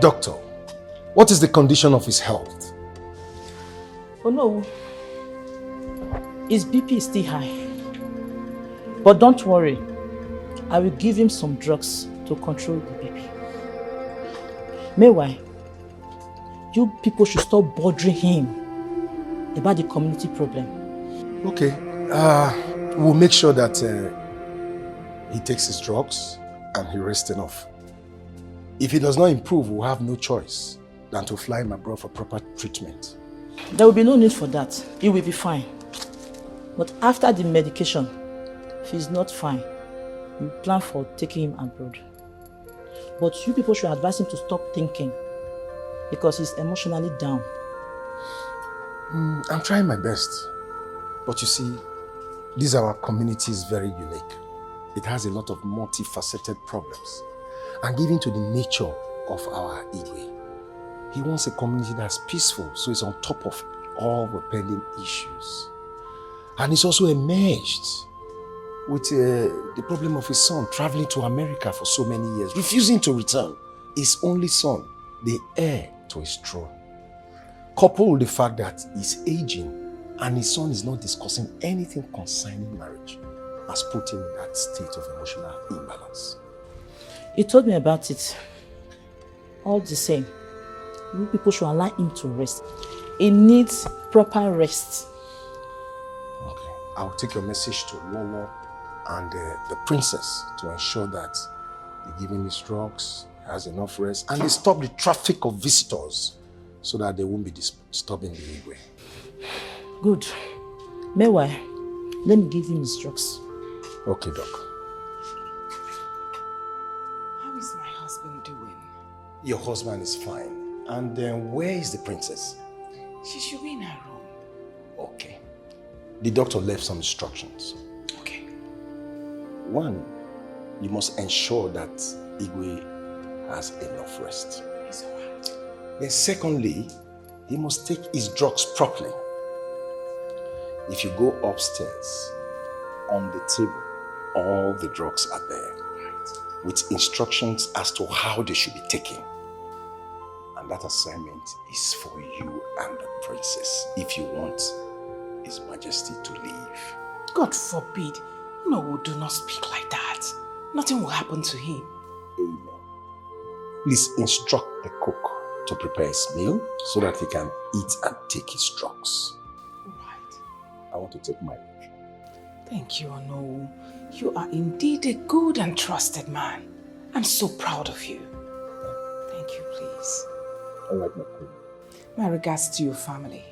Doctor, what is the condition of his health? Oh no, his BP is still high. But don't worry, I will give him some drugs to control the BP. Meanwhile, you people should stop bothering him about the community problem. Okay, we'll make sure that he takes his drugs and he rests enough. If he does not improve, we'll have no choice than to fly him abroad for proper treatment. There will be no need for that. He will be fine. But after the medication, if he's not fine, we plan for taking him abroad. But you people should advise him to stop thinking because he's emotionally down. I'm trying my best. But you see, this our community is very unique. It has a lot of multifaceted problems. And given to the nature of our Igwe, he wants a community that's peaceful, so he's on top of all the pending issues. And he's also emerged with the problem of his son traveling to America for so many years, refusing to return. His only son, the heir to his throne. Coupled with the fact that he's aging and his son is not discussing anything concerning marriage, has put him in that state of emotional imbalance. He told me about it. All the same, you people should allow him to rest. He needs proper rest. Okay, I'll take your message to Lolo and the princess to ensure that they give him his drugs, has enough rest, and they stop the traffic of visitors so that they won't be disturbing the Igwe. Good. Meanwhile, let me give him his drugs. Okay, Doc. How is my husband doing? Your husband is fine. And then where is the princess? She should be in her room. Okay. The doctor left some instructions. Okay. One, you must ensure that Igwe has enough rest. It's all right. Then secondly, he must take his drugs properly. If you go upstairs, on the table, all the drugs are there, right, with instructions as to how they should be taken. And that assignment is for you and the princess if you want His Majesty to leave. God forbid. No, do not speak like that. Nothing will happen to him. Amen. Please instruct the cook to prepare his meal so that he can eat and take his drugs. All right. I want to take my leave. Thank you, Ono. You are indeed a good and trusted man. I'm so proud of you. Thank you, please. All right, my queen. My regards to your family.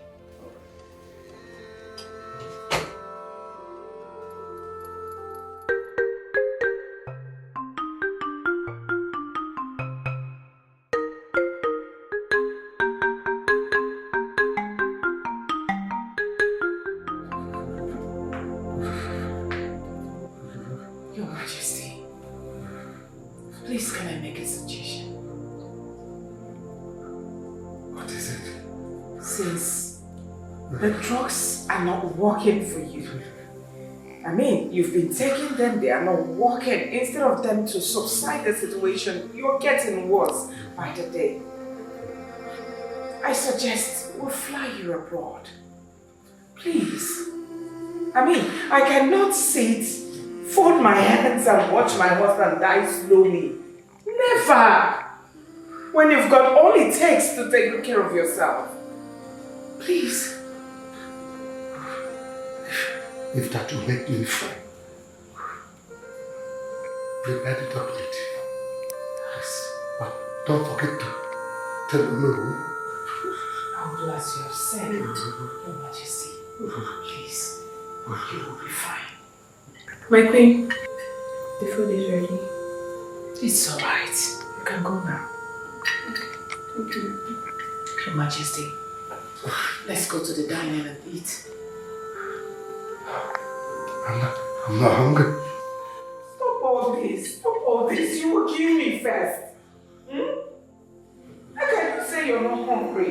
Your Majesty, please can I make a suggestion? What is it? Since the drugs are not working for you, I mean, you've been taking them, they are not working. Instead of them to subside the situation, you're getting worse by the day. I suggest we'll fly you abroad. Please. I mean, I cannot sit, fold my hands and watch my husband die slowly. Never! When you've got all it takes to take good care of yourself. Please. If that will make me fine, prepare the document. Yes. But don't forget to tell them no. I'll do as you have said, Your Majesty. Please, you will be fine. My queen, the food is ready. It's alright. You can go now. Thank you. Your Majesty, let's go to the diner and eat. I'm not hungry. Stop all this. Stop all this. You will kill me first. How can you say you're not hungry?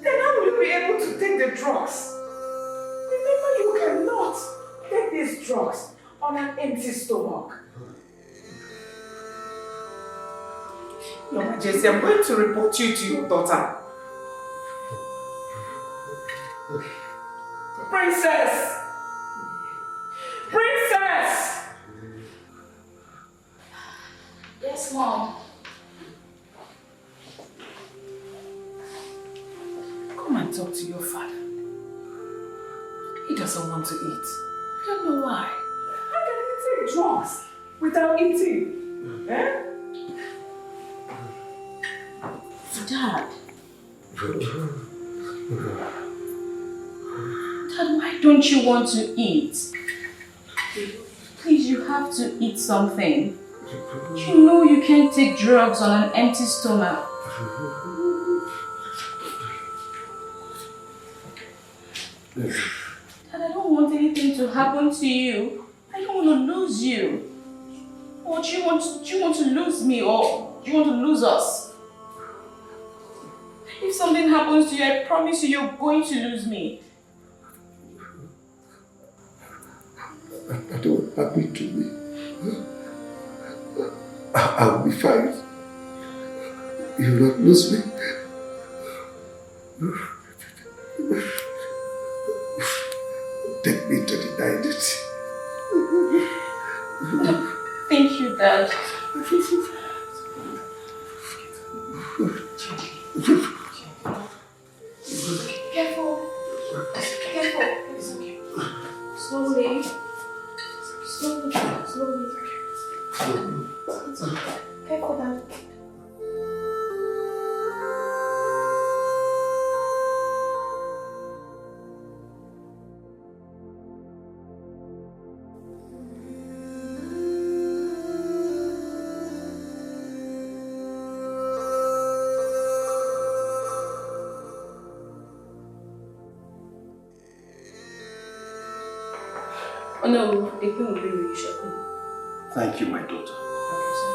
Then how will you be able to take the drugs? Remember, you cannot take these drugs on an empty stomach. Your Majesty, I'm going to report you to your daughter. Princess! Princess! Yes, Mom. Come and talk to your father. He doesn't want to eat. I don't know why. How can he take drugs without eating? Eh? Dad. Dad, why don't you want to eat? Please, you have to eat something. You know you can't take drugs on an empty stomach. Dad, I don't want anything to happen to you. I don't want to lose you. Or do you want to lose me, or do you want to lose us? If something happens to you, I promise you, you're going to lose me. I don't happen to me. I'll be fine. You will not lose me. Take me to the night. Thank you, Dad. Careful. Careful. It's okay. Slowly. Slowly. Slowly. It's okay. Careful, Dad. Oh no, the thing will be really shocking. Thank you, my daughter. Okay, sir.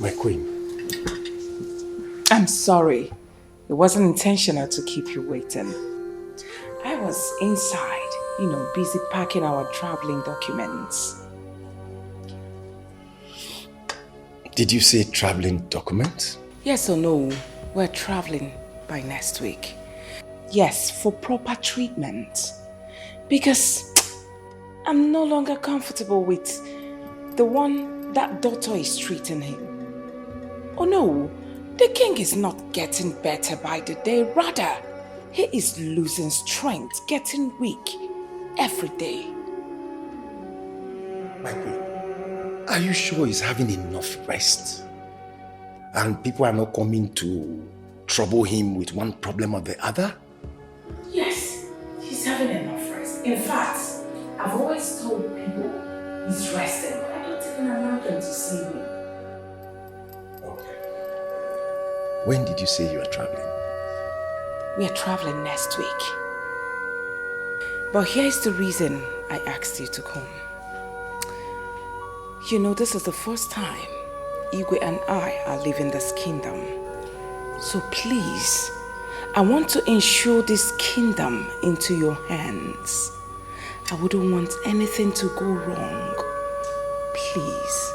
My queen. I'm sorry. It wasn't intentional to keep you waiting. I was inside, busy packing our traveling documents. Did you say traveling documents? Yes or no, we're traveling by next week. Yes, for proper treatment. Because I'm no longer comfortable with the one that daughter is treating him. Oh no, the king is not getting better by the day. Rather, he is losing strength, getting weak every day. My queen, are you sure he's having enough rest? And people are not coming to trouble him with one problem or the other? Yes, he's having enough rest. In fact, I've always told people he's resting, but I don't even allow them to see me. Okay. When did you say you are traveling? We are traveling next week. But here's the reason I asked you to come. This is the first time Igwe and I are leaving this kingdom. So please, I want to ensure this kingdom into your hands. I wouldn't want anything to go wrong. Please.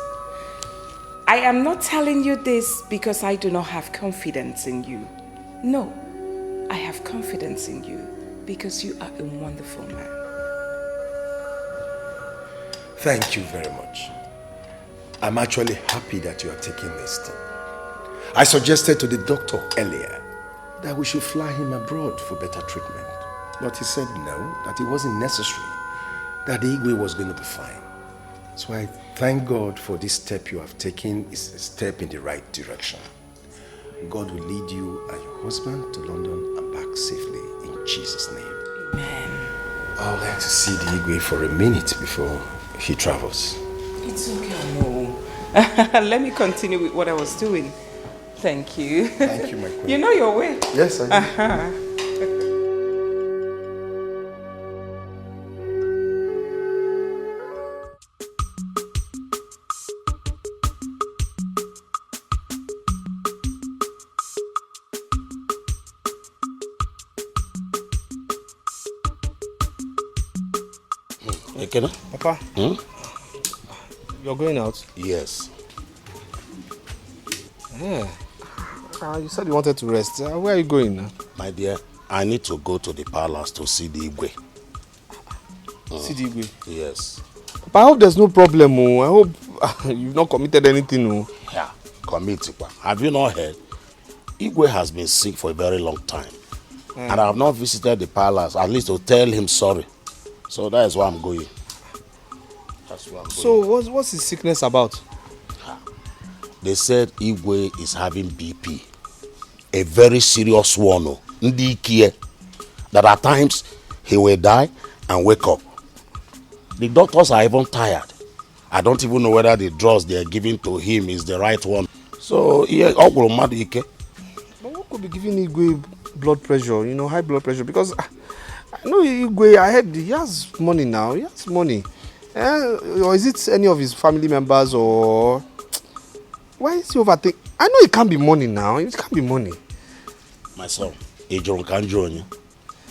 I am not telling you this because I do not have confidence in you. No, I have confidence in you because you are a wonderful man. Thank you very much. I'm actually happy that you are taking this step. I suggested to the doctor earlier that we should fly him abroad for better treatment. But he said no, that it wasn't necessary, that the Igwe was going to be fine. So I thank God for this step you have taken. It's a step in the right direction. God will lead you and your husband to London and back safely in Jesus' name. Amen. I would like to see the Igwe for a minute before he travels. It's okay, no. Let me continue with what I was doing. Thank you. Thank you, my queen. You know your way. Yes, I do. Okay, Papa, you're going out? Yes. Yeah. You said you wanted to rest. Where are you going now? My dear, I need to go to the palace to see the Igwe. See the Igwe? Yes. Papa, I hope there's no problem. I hope you've not committed anything. Yeah, commit. Have you not heard? Igwe has been sick for a very long time. And I have not visited the palace, at least to tell him sorry. So that is why I'm going. That's why I'm going. So what's his sickness about? They said Igwe is having BP. A very serious one. Dikeh. That at times he will die and wake up. The doctors are even tired. I don't even know whether the drugs they are giving to him is the right one. So, yeah, but what could be giving Igwe blood pressure, high blood pressure? Because I know Igwe, I heard he has money now. He has money. Or is it any of his family members or... Why is he overthinking? I know it can't be money now. It can't be money. My son,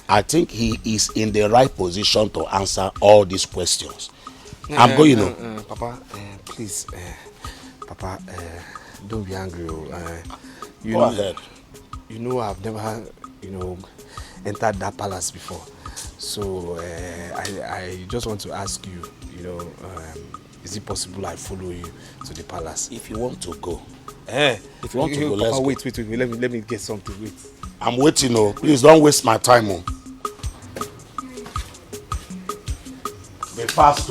I think he is in the right position to answer all these questions. I'm going to. Papa, please, Papa, don't be angry. Go ahead. You know I've never, entered that palace before. So I just want to ask you, is it possible I follow you to the palace? If you want to go. If you want to go, let's Papa, go. Wait. Let me get something. Wait. I'm waiting. Please don't waste my time. Be fast.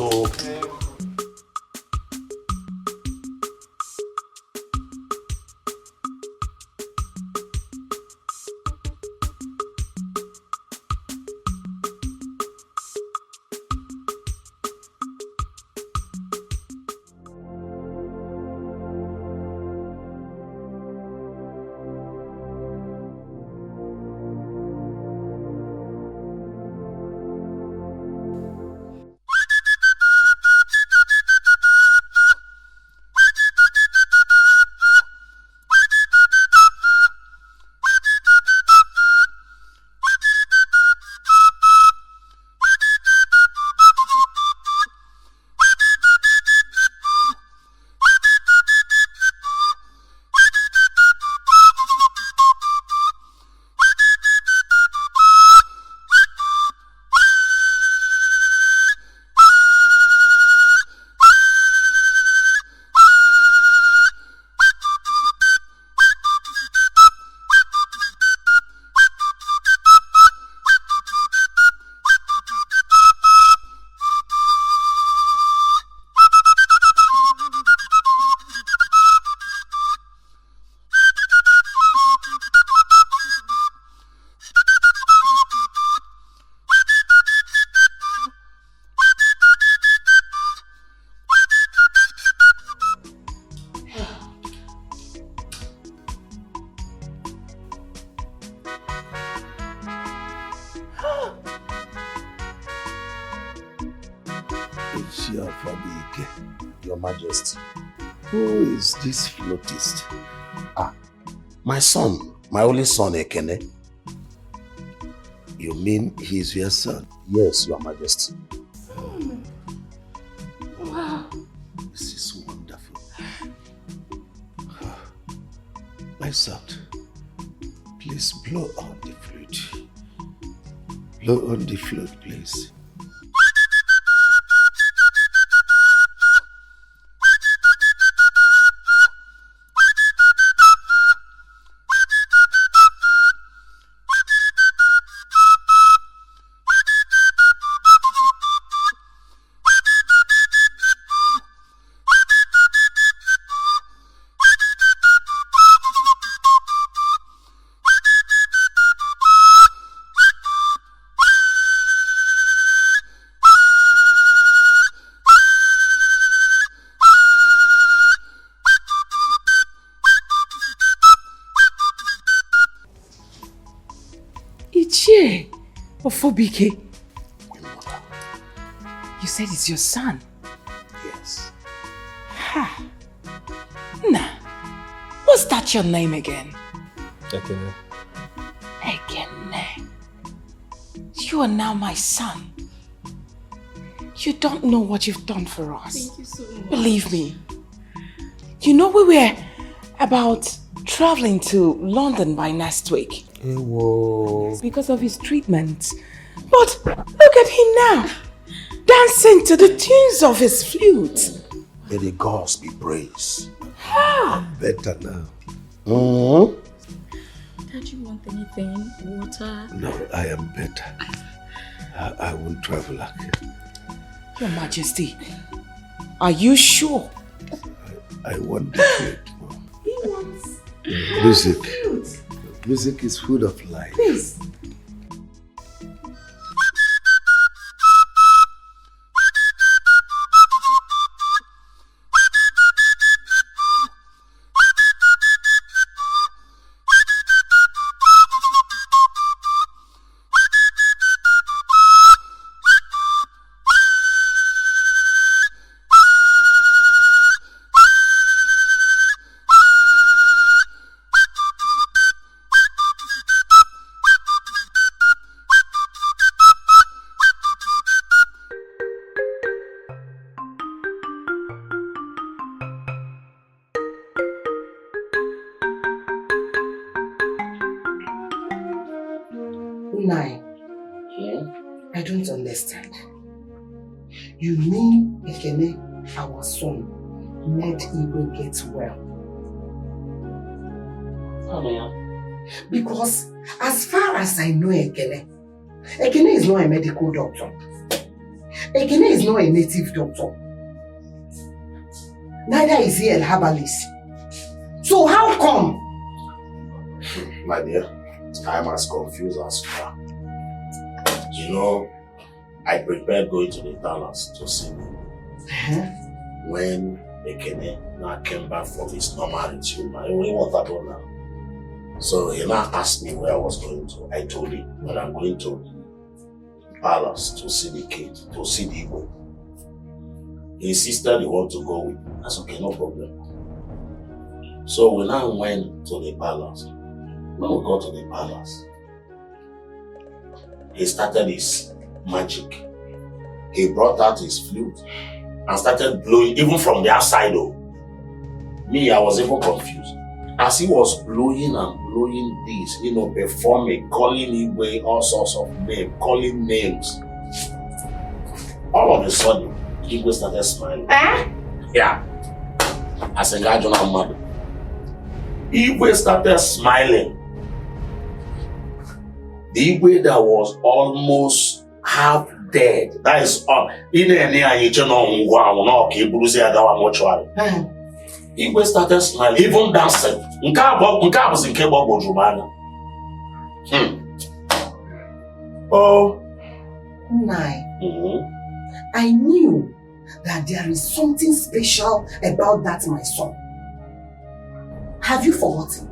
Your Majesty, who is this flutist? My son, my only son, Ekene. You mean he's your son? Yes, Your Majesty. Wow. This is wonderful. My son, please blow on the flute. Blow on the flute, please. Ofobike. You said it's your son? Yes. Ha. Nah. What's that your name again? Ekene. Ekene. You are now my son. You don't know what you've done for us. Thank you so much. Believe me. You know we were about traveling to London by next week. Whoa. Because of his treatment. But look at him now. Dancing to the tunes of his flute. May the gods be praised. Better now. Don't you want anything? Water? No, I am better. I won't travel again. Your Majesty, are you sure? I want the flute. He wants Music. flute. Music is food of life. Please. I don't understand. You mean Ekene, our son, made Igwe get well? Because as far as I know Ekene is not a medical doctor. Ekene is not a native doctor. Neither is he a herbalist. So how come? My dear, I'm as confused as you are. You know, I prepared going to the palace to see me. When Ekene now came back from his normal routine, I only wanted to now. So he now asked me where I was going to. I told him that I'm going to the palace to see the kid, to see the Igbo. He insisted he wanted to go with me. I said, okay, no problem. So we now went to the palace. When we got to the palace, he started his magic. He brought out his flute and started blowing, even from the outside though. Me, I was even confused. As he was blowing and blowing this, performing, calling Igwe all sorts of names, calling names. All of a sudden, Igwe started smiling. Yeah. As a guy, mad. Igwe started smiling. The Igwe that was almost half dead. That is all. Igwe started smiling, even dancing. Oh. Nai. I knew that there is something special about that, my son. Have you forgotten?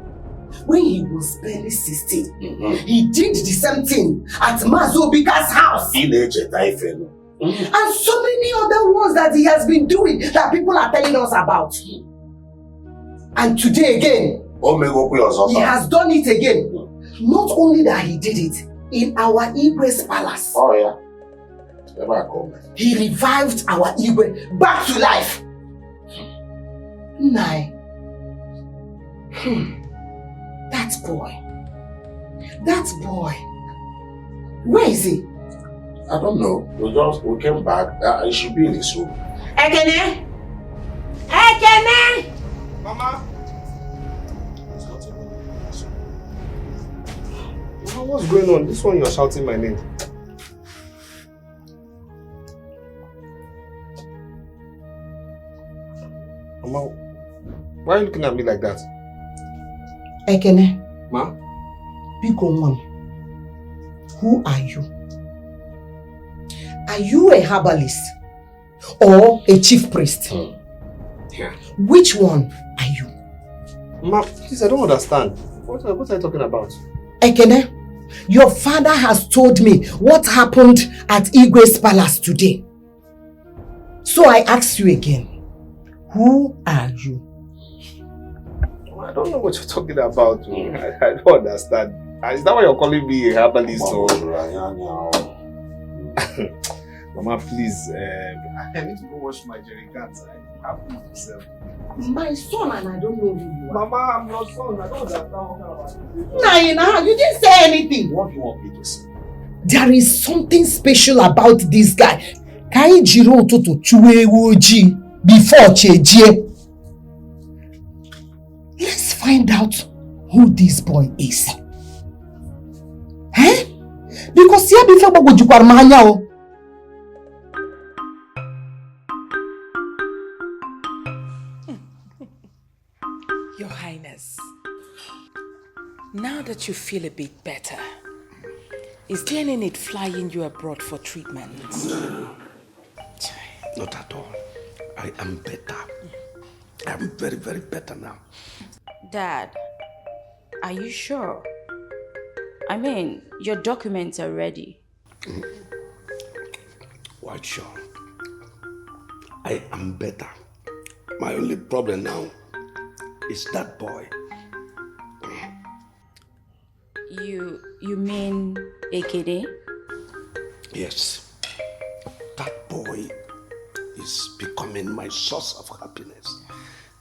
When he was barely 16, he did the same thing at Mazobika's house. And so many other ones that he has been doing that people are telling us about. And today again, he has done it again. Not only that he did it, in our Igwe's palace. Oh yeah. He revived our Igwe back to life. Nai. That boy. Where is he? I don't know. We came back. He should be in his room. Ekene! Mama! Mama, what's going on? This one you're shouting my name. Mama, why are you looking at me like that? Ekene. Ma? Big one. Who are you? Are you a herbalist or a chief priest? Yeah. Which one are you? Ma, please, I don't understand. What are you talking about? Ekene, your father has told me what happened at Igwe's palace today. So I ask you again, who are you? I don't know what you're talking about. I don't understand. Is that why you're calling me a herbalist? Mama, please, I need to go wash my jerry cans. I have to myself. My son and I don't know who you are. Mama, I'm your son. I don't understand what kind of Naina, you didn't say anything. What do you want me to say? There is something special about this guy. Kai jiro toto chuwe woji before cheje. Let's find out who this boy is. Eh? Because here before bogo jukwar mahanya o. Your Highness, now that you feel a bit better, is there any need flying you abroad for treatment? Not at all. I am better. I'm very, very better now. Dad, are you sure? I mean, your documents are ready. Quite sure. I am better. My only problem now is that boy. You mean Ekene? Yes. That boy is becoming my source of happiness.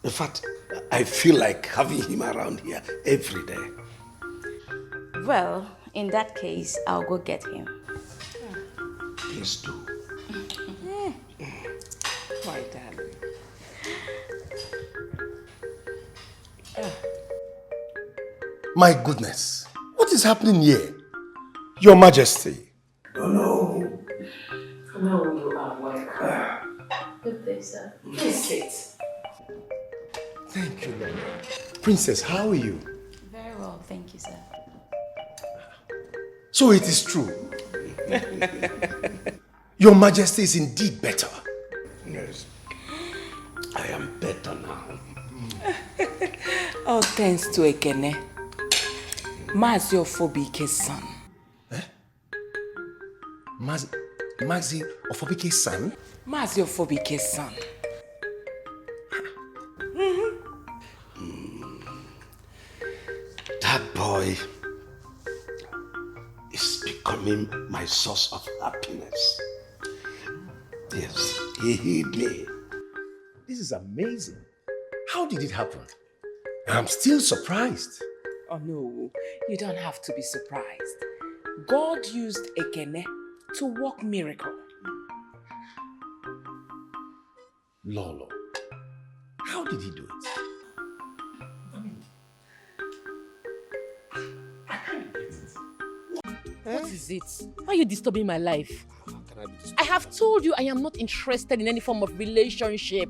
In fact, I feel like having him around here every day. Well, in that case, I'll go get him. Please do. Why, darling? My goodness, what is happening here? Your Majesty. No, you are welcome. Good day, sir. Please sit. Thank you, Lord. Princess, how are you? Very well, thank you, sir. So it is true. Your Majesty is indeed better. Yes. I am better now. All thanks to Ekene, Mazi Ofobike's son. Mazi Ofobike's son? Mazi Ofobike's son. That boy is becoming my source of happiness. Yes, he healed me. This is amazing. How did it happen? I'm still surprised. Oh no, you don't have to be surprised. God used Ekene to work miracle. Lolo, how did he do it? What is it? Why are you disturbing my life? I have told you I am not interested in any form of relationship.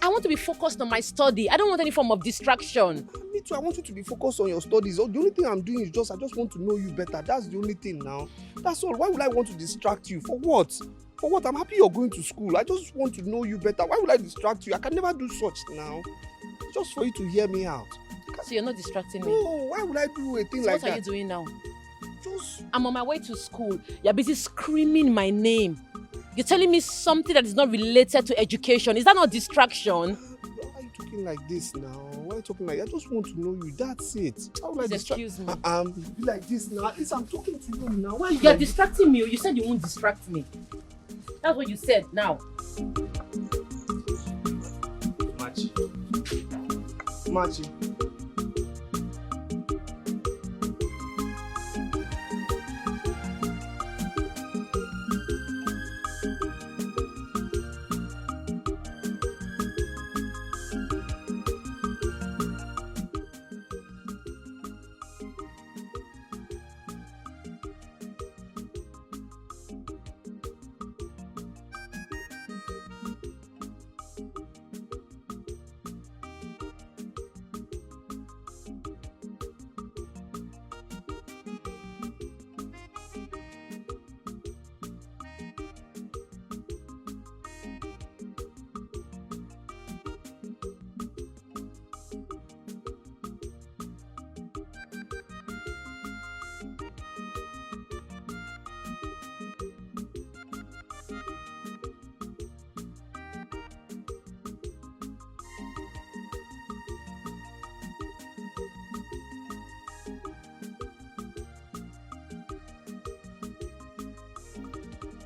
I want to be focused on my study. I don't want any form of distraction. Me too, I want you to be focused on your studies. The only thing I'm doing is I just want to know you better. That's the only thing now. That's all. Why would I want to distract you? For what? For what? I'm happy you're going to school. I just want to know you better. Why would I distract you? I can never do such now. Just for you to hear me out. So you're not distracting me? No, why would I do a thing so like that? What are you doing now? Just... I'm on my way to school. You're busy screaming my name. You're telling me something that is not related to education. Is that not distraction? Why are you talking like this now? Why are you talking like that? I just want to know you. That's it. How would I distract? Excuse me. Be like this now. At least I'm talking to you now. Why are you You're like distracting me. You said you won't distract me. That's what you said now. Machi.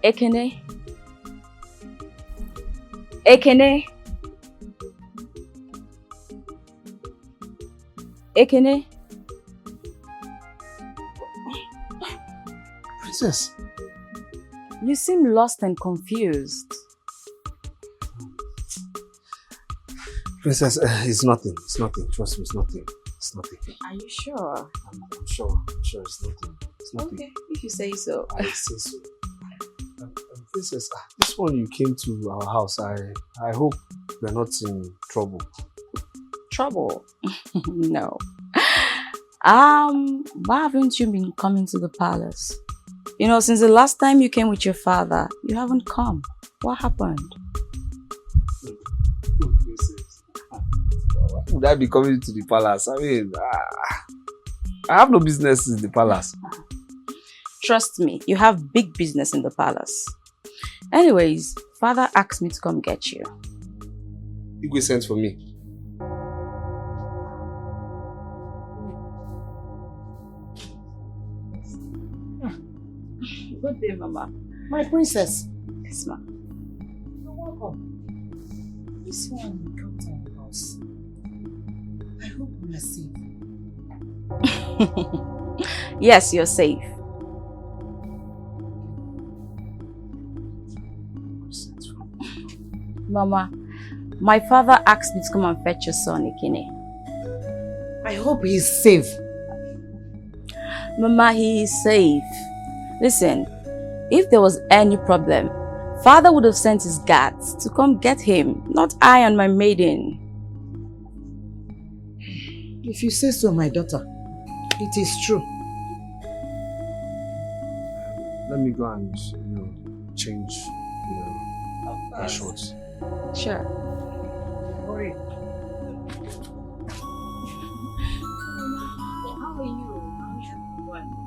Ekene, Ekene. Ekene. Princess. You seem lost and confused. Princess, it's nothing. It's nothing. Trust me, it's nothing. It's nothing. Are you sure? I'm sure. I'm sure it's nothing. It's nothing. Okay, if you say so. I say so. Princess, this one you came to our house, I hope we're not in trouble. Trouble? No. Why haven't you been coming to the palace? You know, since the last time you came with your father, you haven't come. What happened? Why would I be coming to the palace? I mean, I have no business in the palace. Trust me, you have big business in the palace. Anyways, father asked me to come get you. Igwe sent for me. Good day, Mama. My princess. Yes, ma. You're welcome. This one will come to our house. I hope we are safe. Yes, you're safe. Mama, my father asked me to come and fetch your son, Ekene. I hope he's safe. Mama, he is safe. Listen, if there was any problem, father would have sent his guards to come get him, not I and my maiden. If you say so, my daughter, it is true. Let me go and change my shorts. Sure. Hurry. How are you?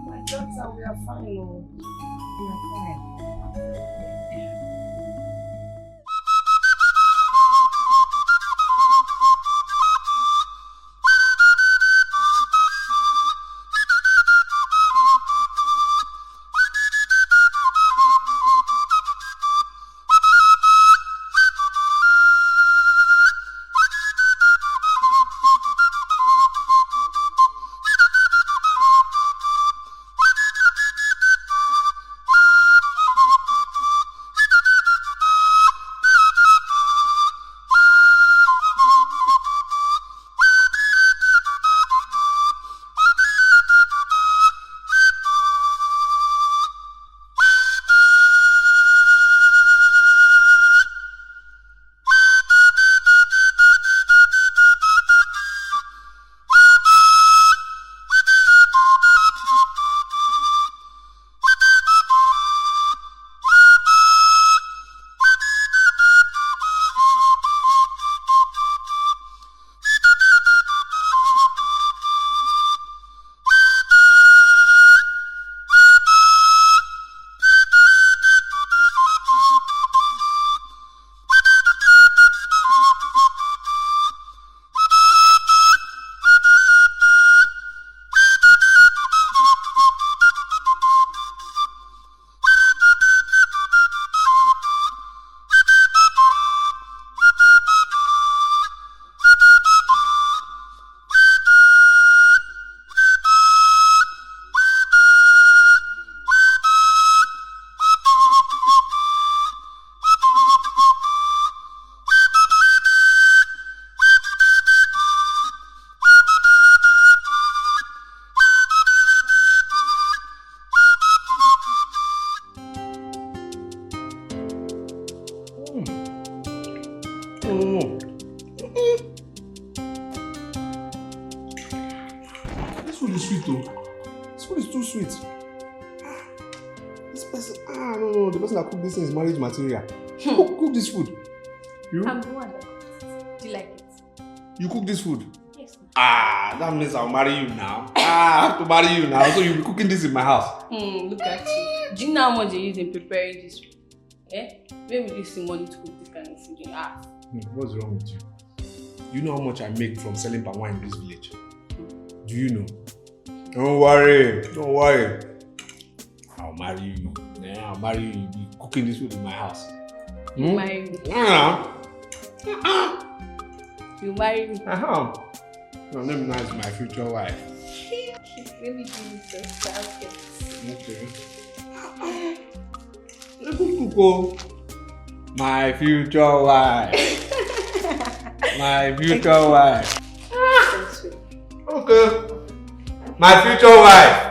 My daughter, we are fine. Oh. We are fine. food is sweet though. This food is too sweet. This person, no, the person that cooked this thing is marriage material. Who cooked this food? You? I'm the one that cooked it. Do you like it? You cook this food? Yes. That means I'll marry you now. I have to marry you now. So you'll be cooking this in my house. Look at you. Do you know how much they use in preparing this food? Eh? Where would you see money to cook this kind of food in house? What's wrong with you? You know how much I make from selling palm wine in this village? Do you know? Don't worry. Don't worry. I'll marry you. Yeah, I'll marry you. You'll be cooking this food in my house. Marry me. You marry me. Your name now is my future wife. Let me give you some baskets. Okay. Go. My future wife. My future wife. Okay. My future wife.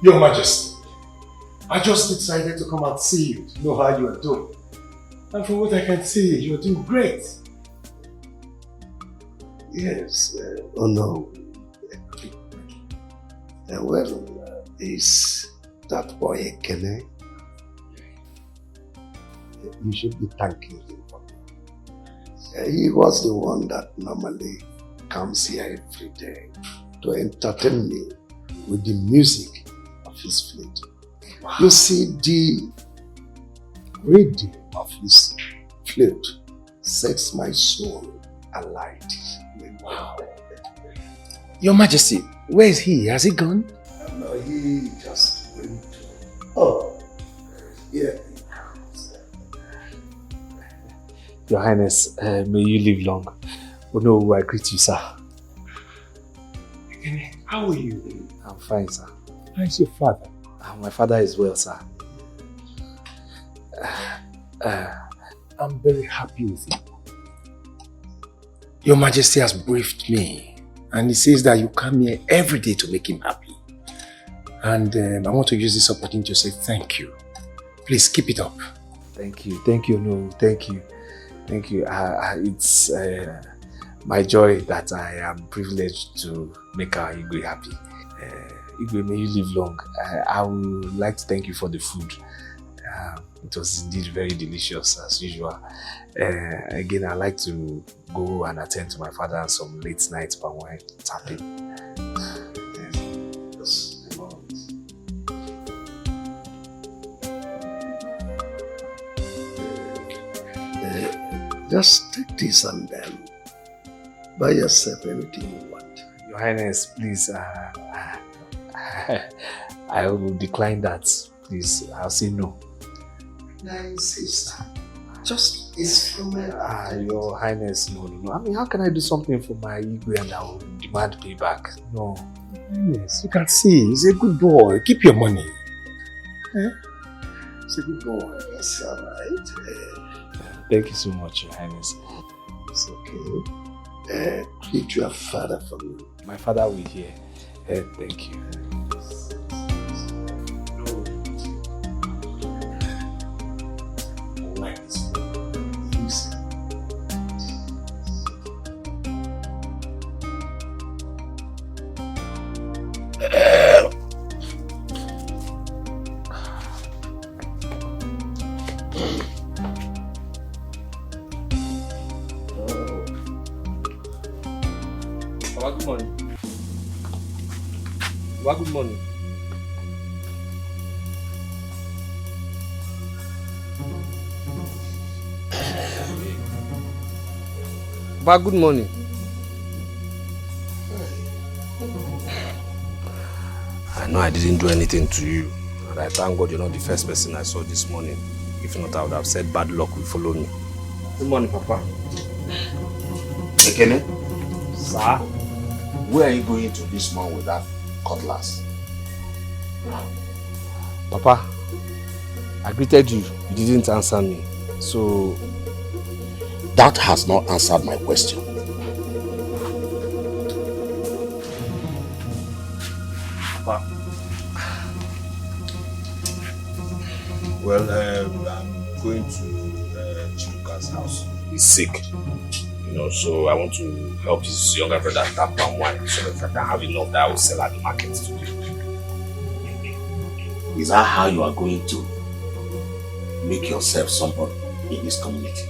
Your Majesty, I just decided to come and see you to know how you are doing. And from what I can see, you are doing great. Yes, oh no. Well, is that boy Ekene? You should be thanking him for that. He was the one that normally comes here every day to entertain me with the music of his flute. Wow. You see, the rhythm of his flute sets my soul alight. Wow. Your Majesty, where is he? Has he gone? No, he just went to... Oh, yeah. Your Highness, may you live long. Oh no, I greet you, sir. How are you? I'm fine, sir. How is your father? My father is well, sir. I'm very happy with you. Your Majesty has briefed me, and he says that you come here every day to make him happy. And I want to use this opportunity to say thank you. Please keep it up. Thank you, no, thank you. Thank you. It's my joy that I am privileged to make our Igwe happy. Igwe, may you live long. I would like to thank you for the food. It was indeed very delicious as usual. Again, I'd like to go and attend to my father and some late night palm wine tapping. Just take this and then buy yourself anything you want. Your Highness, please, I will decline that. Please, I'll say no. Nice sister. Just instrument. Your Highness, no. I mean, how can I do something for my Igwe and I will demand payback? No. Yes, you can see, he's a good boy. Keep your money. He's a good boy. That's alright. Thank you so much, Your Highness. It's okay. Treat your father for me. My father will hear. Thank you. Good morning. Good morning. Good morning. I know I didn't do anything to you, and I thank God you're not the first person I saw this morning. If not, I would have said bad luck will follow me. Good morning, Papa. Ekene? Sir? Where are you going to this man with that cutlass? Papa, I greeted you. You didn't answer me. So... That has not answered my question. Papa. Well, I'm going to Chibuka's house. He's sick. You know, so I want to help his younger brother tap palm wine so that I can have enough that I will sell at the market today. Is that how you are going to make yourself somebody in this community?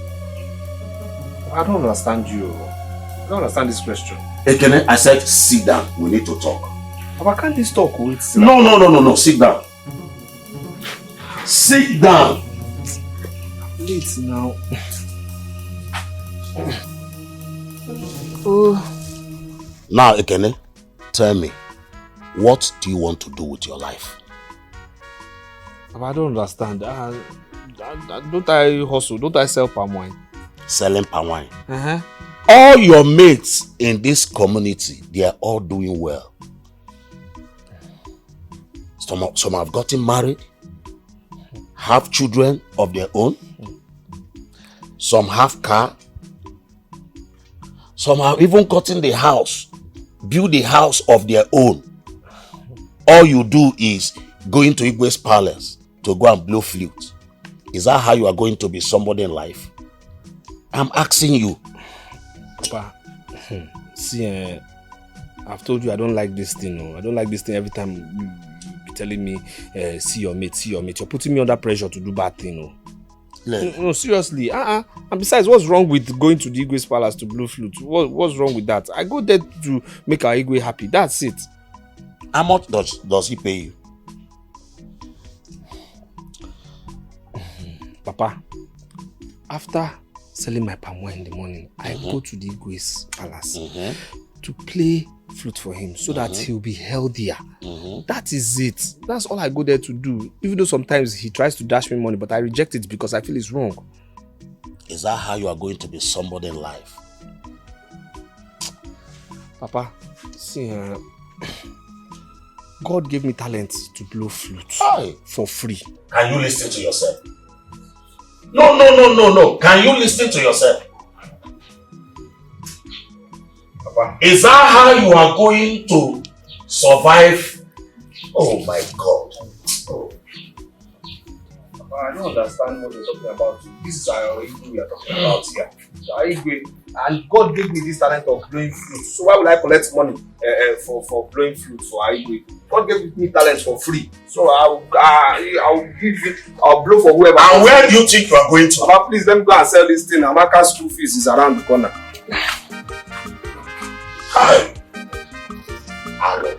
I don't understand you. I don't understand this question. Ekene, I said sit down. We need to talk. Papa, can't this talk with... No. Sit down. Sit down. Late now. Now, Ekene, tell me, What do you want to do with your life? Papa, I don't understand. Don't I hustle? Don't I sell palm wine? Selling palm wine? Uh-huh. All your mates in this community, they are all doing well. Some have gotten married, have children of their own. Some have car. Some have even gotten the house, build a house of their own. All you do is go into Igwe's palace to go and blow flute. Is that how you are going to be somebody in life? I'm asking you. Papa, see, I've told you I don't like this thing. No? I don't like this thing every time you be telling me, see your mate, see your mate. You're putting me under pressure to do bad thing. No? No, seriously. And besides, what's wrong with going to the Igwe's palace to blow flute? What's wrong with that? I go there to make our Igwe happy. That's it. How much does he pay you? Papa, after selling my palm wine in the morning, I go to the Igwe's palace to play flute for him so that he'll be healthier. That is it. That's all I go there to do. Even though sometimes he tries to dash me money, but I reject it because I feel it's wrong. Is that how you are going to be somebody in life? Papa, see, God gave me talent to blow flute for free. Can you listen to yourself? No. Can you listen to yourself? Papa. Is that how you are going to survive? Oh my God. Oh. Papa, I don't understand what you're talking about. This is our Igwe we are talking about here. Our Igwe. And God gave me this talent of blowing flute. So why would I collect money for blowing flute for our Igwe? God gave me talent for free. So I'll blow for whoever. And where do you think you are going to? Papa, please let me go and sell this thing. Amaka's school fees is around the corner. Hi. Hello.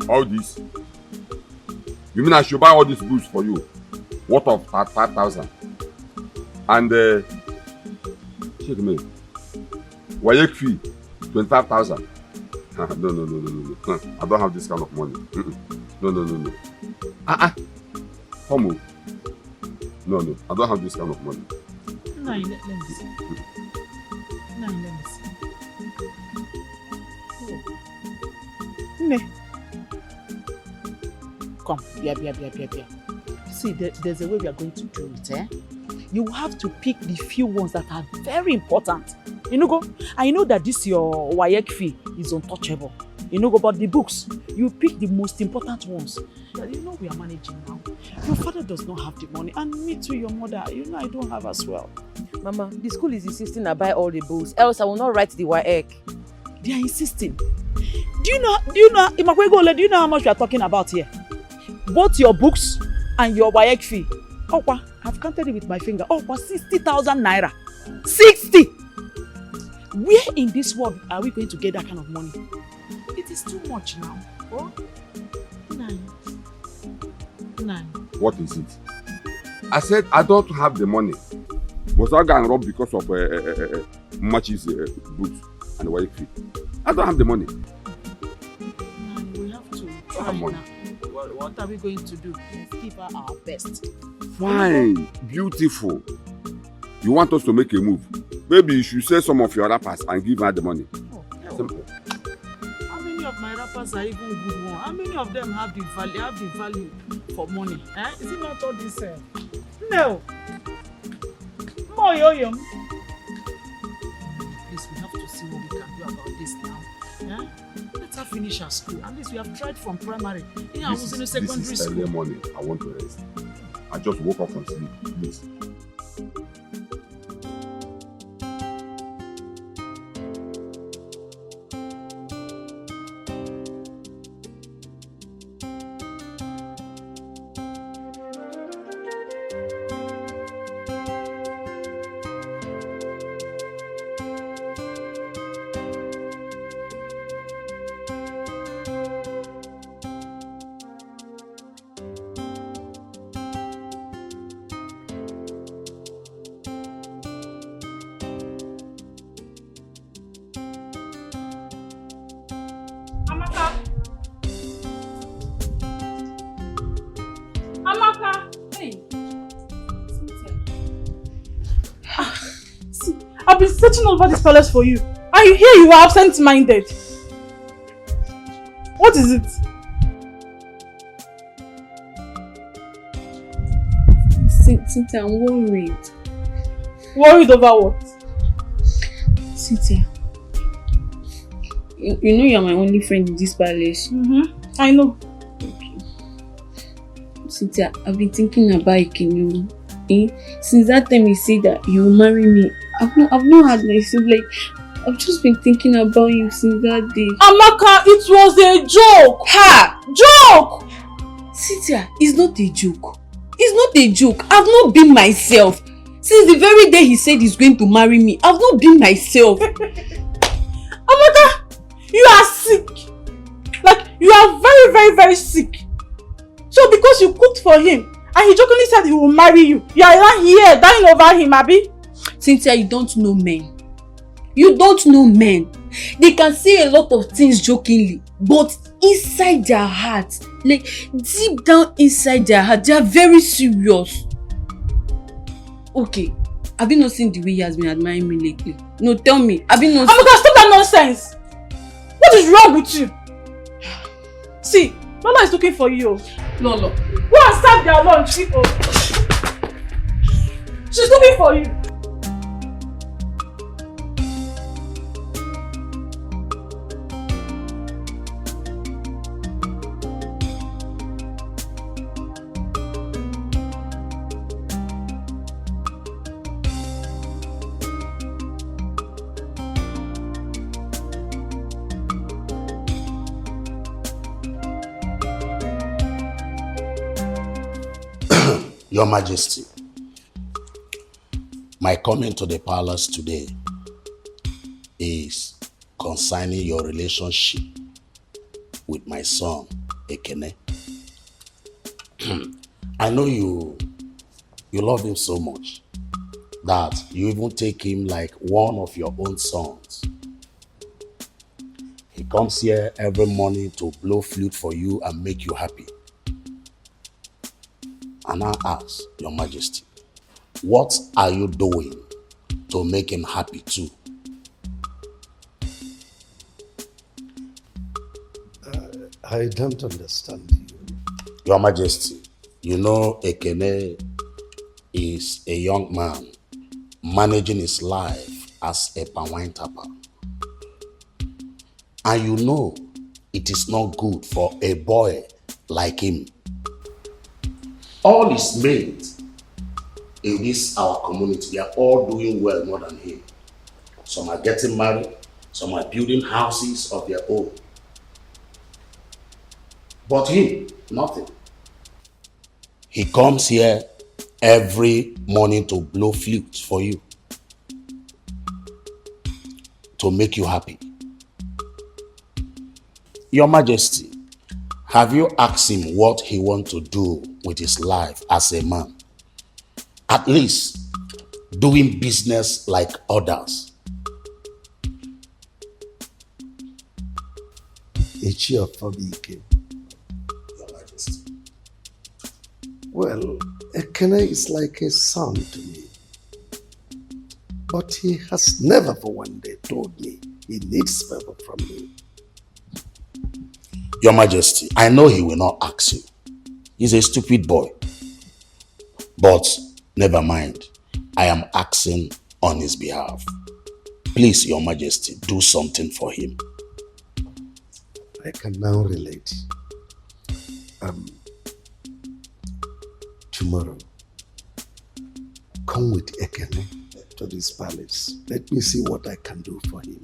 All this? You mean I should buy all these boots for you? Worth of 5,000. And check me. Wayek fee 25,000. No. I don't have this kind of money. No. Homo. No. I don't have this kind of money. No, let me see. No, let me see. Ne. Come, Bia. See, there's a way we are going to do it, eh? You have to pick the few ones that are very important. You know, I know that this your Wayek fee is untouchable. You know, but the books, you pick the most important ones. You know we are managing now. Your father does not have the money, and me too, your mother. You know I don't have as well. Mama, the school is insisting I buy all the books, else I will not write the Wayek. They are insisting. Do you know, Imakwegole, do you know how much we are talking about here? Both your books and your Wayek fee. I've counted it with my finger. 60,000 naira. 60! Where in this world are we going to get that kind of money? It is too much now. Oh? Nine. What is it? I said I don't have the money. Must I go and rob because of Machi's boots and wife fee? I don't have the money. We have to try money. now. What are we going to do? Let's give her our best. Fine, beautiful. You want us to make a move? Maybe you should sell some of your rappers and give her the money. Simple. How many of my rappers are even good ones? How many of them have the value for money? Is it not all this? No. More yo-yo. Please, we have to see what we can do about this now. Let her finish her school. At least we have tried from primary. I was in a secondary this is school. early morning. I want to rest. I just woke up from sleep. Please. I've been searching all over this palace for you. And you hear you were absent-minded. What is it? Cynthia, I'm worried. Worried over what? Cynthia, you know you're my only friend in this palace. I know. Okay. Cynthia, I've been thinking about Ikenu. Since that time you said that you will marry me, I've not had myself, like, I've just been thinking about you since that day. Amaka, it was a joke! Ha! Joke! Cynthia, it's not a joke. It's not a joke. I've not been myself. Since the very day he said he's going to marry me, I've not been myself. Amaka, you are sick. Like, you are very, very, very sick. So because you cooked for him, and he jokingly said he will marry you, you are not here dying over him, Abi? Cynthia, you don't know men. You don't know men. They can say a lot of things jokingly, but inside their heart, like deep down inside their heart, they are very serious. Okay, have you not seen the way he has been admiring me lately? No, tell me. Have you not? Amaka, stop that nonsense. What is wrong with you? See, Lola is looking for you. Lolo, go and serve their lunch. She's looking for you. Your Majesty, my coming to the palace today is concerning your relationship with my son, Ekene. I know you love him so much that you even take him like one of your own sons. He comes here every morning to blow flute for you and make you happy. And I ask, Your Majesty, what are you doing to make him happy too? I don't understand you. Your Majesty, you know Ekene is a young man managing his life as a palm wine tapper. And you know it is not good for a boy like him. All his mates in this our community, they are all doing well more than him. Some are getting married, some are building houses of their own. But him, nothing. He comes here every morning to blow flutes for you, to make you happy. Your Majesty, have you asked him what he wants to do with his life as a man? At least doing business like others. Your Majesty. Well, Ekene is like a son to me. But he has never for one day told me he needs favor from me. Your Majesty, I know he will not ask you. He's a stupid boy. But never mind. I am asking on his behalf. Please, Your Majesty, do something for him. I can now relate. Tomorrow, come with Ekene to this palace. Let me see what I can do for him.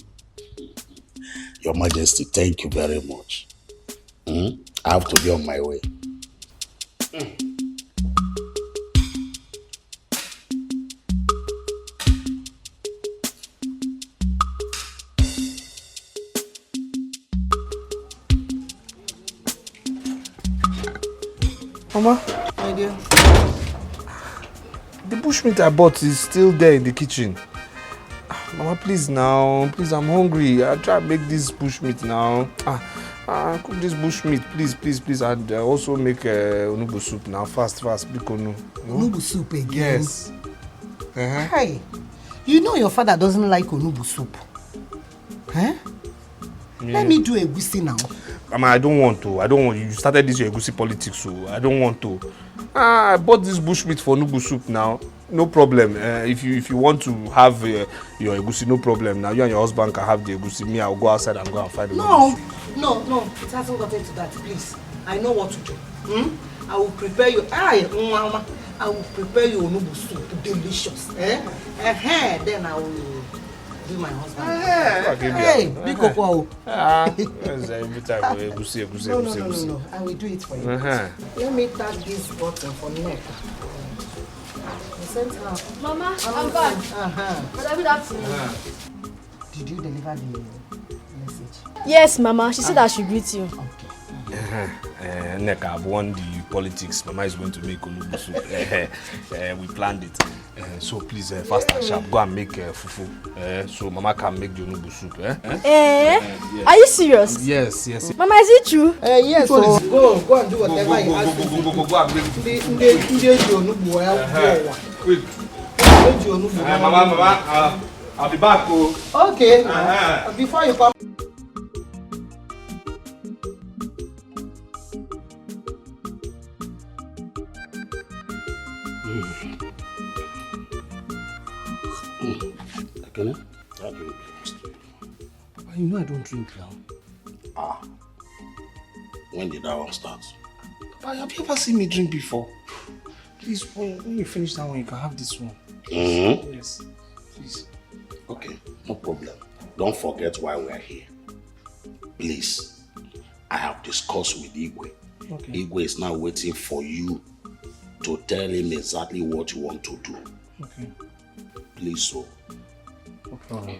Your Majesty, thank you very much. I have to be on my way. Mama? My dear. The bushmeat I bought is still there in the kitchen. Mama, please now. Please, I'm hungry. I'll try to make this bushmeat now. Cook this bushmeat, please. And also make onubu soup now. Fast, bikonu. Onubu soup again? Yes. Hey, you know your father doesn't like onubu soup. Huh? Yeah. Let me do egusi now. Mama, I don't want to. You started this your egusi politics, so I don't want to. I bought this bushmeat for onubu soup now. No problem. If you want to have your egusi, no problem. Now you and your husband can have the egusi. Me, I'll go outside and go and find the No. It hasn't gotten to that. Please, I know what to do. I will prepare you. I will prepare you onubu soup, delicious. Then I will do my husband. Hey, big cocoa. Every time egusi. No. I will do it for you. Let me tag this button for neck. Mama, I'm back. But good afternoon. Did you deliver the message? Yes, Mama. She said I should greet you. Neka, I've won the politics. Mama is going to make onubu soup. We planned it. So please, fast and sharp, go and make fufu. So Mama can make the onubu soup. Yes. Are you serious? Yes. Mama, is it true? Yes. Go and do whatever you ask me. Go and make quick. Mama, I'll be back. Okay. Before you come. Okay. You know I don't drink now. When did that one start? Papa, have you ever seen me drink before? Please, when you finish that one, you can have this one. Yes, please. Okay, no problem. Don't forget why we are here. Please, I have discussed with Igwe. Okay. Igwe is now waiting for you to tell him exactly what you want to do. Okay. Please, so. No problem.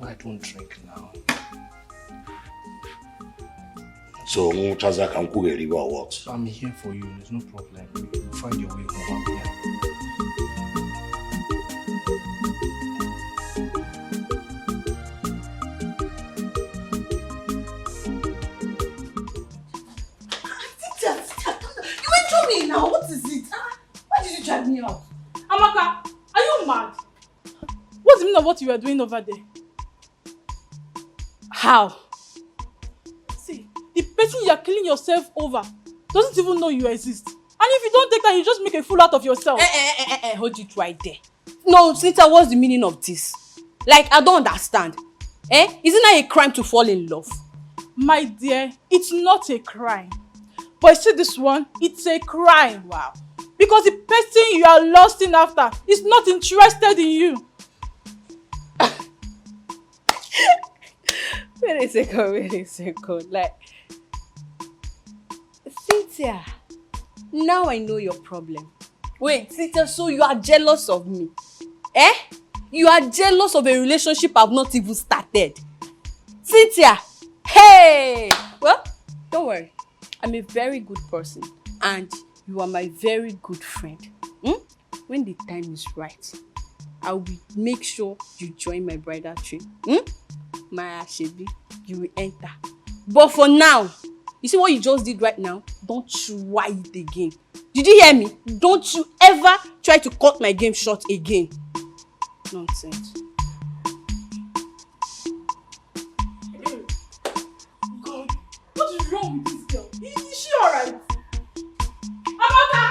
I don't drink now. So, Chaza can cook a river or what? I'm here for you. There's no problem. You'll find your way home. I'm here. Now, what is it? Why did you drag me out? Amaka, are you mad? What's the meaning of what you were doing over there? How? See, the person you are killing yourself over doesn't even know you exist. And if you don't take that, you just make a fool out of yourself. Hold it right there. No, Sita, what's the meaning of this? Like, I don't understand. Isn't that a crime to fall in love? My dear, it's not a crime. But see this one, it's a crime. Wow. Because the person you are lusting after is not interested in you. Wait a second. Like, Cynthia, now I know your problem. Wait, Cynthia, so you are jealous of me? Eh? You are jealous of a relationship I've not even started. Cynthia! Hey! Well, don't worry. I'm a very good person and you are my very good friend. When the time is right, I will make sure you join my bridal trip. My Ashebi, you will enter. But for now, you see what you just did right now? Don't try it again. Did you hear me? Don't you ever try to cut my game short again. Nonsense. God, what is wrong with this girl? Is she alright? Amaka!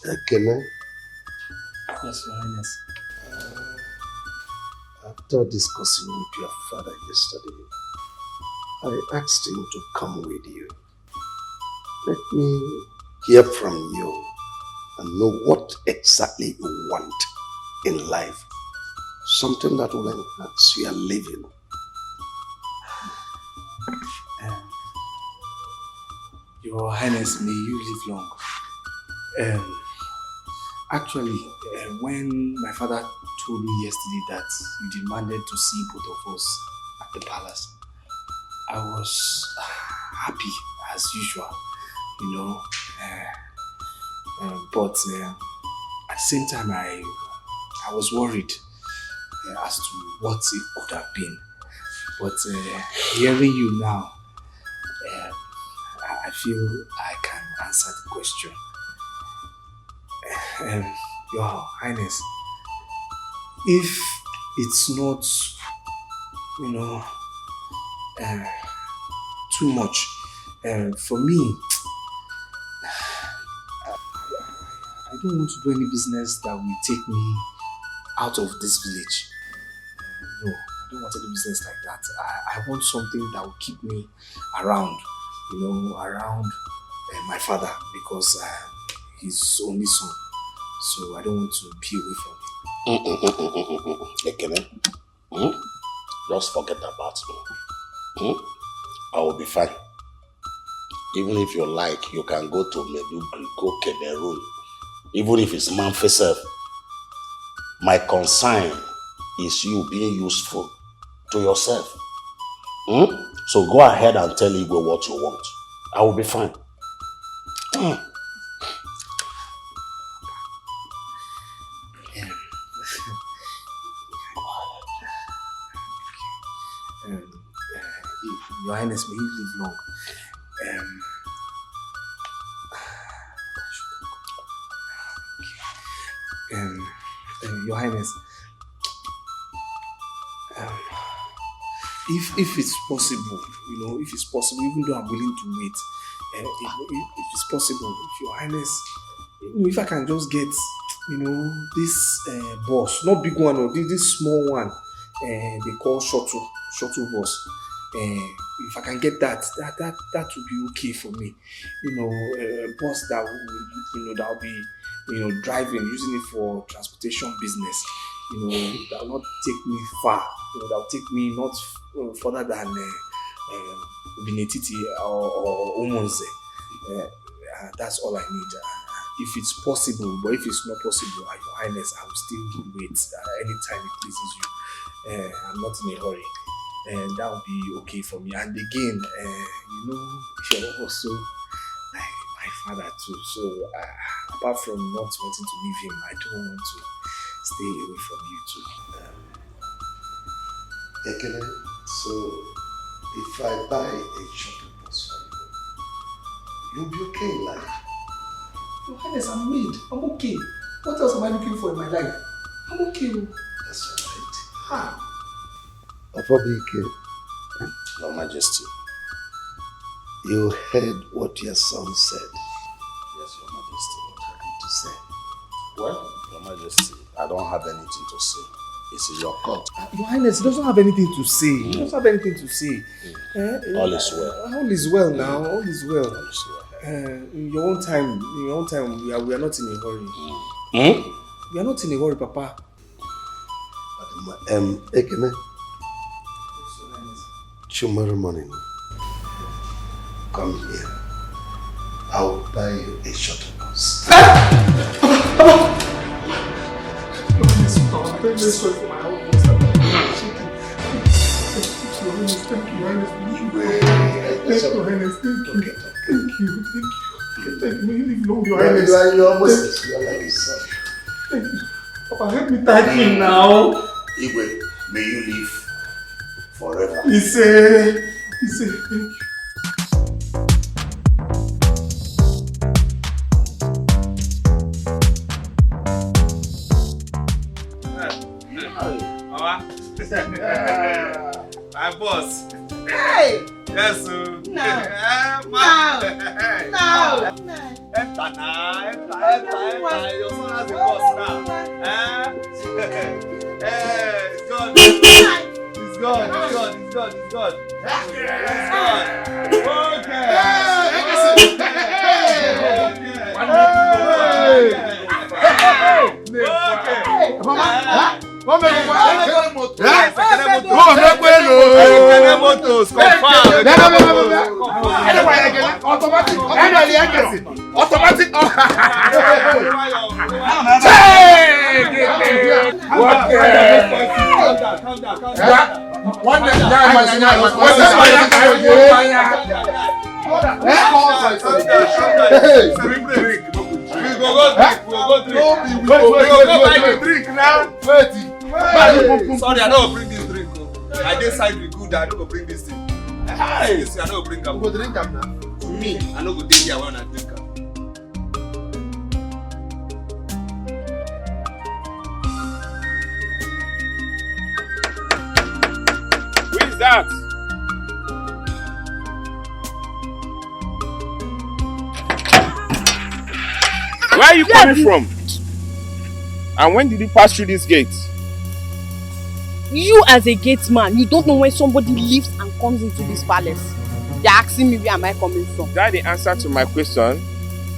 Ekene? Yes, Your Highness. After discussing with your father yesterday, I asked him to come with you. Let me hear from you and know what exactly you want in life. Something that will enhance your living. Your Highness, may you live long. Actually, when my father told me yesterday that you demanded to see both of us at the palace, I was happy as usual, you know. But at the same time, I was worried as to what it could have been. But hearing you now, I feel I can answer the question. Your Highness, if it's not, you know, too much for me, I don't want to do any business that will take me out of this village. No, I don't want any business like that. I want something that will keep me around, you know, around my father, because he's only son. So I don't want to be away from him. Ekene, just forget about me. I will be fine. Even if you like, you can go to Medugri, go Cameroon. Even if it's Manfred. My concern is you being useful to yourself. So go ahead and tell Igwe what you want. I will be fine. Your Highness, may you live long. Your Highness, if it's possible, you know, if it's possible, even though I'm willing to wait, if it's possible, if Your Highness, you know, if I can just get, you know, this bus, not big one, or this small one, they call shuttle bus. If I can get that would be okay for me. You know, a bus that will, you know, that will be, you know, driving, using it for transportation business. You know, that will not take me far. You know, that will take me not further than Binetiti or Umonze. That's all I need. If it's possible, but if it's not possible, Your Highness, I will still wait anytime it pleases you. I'm not in a hurry. And that would be okay for me. And again, you know, you're also like my father too. So apart from not wanting to leave him, I don't want to stay away from you too. Ekene, so if I buy a shuttle bus for you, you'll be okay in life. Your Highness, I'm made. I'm okay. What else am I looking for in my life? I'm okay. That's alright. Ah. Your Majesty. You heard what your son said. Yes, Your Majesty. What have you to say? Well, Your Majesty, I don't have anything to say. It's in your court. Your Highness, he doesn't have anything to say. He doesn't have anything to say. All is well. All is well now. All is well. All is well. In your own time, we are not in a hurry. We are not in a hurry, Papa. Ekene, tomorrow morning, come here. I will buy you a shuttle bus. Papa, help me thank him now. Igwe, may you live forever. He said, thank you. My boss. Hey! Yes, sir. No. Enter now. Your son has a boss now. It's gone. It's gone. Sorry, I don't bring this drink. I decide we good. I don't bring this thing. I don't bring them. Go drink them now. Me, I don't go take here when I drink them. Who is that? Where are you coming from? And when did you pass through this gate? You as a gate man, you don't know when somebody leaves and comes into this palace. You're asking me where am I coming from? Is that the answer to my question?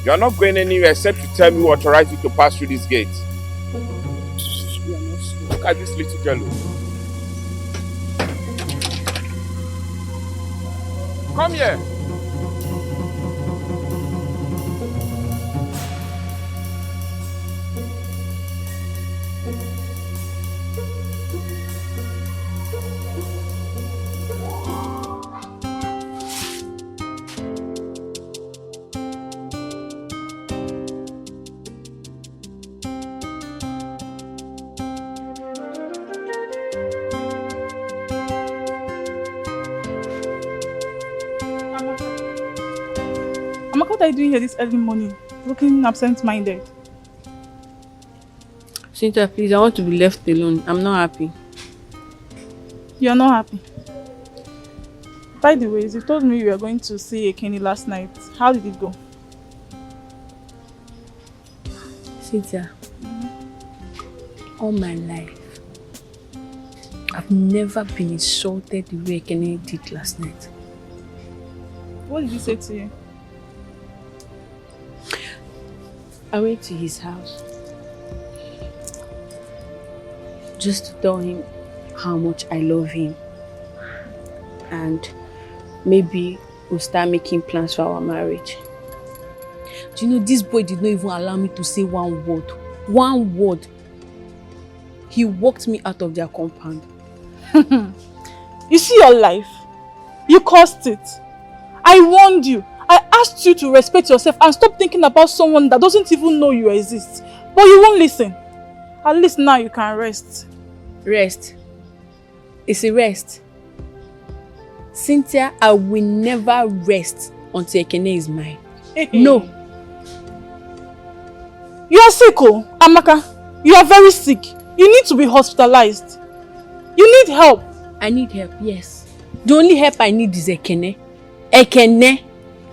You're not going anywhere except to tell me who authorized you to pass through this gate. Look at this little girl. Come here. Amaka, what are you doing here this early morning? Looking absent-minded. Cynthia, please, I want to be left alone. I'm not happy. You're not happy? By the way, you told me you were going to see Ekene last night. How did it go? Cynthia, all my life, I've never been insulted the way Ekene did last night. What did he say to you? I went to his house just to tell him how much I love him, and maybe we'll start making plans for our marriage. Do you know, this boy did not even allow me to say one word. One word. He walked me out of their compound. You see your life? You caused it. I warned you. I asked you to respect yourself and stop thinking about someone that doesn't even know you exist. But you won't listen. At least now you can rest. Rest? It's a rest. Cynthia, I will never rest until Ekene is mine. No. You are sick, oh, Amaka. You are very sick. You need to be hospitalized. You need help. I need help, yes. The only help I need is Ekene. Ekene.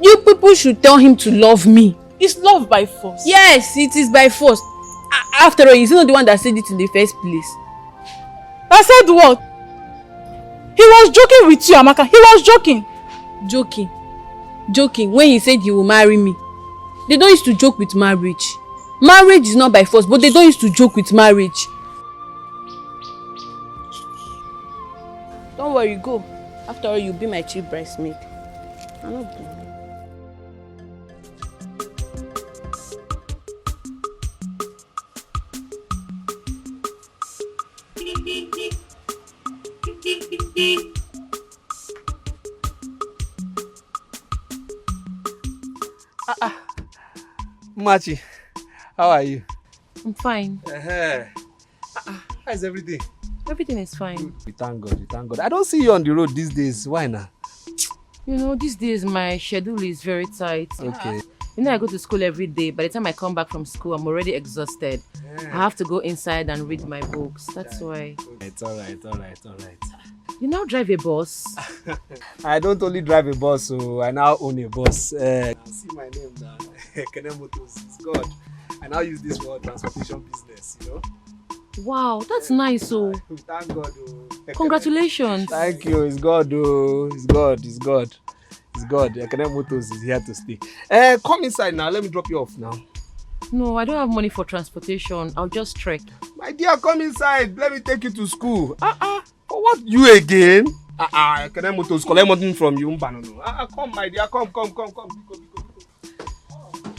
You people should tell him to love me. It's love by force. Yes, it is by force. After all, he's not the one that said it in the first place. I said what? He was joking with you, Amaka. He was joking. Joking? Joking when he said he will marry me. They don't used to joke with marriage. Marriage is not by force, but they don't used to joke with marriage. Don't worry, go. After all, you'll be my chief bridesmaid. I'm not doing it. Machi, how are you? I'm fine. How's everything? Everything is fine. We thank God, we thank God. I don't see you on the road these days. Why now? You know, these days my schedule is very tight. Okay. You know, I go to school every day. By the time I come back from school, I'm already exhausted. I have to go inside and read my books. That's why. It's alright. You now drive a bus? I don't only drive a bus, so I now own a bus. See my name now. Kene Motors. It's God. I now use this for transportation business, you know. Wow, that's nice. So, thank God. Congratulations. Thank you. It's God. It's God. Kene Motors is here to stay. Come inside now. Let me drop you off now. No, I don't have money for transportation. I'll just trek. My dear, come inside. Let me take you to school. For what? You again? Kene Motors collect money from you. Come, my dear. Come.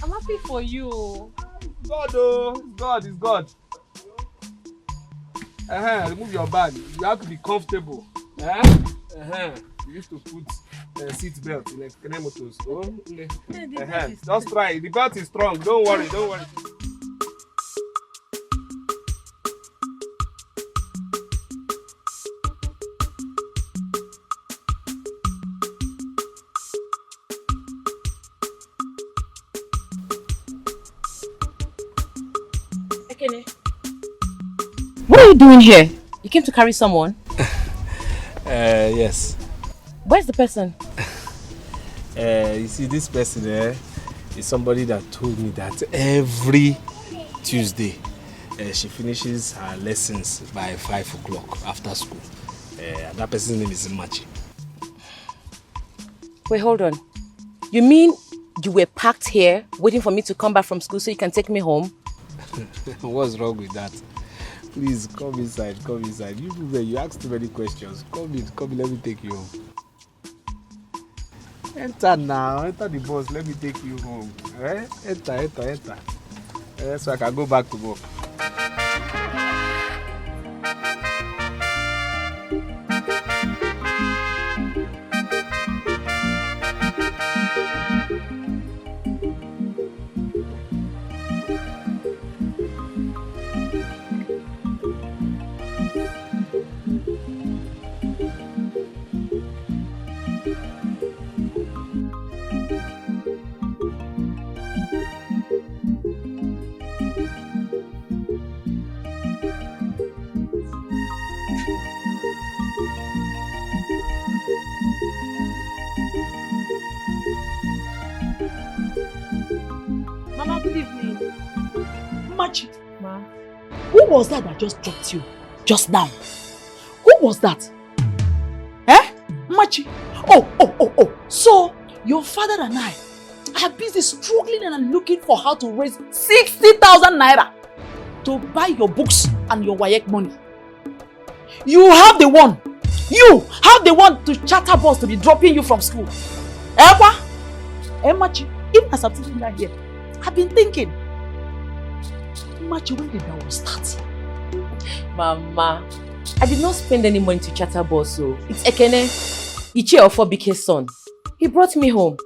I'm happy for you. God, it's God. Remove your bag. You have to be comfortable. You used to put seat belt like Kene Motors. Just try. The belt is strong. Don't worry. What are you doing here? You came to carry someone? Yes. Where's the person? You see, this person is somebody that told me that every Tuesday she finishes her lessons by 5 o'clock after school. And that person's name is Machi. Wait, hold on. You mean you were parked here waiting for me to come back from school so you can take me home? What's wrong with that? Please, come inside. You asked too many questions. Come in, let me take you home. Enter now, enter the bus, let me take you home. Enter. So I can go back to work. Who was that just dropped you just now? Who was that? Machi? Oh. So, your father and I are busy struggling and looking for how to raise 60,000 naira to buy your books and your WAEC money. You have the one to charter bus to be dropping you from school. Machi, even as I'm sitting right here, I've been thinking, Machi, when did that all start? Mama, I did not spend any money to charter bus, so it's Ekene, Ichi of Dikeh's son. He brought me home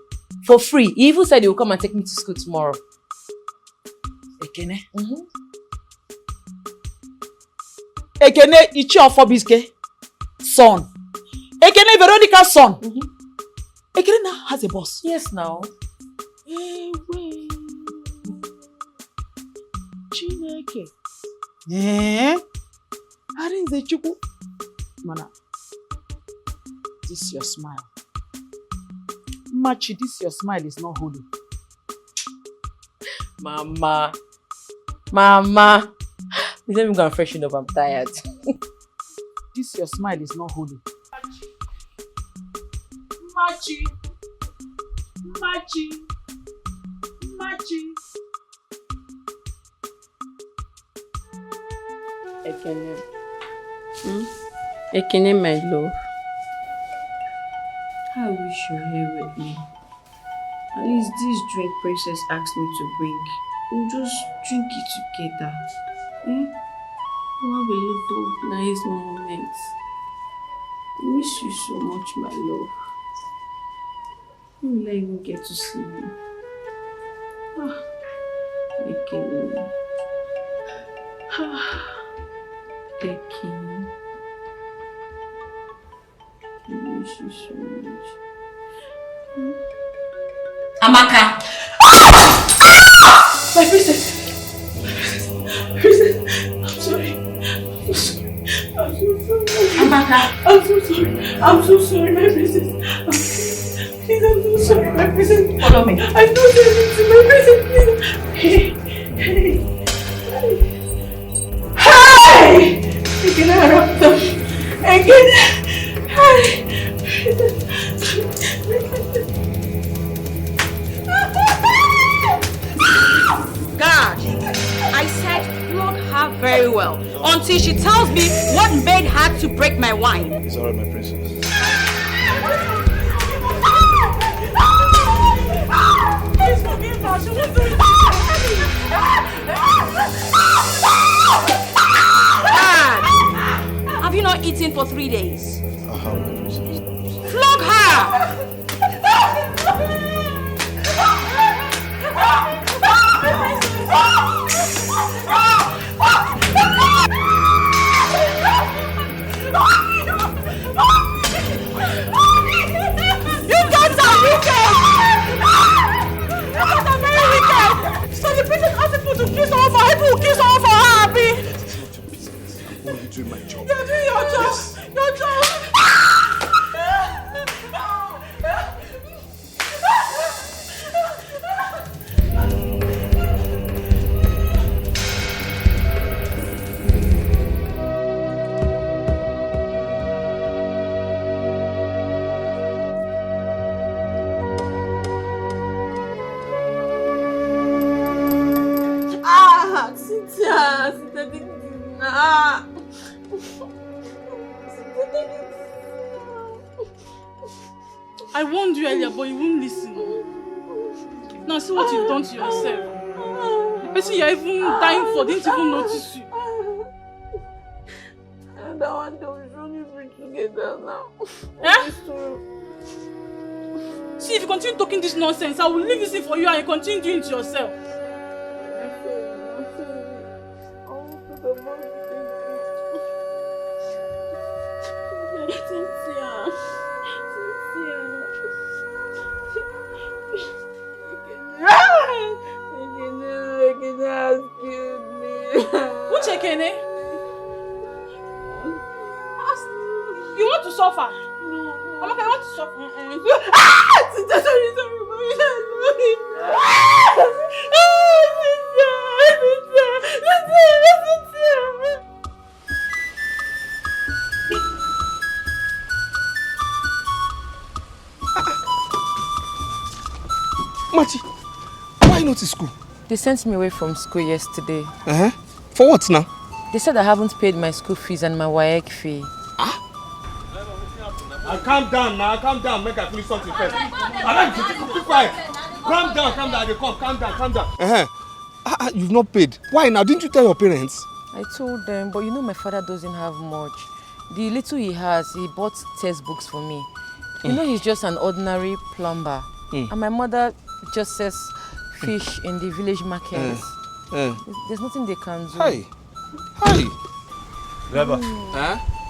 for free. He even said he will come and take me to school tomorrow. Ekene? Ekene, Ichi of Dikeh's son. Ekene, Veronica's son. Ekene now has a boss. Yes, now. Chineke. Arinze Chukwu. Mana, this your smile. Machi, this your smile is not holy. Mama. Please let me go and freshen up, I'm tired. This your smile is not holy. Machi. Ekene. Ekene, my love. I wish you're here with me. At least this drink Princess asked me to bring. We'll just drink it together. We'll have a lot of nice moments. I miss you so much, my love. When will I even get to see you? Dikeh. Dikeh. I miss you so much. Amaka! My princess! Princess! I'm sorry. I'm so sorry. Amaka! I'm so sorry. I'm so sorry, my princess. Please, I'm so sorry, my princess. Follow me. I don't do anything, my princess. Please. Hi! Again, I wrapped them. Again. Hi! God, I said flog her very well until she tells me what made her to break my wine. It's alright, my princess. Please forgive her. She won't do it. God, have you not eaten for 3 days? I have, my princess. Flog her! You guys are wicked! You guys are very wicked! So the princess asked people to kiss all of her, people will kiss all of her, Abi! I'm only doing my job. You're doing your job! Yes. Your job! I warned you earlier, but you wouldn't listen. Now see what you've done to yourself. The person you're even dying for didn't even notice you. And I want to surely be together now. Eh? See, if you continue talking this nonsense, I will leave this thing for you and you continue doing it to yourself. Which Ekene? You want to suffer? No. Amaka, you want to suffer? Mati, why not to school? They sent me away from school yesterday. For what now? They said I haven't paid my school fees and my WAEC fee. Calm down now, calm down, make I finish something first. Be quiet. Calm down, they come, calm down. You've not paid. Why now? Didn't you tell your parents? I told them, but you know my father doesn't have much. The little he has, he bought textbooks for me. You know he's just an ordinary plumber. And my mother just sells fish in the village markets. There's nothing they can do. Hi. Driver.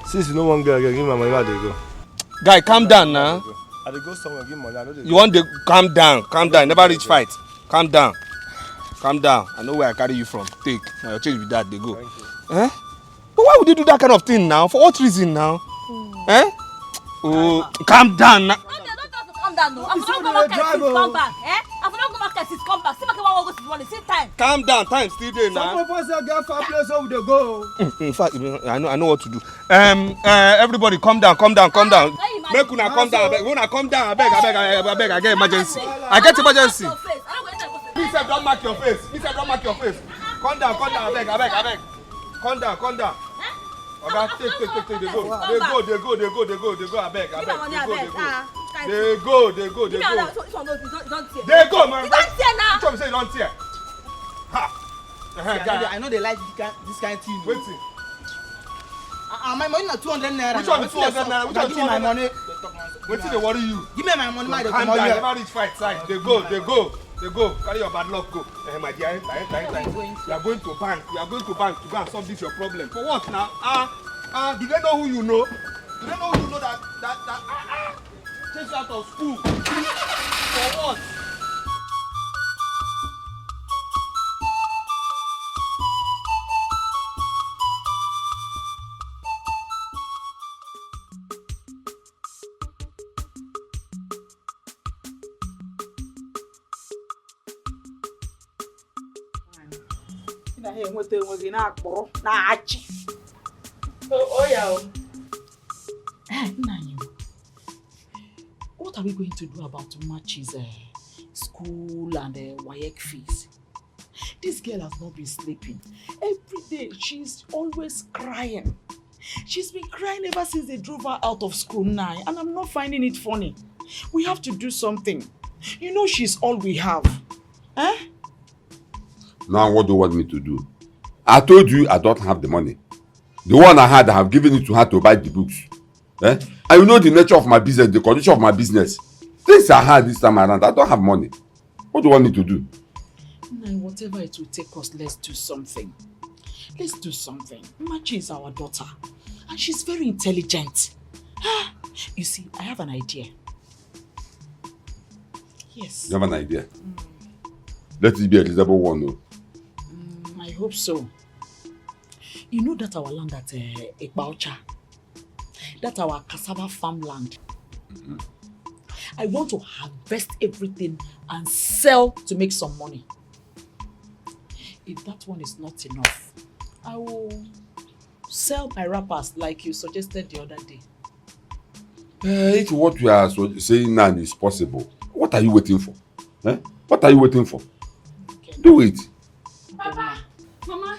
Since you know one girl, give my money, where they go? Guy, calm down now. I dey go somewhere, give money. I know they You want to calm down. Never reach fight. Calm down. I know where I carry you from. Take. Now your change with that, they go. But why would you do that kind of thing now? For what reason now? Oh, calm down now. Calm down, no. I'm not going to come back. I'm not going to come back. See, I want to go to the same time. Calm down. Time still there now. Some of us are get far place over the go. In fact, I know what to do. Everybody, calm down. Make una calm down. Una calm down. I beg. I get emergency. Please don't mark your face. Calm down. I beg. Calm down. Okay, take. They go. I beg. They go. They go, man. You don't tear now. Which one say you don't tear? I know they like this kind of thing. Wait. My money na 200 naira. Which one is 200 naira? Which one is 200 my money? Wetin dey worry you? Give me my money, my calm down, never reach fight side. They go. Carry your bad luck go. My dear, enter. You are going to bank. You are going to bank to go and solve this your problem. For what now? Do they know who you know? Do they know who you know that chase you out of school? For what? Enweta onwe gị na-akpọrọ na-achị. What are we going to do about Machi's school and WAEC fees? This girl has not been sleeping. Every day she's always crying. She's been crying ever since they drove her out of school now, and I'm not finding it funny. We have to do something. You know she's all we have. Eh? Now what do you want me to do? I told you I don't have the money. The one I had, I have given it to her to buy the books. Eh? And you know the nature of my business, the condition of my business. Things are hard this time around. I don't have money. What do you want me to do? Nah, whatever it will take us, let's do something. Let's do something. Machi is our daughter. And she's very intelligent. You see, I have an idea. Yes. You have an idea? Let it be a reasonable one, no? I hope so. You know that our land at Ekbaucha, that's our cassava farmland. I want to harvest everything and sell to make some money. If that one is not enough, I will sell my wrappers like you suggested the other day. If what we are saying now is possible, what are you waiting for? Eh? What are you waiting for? Okay. Do it. Papa, Mama,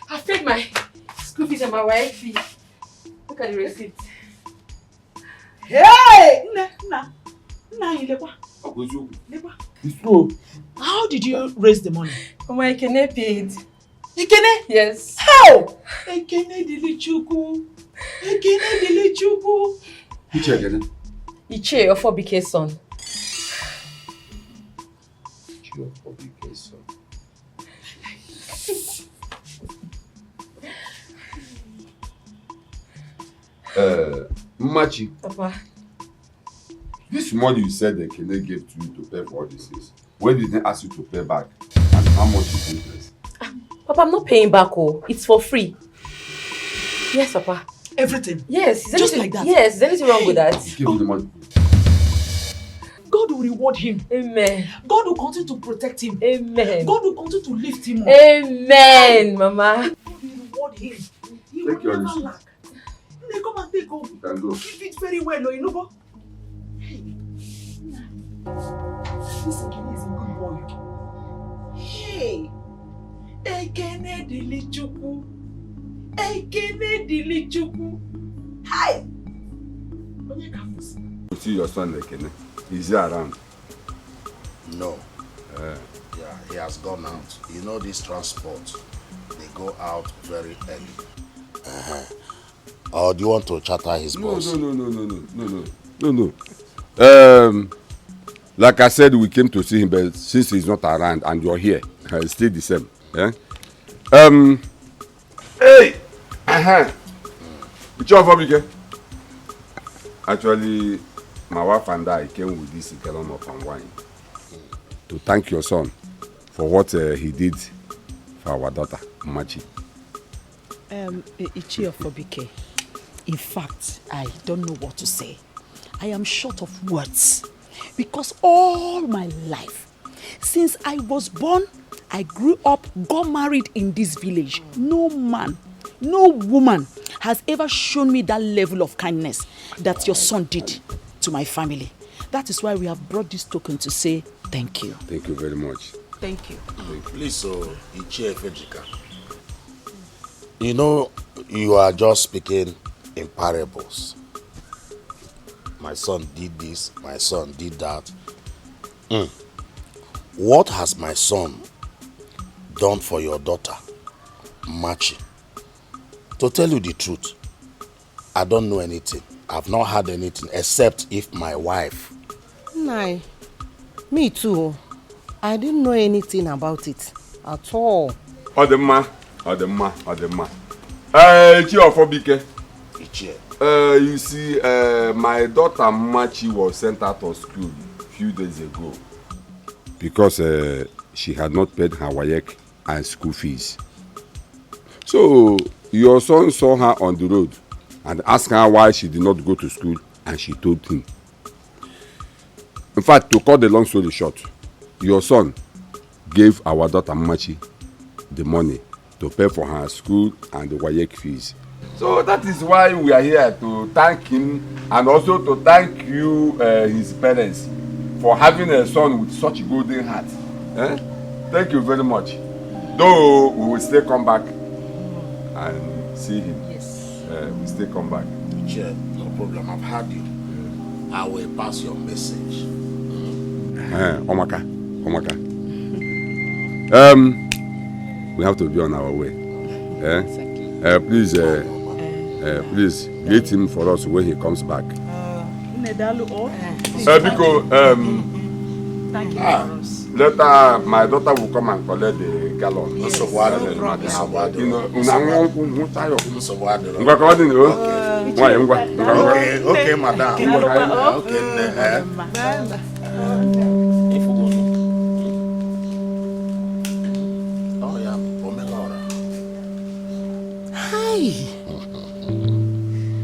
I paid my school fees and my wife fee. Look at the receipt. Hey! It's true. How did you raise the money? Mama, Ekene paid. Ekene? Yes. How? Ekene Dilichuku. Ekene Dilichuku. Which Ekene? Iche, your 4BK son. Your 4BK son. Machi. Papa. This money you said that Ekene gave to you to pay for all these things. When did they ask you to pay back? And how much is interest? Papa, I'm not paying back. Oh, it's for free. Yes, Papa. Everything? Yes. Just like that? Yes. Is anything wrong with that? Give me the money. God will reward him. Amen. God will continue to protect him. Amen. God will continue to lift him up. Amen, Mama. God will reward him. He Take will your never receipt. lack. They come and take over. You can go. Keep it very well, you know what? Hey. This Ekene is a good boy. Hey. Ekene Dilichuku. Ekene Dilichuku. Hi. You see your son Ekene? Is he around? No. Yeah, he has gone out. You know this transport, they go out very early. Or do you want to chatter his boss? No. Like I said, we came to see him, but since he's not around and you're here, it's still the same. Yeah? Hey! Which one for me? Actually, my wife and I came with this gallon of palm wine to thank your son for what he did for our daughter, Machi. Ichi of Obike. In fact, I don't know what to say. I am short of words because all my life, since I was born, I grew up, got married in this village. No man, no woman has ever shown me that level of kindness that your son did to my family. That is why we have brought this token to say thank you. Thank you very much. Thank you. Please, Ichie Fedrika. You know, you are just speaking in parables. My son did this, my son did that. What has my son done for your daughter, Machi? To tell you the truth, I don't know anything. I've not heard anything except if my wife. Nah, me too. I didn't know anything about it at all. Odema. Chiofobike. You see, my daughter Machi was sent out of school a few days ago because she had not paid her WAEC and school fees. So your son saw her on the road and asked her why she did not go to school, and she told him. In fact, to cut the long story short, your son gave our daughter Machi the money to pay for her school and the WAEC fees. So that is why we are here, to thank him and also to thank you, his parents, for having a son with such a golden heart. Thank you very much. Though we will still come back and see him. Yes. We still come back. Chair, no problem. I've heard you. I will pass your message. Omaka. We have to be on our way. Please greet him for us when he comes back. Because thank you for us. Later, my daughter will come and collect the gallon. Yes. Okay, madam.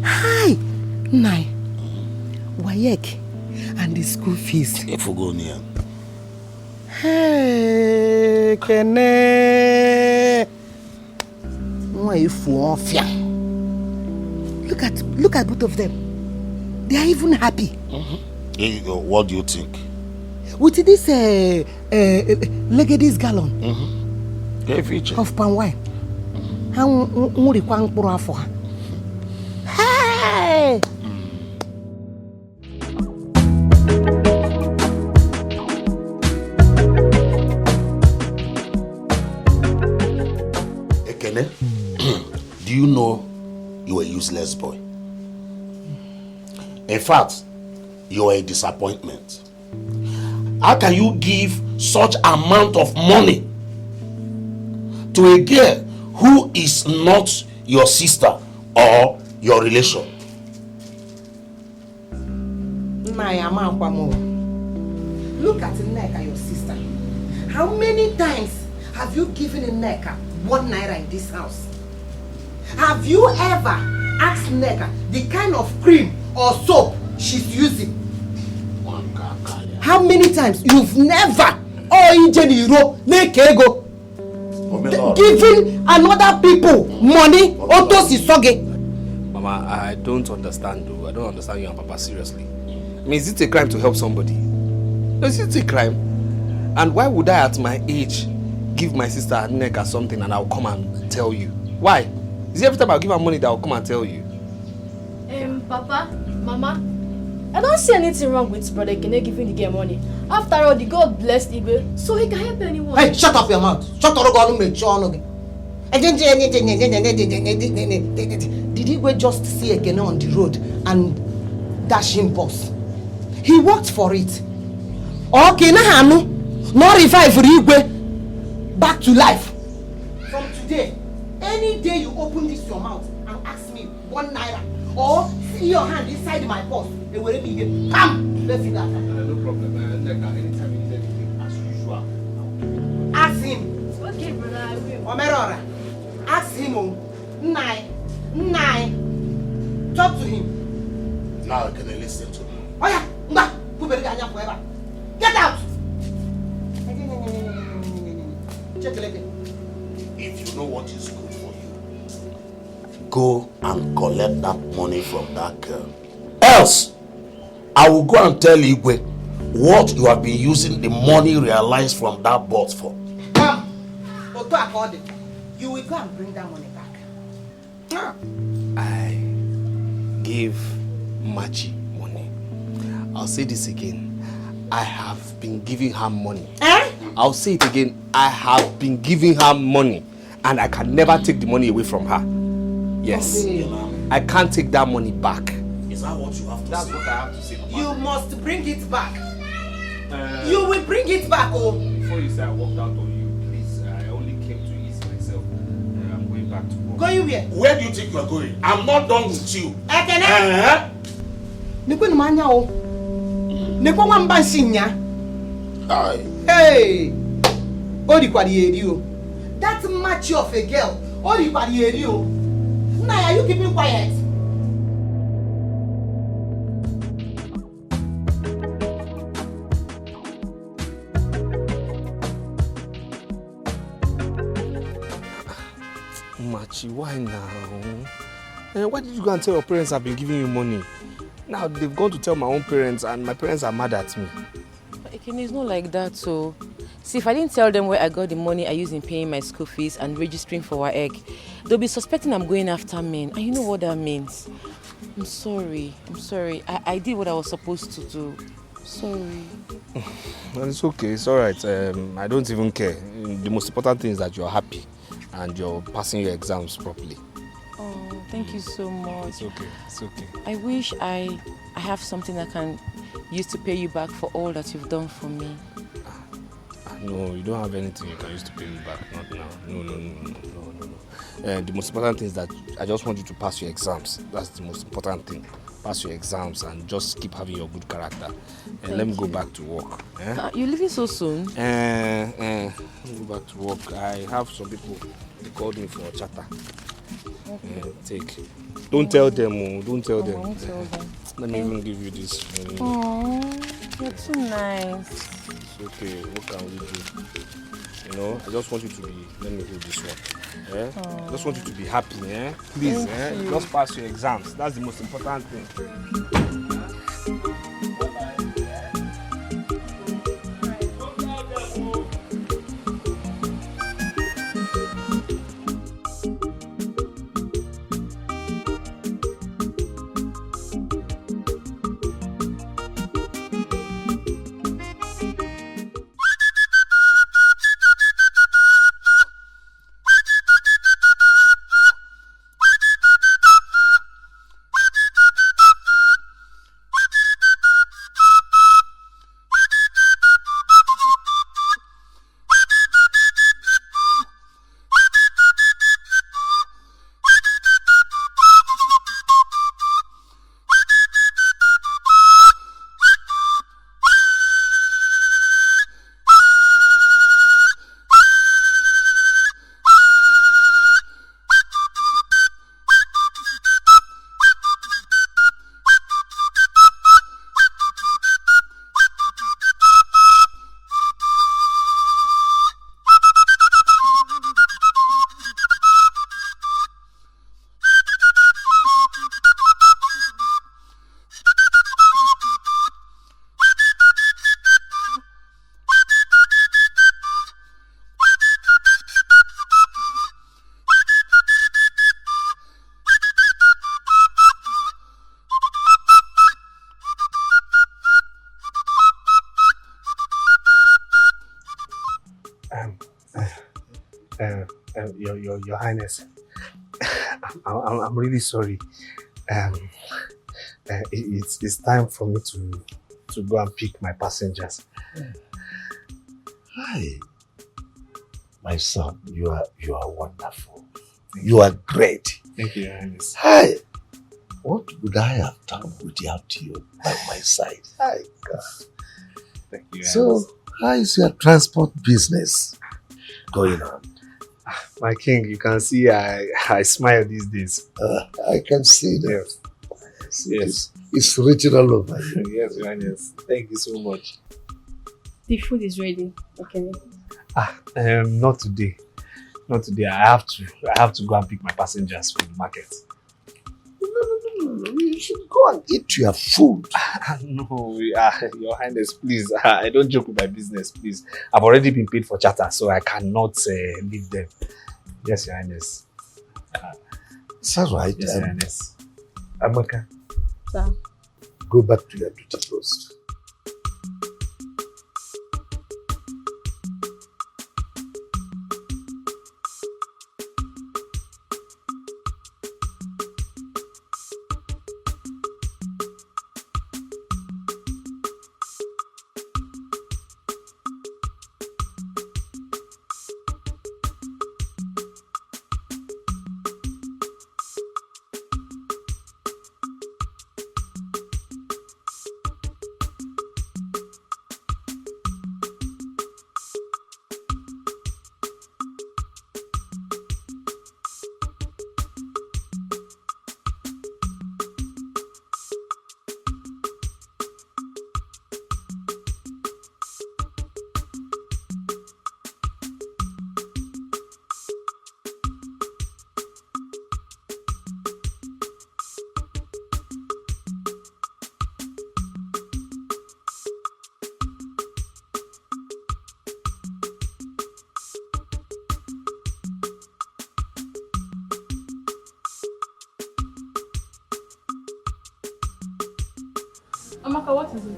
Hi, Nai, WAEC and the school fees. Hey, Kene. Look at both of them. They are even happy. What do you think? With this Legady's gallon of palm wine. Hey! Ekene, do you know you are a useless boy? In fact, you are a disappointment. How can you give such amount of money to a girl who is not your sister or your relation? Look at Nneka, your sister. How many times have you given Nneka 1 naira in this house? Have you ever asked Nneka the kind of cream or soap she's using? How many times? You've never giving another people money? Mama, I don't understand though. I don't understand you and Papa seriously. I mean, is it a crime to help somebody? No, is it a crime? And why would I at my age give my sister Nneka something and I'll come and tell you? Why? Is it every time I'll give her money that I'll come and tell you? Papa, Mama, I don't see anything wrong with Brother Kene giving the girl money. After all, the God blessed Igwe, so he can help anyone. Hey, shut up your mouth. Shut up your mouth. Did Igwe just see Ekene on the road and dash him boss? He worked for it. Okay, now no revive Igwe back to life. From today, any day you open this your mouth and ask me 1 naira or see your hand inside my purse, they will be here. Come, let's see that. No problem. Anytime you need anything, as usual. Ask him. Okay, brother, I will. Omerora, ask him. Nai. Talk to him. Now can I listen to me? Oh yeah, forever. Get out. If you know what is good for you, go and collect that money from that girl. Else, I will go and tell Igwe what you have been using the money realized from that boat for. Come, you will go and bring that money back. I give Machi money. I'll say this again. I have been giving her money. I'll say it again. I have been giving her money. And I can never take the money away from her. Yes. I can't take that money back. Is that what you have to That's say? what I have to say, Papa. You must bring it back. You will bring it back, oh. Before you say I walked out on you, please, I only came to ease myself. I'm going back to work. Going where? Where do you think you are going? I'm not done with you. Ekene? Nikwe manya o. Nikwe wamba sinya. Hey. Odi kwa di o. That match of a girl. Odi kwa di o. Now are you keeping quiet? Machi, why now? Why did you go and tell your parents I've been giving you money? Now they've gone to tell my own parents and my parents are mad at me. But Ekene, it's not like that, so... See, if I didn't tell them where I got the money I used in paying my school fees and registering for our egg, they'll be suspecting I'm going after men, and you know what that means. I'm sorry. I did what I was supposed to do. Sorry. Well, it's okay, it's alright. I don't even care. The most important thing is that you're happy and you're passing your exams properly. Oh, thank you so much. It's okay. I wish I have something I can use to pay you back for all that you've done for me. No, you don't have anything you can use to pay me back. Not now. No. The most important thing is that I just want you to pass your exams. That's the most important thing. Pass your exams and just keep having your good character. And let me go back to work. You're leaving so soon? Let me go back to work. I have some people, they called me for a chatter. Okay. Take. Don't tell them. Don't tell them. I won't tell them. Let me even give you this. Aww, you're too nice. It's okay. What can we do? You know, I just want you to be. Let me hold this one. I just want you to be happy. Please, just pass your exams. That's the most important thing. Your Highness, I'm really sorry. It's time for me to go and pick my passengers. Hi, my son. You are wonderful. You are great. Thank you, Your Highness. Hi. What would I have done without you by my side? Hi, God. Thank you, Your So, Highness. how is your transport business going on? My king, you can see I smile these days. I can see that. Yes. It's written all over you. Yes, Your Highness. Thank you so much. The food is ready. Okay. Not today. Not today. I have to go and pick my passengers from the market. No. You should go and eat your food. No, Your Highness, please. I don't joke with my business, please. I've already been paid for charter, so I cannot leave them. Yes, Your Highness. It's all right. Yes, Your Highness. Amaka, Sir. go back to your duty post. Amaka, what is it?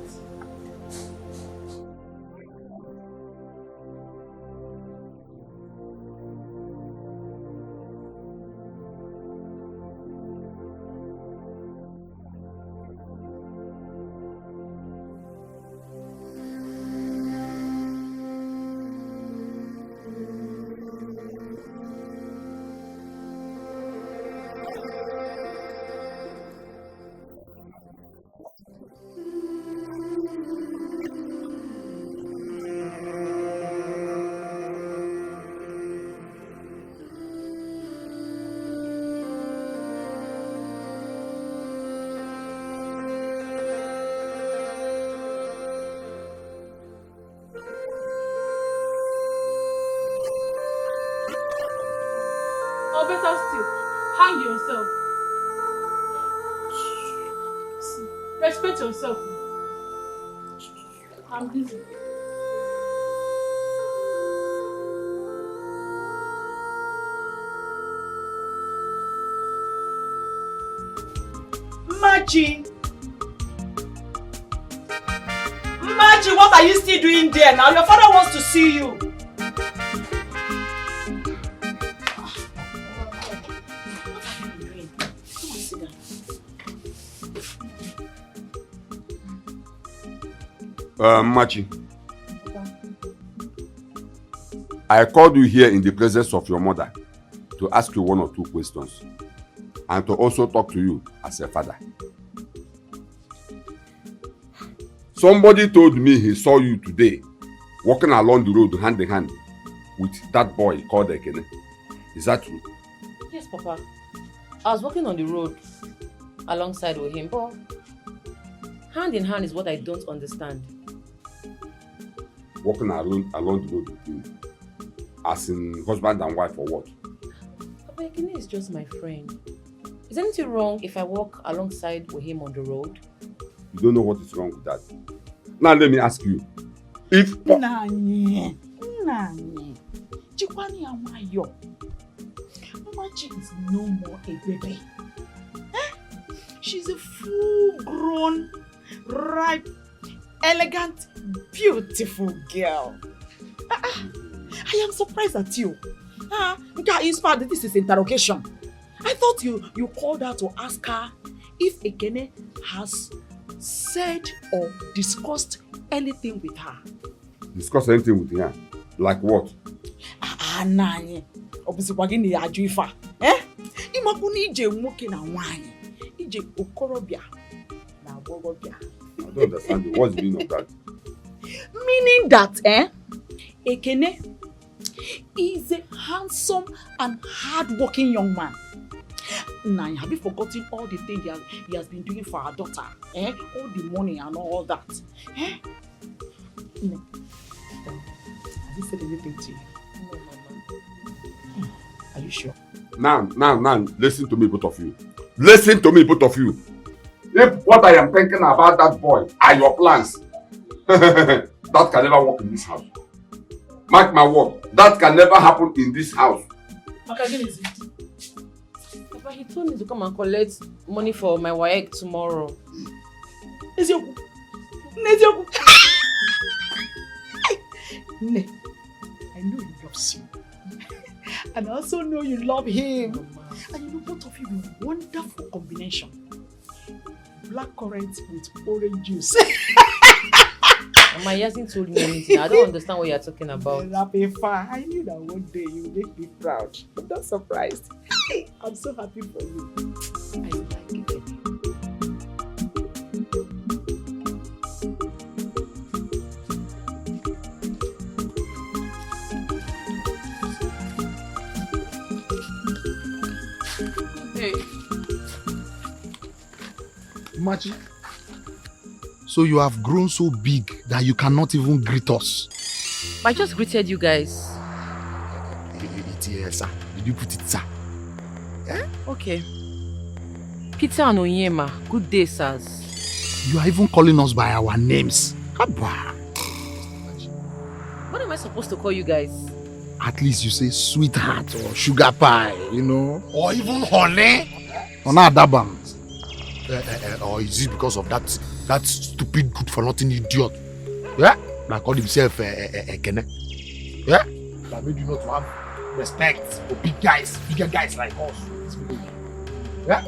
Or better still, hang yourself. Respect yourself. I'm busy. Machi! Machi, what are you still doing there now? Your father wants to see you. Machi, I called you here in the presence of your mother to ask you 1 or 2 questions and to also talk to you as a father. Somebody told me he saw you today walking along the road hand in hand with that boy called Ekene. Is that true? Yes, Papa. I was walking on the road alongside with him, but hand in hand is what I don't understand. Walking along the road with you, as in husband and wife or what? Papa, Ekene is just my friend. Is anything wrong if I walk alongside with him on the road? You don't know what is wrong with that. Now let me ask you, if... Nanye, Chikwani Amayo. Machi is no more a baby. She's a full-grown, ripe, elegant, beautiful girl. I am surprised at you. Inspired, this is interrogation. I thought you called her to ask her if Ekene has said or discussed anything with her. Discuss anything with her? Like what? Nanye. Obviously, we're going to do it. Eh? Imakuni ije nwoke na nwanyi. Ije okorobia na agbọghọbia. I don't understand you. What's the meaning of that? Meaning that, Ekene is a handsome and hard-working young man. Now, have you forgotten all the things he has been doing for our daughter? All the money and all that. No. Has he said anything to you? No, Mama. Are you sure? Now, listen to me, both of you. Listen to me, both of you. If what I am thinking about that boy are your plans, that can never work in this house. Mark my word, that can never happen in this house. Papa, he told me to come and collect money for my WAEC tomorrow. Nezioku. Ne, I know he loves you. And I also know you love him. And you know, both of you are a wonderful combination. Black currant with orange juice. Mama, he hasn't told me anything. I don't understand what you're talking about. I knew that one day you would make me proud. I'm not surprised. I'm so happy for you. I like it. Hey. Machi, so you have grown so big that you cannot even greet us. I just greeted you guys. Yes, sir. Did you put it, sir? Eh? Okay. Peter and Onyema, good day, sirs. You are even calling us by our names. What am I supposed to call you guys? At least you say sweetheart or sugar pie, you know? Or even honey. Or not Adabam. Or is it because of that That stupid good for nothing idiot. Yeah? That called himself Ekene. Yeah? That made you not to have respect for bigger guys like us. Yeah?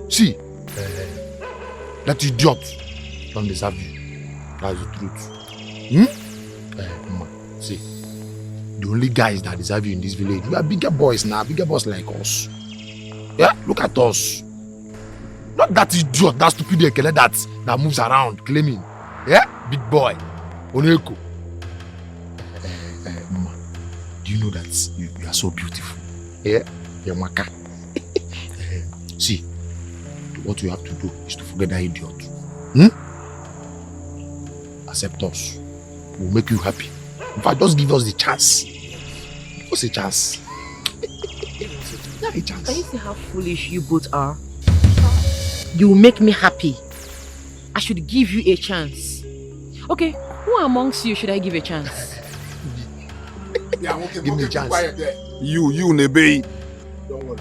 See, that idiot don't deserve you. That's the truth. See, the only guys that deserve you in this village, we are bigger boys now, bigger boys like us. Yeah, look at us. Not that idiot, that stupid Ekele that moves around claiming. Yeah, big boy. Oneko. Mama, do you know that you are so beautiful? Yeah, you're Maka. See, what you have to do is to forget that idiot. Accept us. We'll make you happy. In fact, just give us the chance. Give us a chance. Can you see how foolish you both are? You will make me happy. I should give you a chance. Okay, who amongst you should I give a chance? Give me a chance. You, Nebe. Don't worry.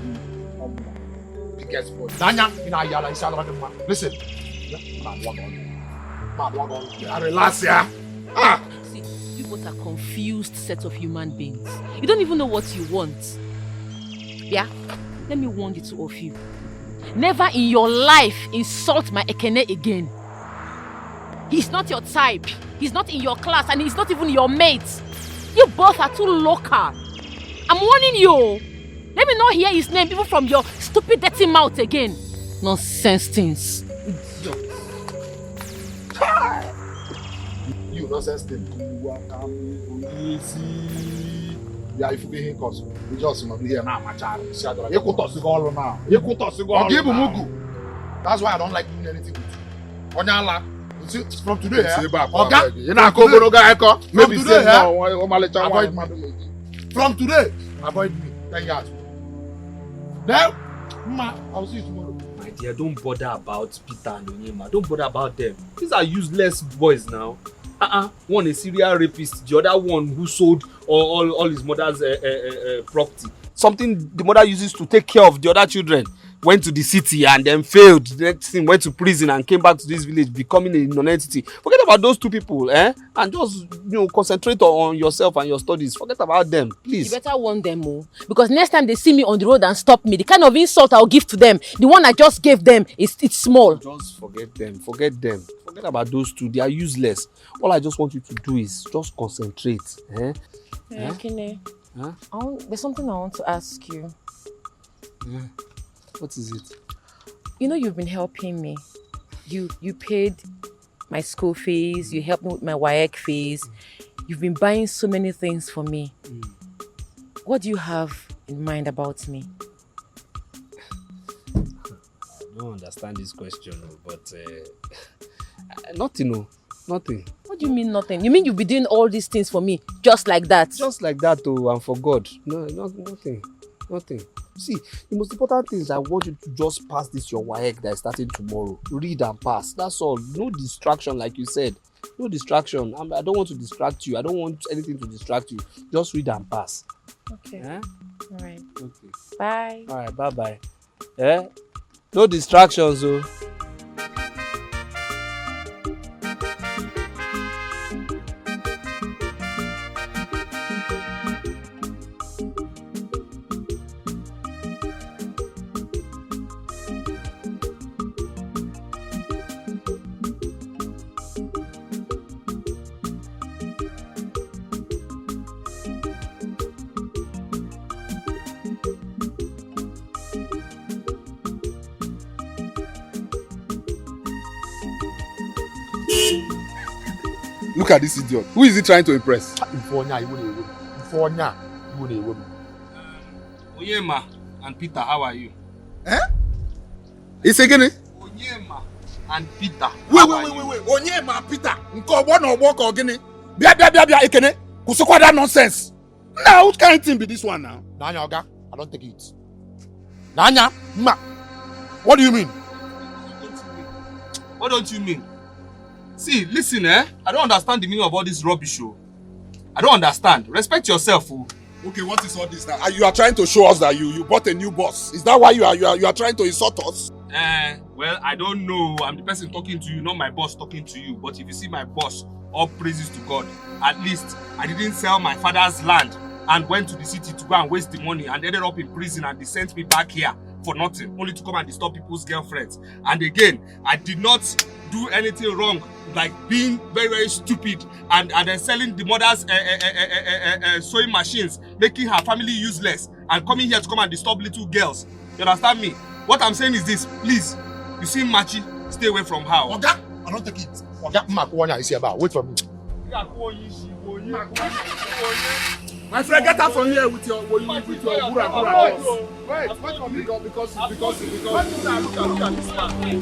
Biggest boy. Nanya, listen. Relax, yeah. See, you both are confused set of human beings. You don't even know what you want. Yeah? Let me warn the two of you. Never in your life insult my Ekene again. He's not your type. He's not in your class and he's not even your mate. You both are too local. I'm warning you. Let me not hear his name even from your stupid dirty mouth again. Nonsense things. You nonsense thing. Yeah, if you be here, cause we just not here now, my child. You could toss all now. You could toss all. That's why I don't like doing anything with you. Onyala, from today, Maybe say now. Avoid me. From today, avoid me. 10 years. Then, I'll see you tomorrow. My dear, don't bother about Peter and Onyema. Don't bother about them. These are useless boys now. One a serial rapist, the other one who sold all his mother's property. Something the mother uses to take care of the other children. Went to the city and then failed. The next thing went to prison and came back to this village, becoming a non-entity. Forget about those two people, and just concentrate on yourself and your studies. Forget about them, please. You better warn them more, because next time they see me on the road and stop me, the kind of insult I'll give to them, the one I just gave them, it's small. Just forget them. Forget about those two. They are useless. All I just want you to do is just concentrate. Kene, there's something I want to ask you. Yeah. What is it? You know you've been helping me. You paid my school fees, you helped me with my WAEC fees. You've been buying so many things for me. What do you have in mind about me? I don't understand this question, but nothing. Nothing. What do you mean nothing? You mean you'll be doing all these things for me just like that? Just like that, and for God. No, nothing. See, the most important thing is I want you to just pass this your WAEC that is starting tomorrow. Read and pass. That's all. No distraction, like you said. No distraction. I don't want to distract you. I don't want anything to distract you. Just read and pass. Okay. All right. Okay. Bye. All right. Bye. No distractions, though. Look at this idiot. Who is he trying to impress? Onyema and Peter, how are you? It's again. Onyema and Peter. Wait. Onyema and Peter. Bia, Ekene. Kusukwa that nonsense. Now, what kind of thing be this one now? Nanya, Oga, I don't take it. Nanya, what do you mean? What don't you mean? See, listen, I don't understand the meaning of all this rubbish. I don't understand. Respect yourself. Okay, what is all this now? You are trying to show us that you bought a new boss. Is that why you are trying to insult us? Well, I don't know. I'm the person talking to you, not my boss talking to you. But if you see my boss, all praises to God. At least I didn't sell my father's land and went to the city to go and waste the money and ended up in prison, and they sent me back here for nothing, only to come and disturb people's girlfriends. And again, I did not do anything wrong, like being very, very stupid and then selling the mother's sewing machines, making her family useless, and coming here to come and disturb little girls. You understand me? What I'm saying is this, please, you see Machi, stay away from her. Oga, I don't take it. Oga, Makwanya is here, but wait for me. My friend, get out from here with your bura. Wait for me, because look at this man.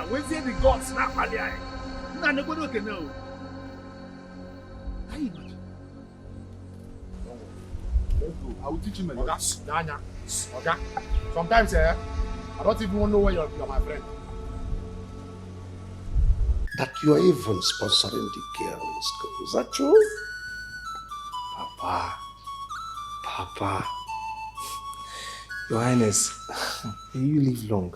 Where's the gods now, Palia? Nobody can know. I will teach him a Oga. Oga. Sometimes, I don't even know where you're my friend. That you are even sponsoring the girl in school. Is that true? Papa. Your Highness, may you live long.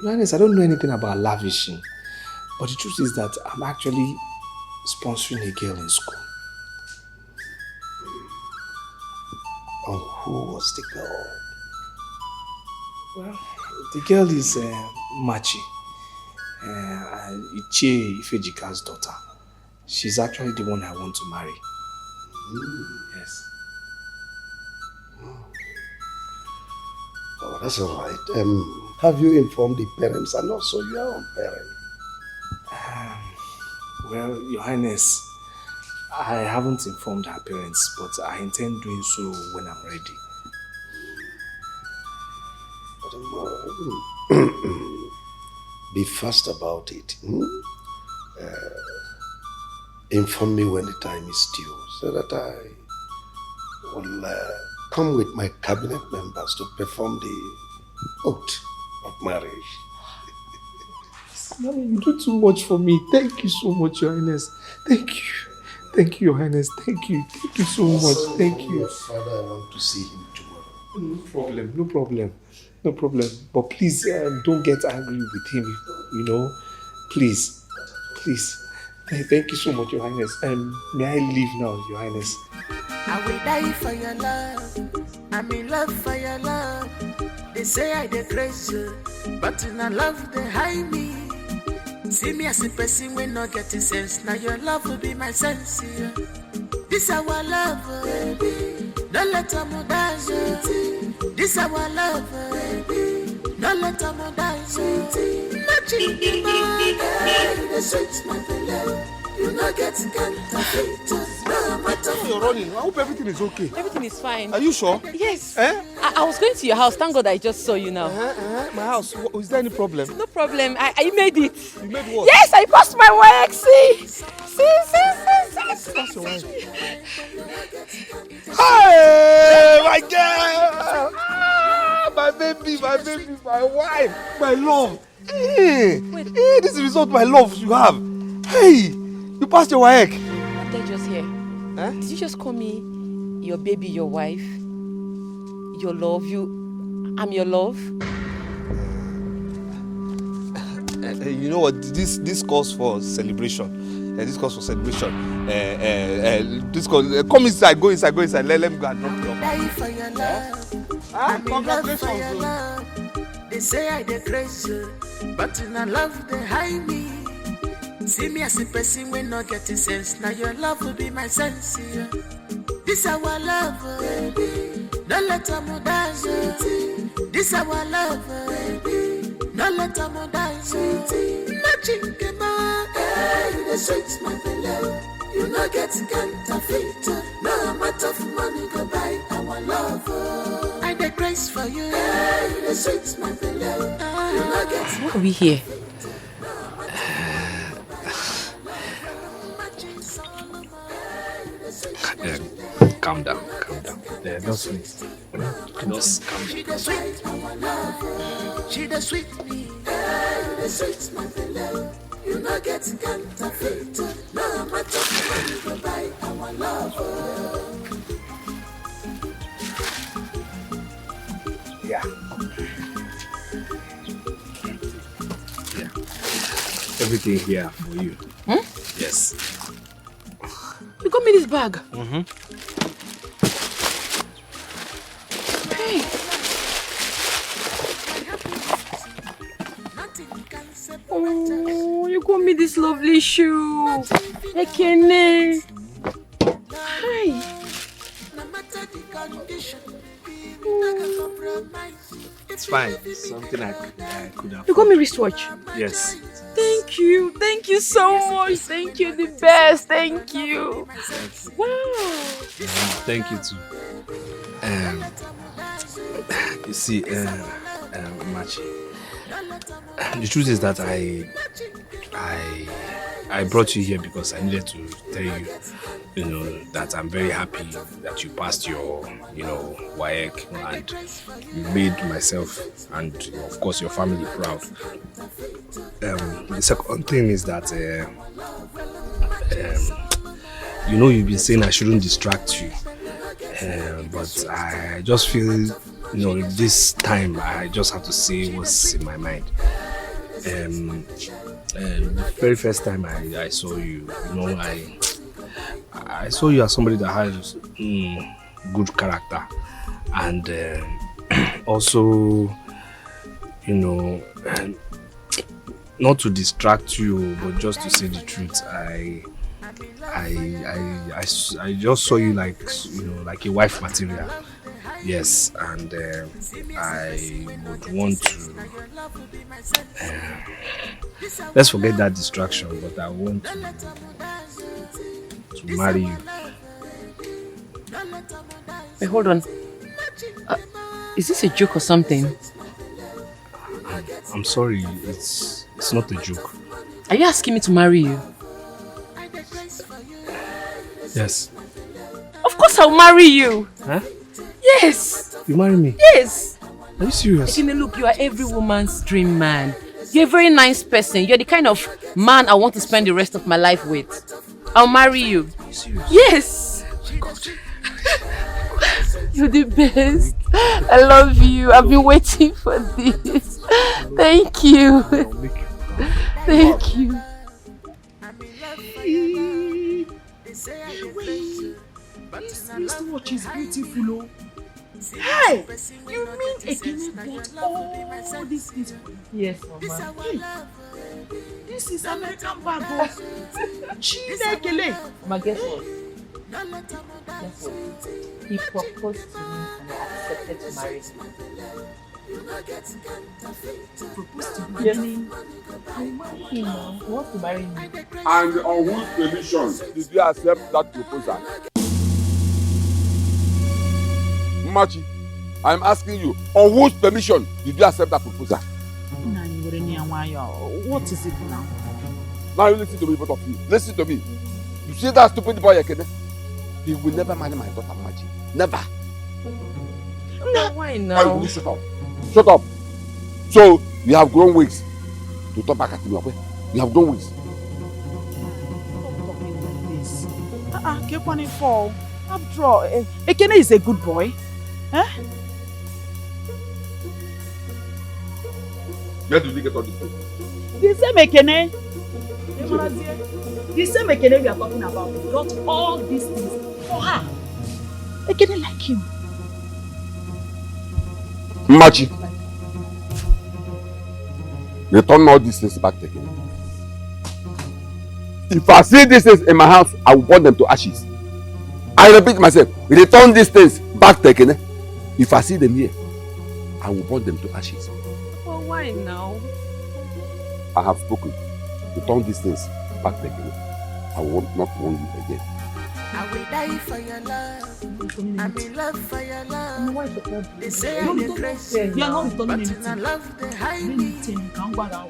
Your Highness, I don't know anything about lavishing, but the truth is that I'm actually sponsoring a girl in school. And who was the girl? Well, the girl is Machi, Ichie Ifejika's daughter. She's actually the one I want to marry. Yes. Oh, that's all right. Have you informed the parents and also your own parent? Well, Your Highness, I haven't informed her parents, but I intend doing so when I'm ready. Be fast about it. Inform me when the time is due so that I will come with my cabinet members to perform the oath of marriage. No, you do too much for me. Thank you so much, Your Highness. Thank you. Thank you, Your Highness. Thank you. Thank you so much. Thank you. Your father, I want to see him tomorrow. No problem. But please don't get angry with him, you know. Please. Thank you so much, Your Highness. May I leave now, Your Highness? I will die for your love. I'm in love for your love. They say I dey crazy, but in a love they hide me. See me as a person when not getting sense. Now your love will be my sense. Yeah. This our love, baby. Don't let them die, sweetie. This our love, baby. Don't let them die, sweetie. Nothing in my head, the sweet my love. You not get counterfeit. No matter. You're running. I hope everything is okay. Everything is fine. Are you sure? Yes. I was going to your house. Thank God I just saw you now. My house. Is there any problem? No problem. I made it. You made what? Yes, I passed my work. See. That's your wife. Hey, my girl! My baby, my wife, my love. Hey, this is the result of my love you have. Hey, you passed your WAEC. What did I just hear? Did you just call me your baby, your wife, your love? I'm your love? You know what? This calls for celebration. This calls for celebration. Come inside, go inside. Let me go and drop you off. Die for your love. Congratulations. They say I dey crazy, but in a love they hide me. See me as a person when not getting sense. Now your love will be my sense. Yeah. This our love, baby. Don't let them die, sweetie. This our love, baby. Don't let them die, sweetie. Nothing can you the sweet my love. You not get counterfeit. No matter of money go buy our love. I dey grace for you. The sweet my love. You not get. Why are we here? Calm down. Yeah, don't sleep. Just calm down. She the sweet our love. She the sweet me. The sweet my love. You not get counterfeit. No matter what you go buy our love. Yeah. Everything here for you. Yes. You got me this bag. Hey. Oh, you got me this lovely shoe. Ekene. Hi. It's fine. Something I could have. You got me wristwatch. Yes. Thank you so much. Thank you, the best. Thank you. Wow. Thank you too. You see, Machi, the truth is that I brought you here because I needed to tell you, that I'm very happy that you passed your, WAEC and you made myself and of course your family proud. The second thing is that, you've been saying I shouldn't distract you, but I just feel, this time I just have to say what's in my mind. The very first time I saw you, I saw you as somebody that has good character, and also, not to distract you, but just to say the truth. I just saw you like a wife material. Yes, and I would want to. Let's forget that distraction, but I want to marry you. Wait, hold on. Is this a joke or something? I'm sorry, it's not a joke. Are you asking me to marry you? Yes. Of course I'll marry you. Huh? Yes. You marry me? Yes. Are you serious? Ekene, look, you are every woman's dream man. You're a very nice person. You're the kind of man I want to spend the rest of my life with. I'll marry you. Are you serious? Yes. You're the best. I love you. I've been waiting for this. Thank you. Thank you. This wristwatch is beautiful, oh. Hey! You mean Ekene bought all these things for you? Yes, Mama. Hey, this is American bag, oh. Chinekele. Ma, guess what? Guess what? He proposed to me and I accepted to marry him. Proposed to me? Yes. I'll marry him now. He wants to marry me. And on whose permission did you accept that proposal? Machi, I'm asking you, on whose permission did you accept that proposal? What is it now? Now you listen to me, both of you. Listen to me. You see that stupid boy, Ekene? He will never marry my daughter, Machi. Never. No, why now? Hey, shut up. Shut up. So, you have grown weeks to talk back at me, okay? You have grown weeks. Kekwane fall. After all, Ekene is a good boy. Huh? Where did you get all this thing? The same Ekene. The same Ekene we are talking about got all these things for her. Ekene like him. Machi, return all these things back to Ekene. If I see these things in my house, I will burn them to ashes. I repeat myself, return these things back to Ekene. If I see them here, I will burn them to ashes. Well, why now? I have spoken. Return these things back to Ekene. I will not want you again. I will die for your love. I'm in love for your love. They say I'm the crazy, but I love the high me.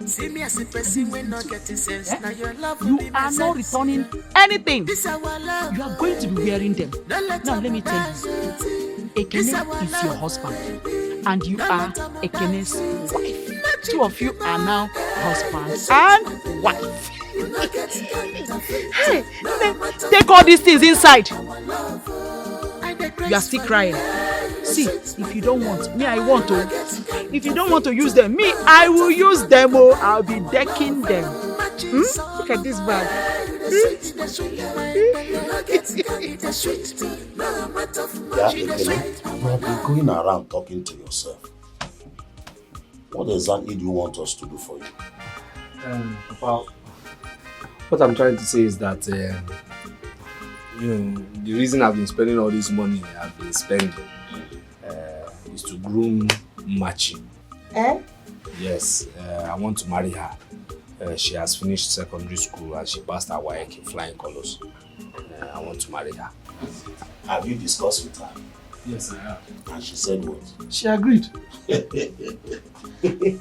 See me as a person when not getting sense. Now your love will be my sense. You are not returning anything. This our love. You are going to be wearing them. Now let me tell you, Ekene is your husband, and you are Ekene's wife. Two of you are now husband and wife. Hey, take all these things inside. You are still crying. See, if you don't want, me I want to. If you don't want to use them, me I will use them. Oh, I'll be decking them. Look at this bag. Yeah, you have been going around talking to yourself. What exactly do you want us to do for you? Papa, what I'm trying to say is that, the reason I've been spending all this money I've been spending is to groom Machi. Yes, I want to marry her. She has finished secondary school and she passed her WAEC in flying colors. I want to marry her. Have you discussed with her? Yes, I have. And she said what? She agreed.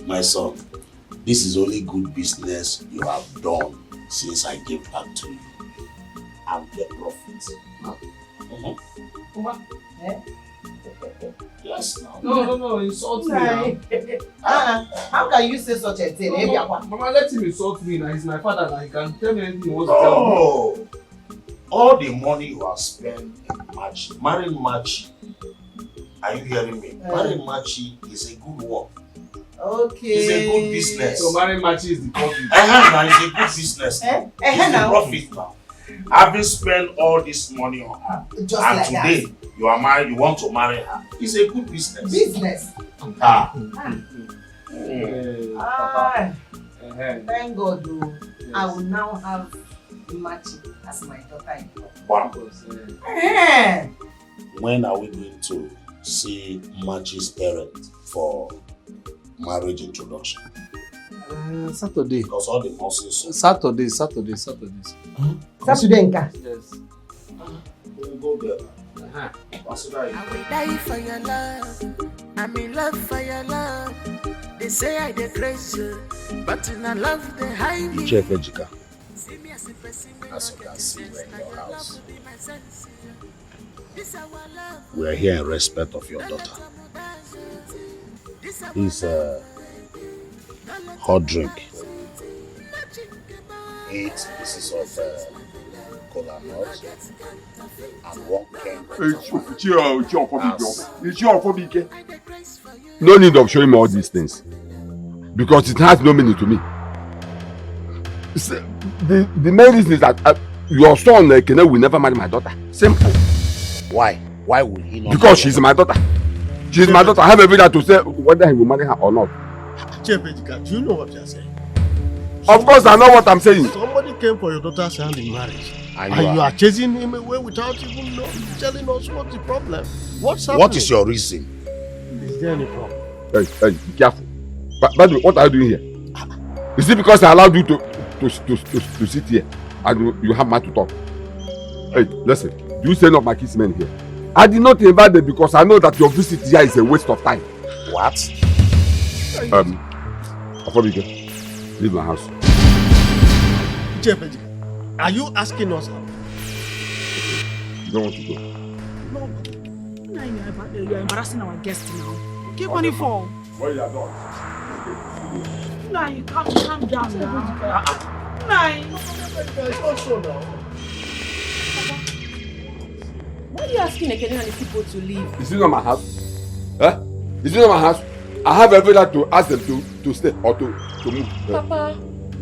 My son, this is only good business you have done since I gave back to you. And get profits. Yes, now. No, insult me now. How can you say such a thing? Mama, let him insult me now. He's my father now. He can tell me anything he wants to tell me. All the money you have spent in Machi, marrying Machi, are you hearing me? Marrying Machi is a good work. Okay. It's a good business. So marrying Machi is the profit. Now it's a good business. It's the profit now. Having spent all this money on her, just and like today that. you are married, you want to marry her. It's a good business. Thank God, though. Yes. I will now have Machi as my daughter. When are we going to see Machi's parents for marriage introduction? Saturday. Because all the nurses. Saturday. Saturday, Nka? Yes. We'll go there. I will die for your love. I'm in love for your love. They say I dey crazy, but in a love they hide me. Chef Ejika, as you can see, we're in your house. We are here in respect of your daughter. It's a hot drink. 8 pieces of cola nuts and 1 can. No need of showing me all these things because it has no meaning to me. The main reason is that your son Ekene will never marry my daughter. Simple. Why? Why would he not? Because she's my daughter. She's my daughter. I have every right to say whether he will marry her or not. Chef Ejika, do you know what you are saying? Of course, I know what I'm saying. Somebody came for your daughter's hand in marriage, and you are chasing him away without even telling us what's the problem. What's happening? What is your reason? Is there any problem? Hey, be careful. But by the way, what are you doing here? Is it because I allowed you to sit here and you have much to talk? Hey, listen. Do you send up my kids men here? I did not invite them because I know that your visit here is a waste of time. What? Afobike, leave my house. Chef, are you asking us how? You don't want to go. No. You are embarrassing our guests now. Keep money for. What you are doing? Nah, you calm down now. Nah. It's not so now. Why are you asking Ekene and the people to leave? Is it not my house? Huh? Is it not my house? I have every right to ask them to stay or to move. Papa,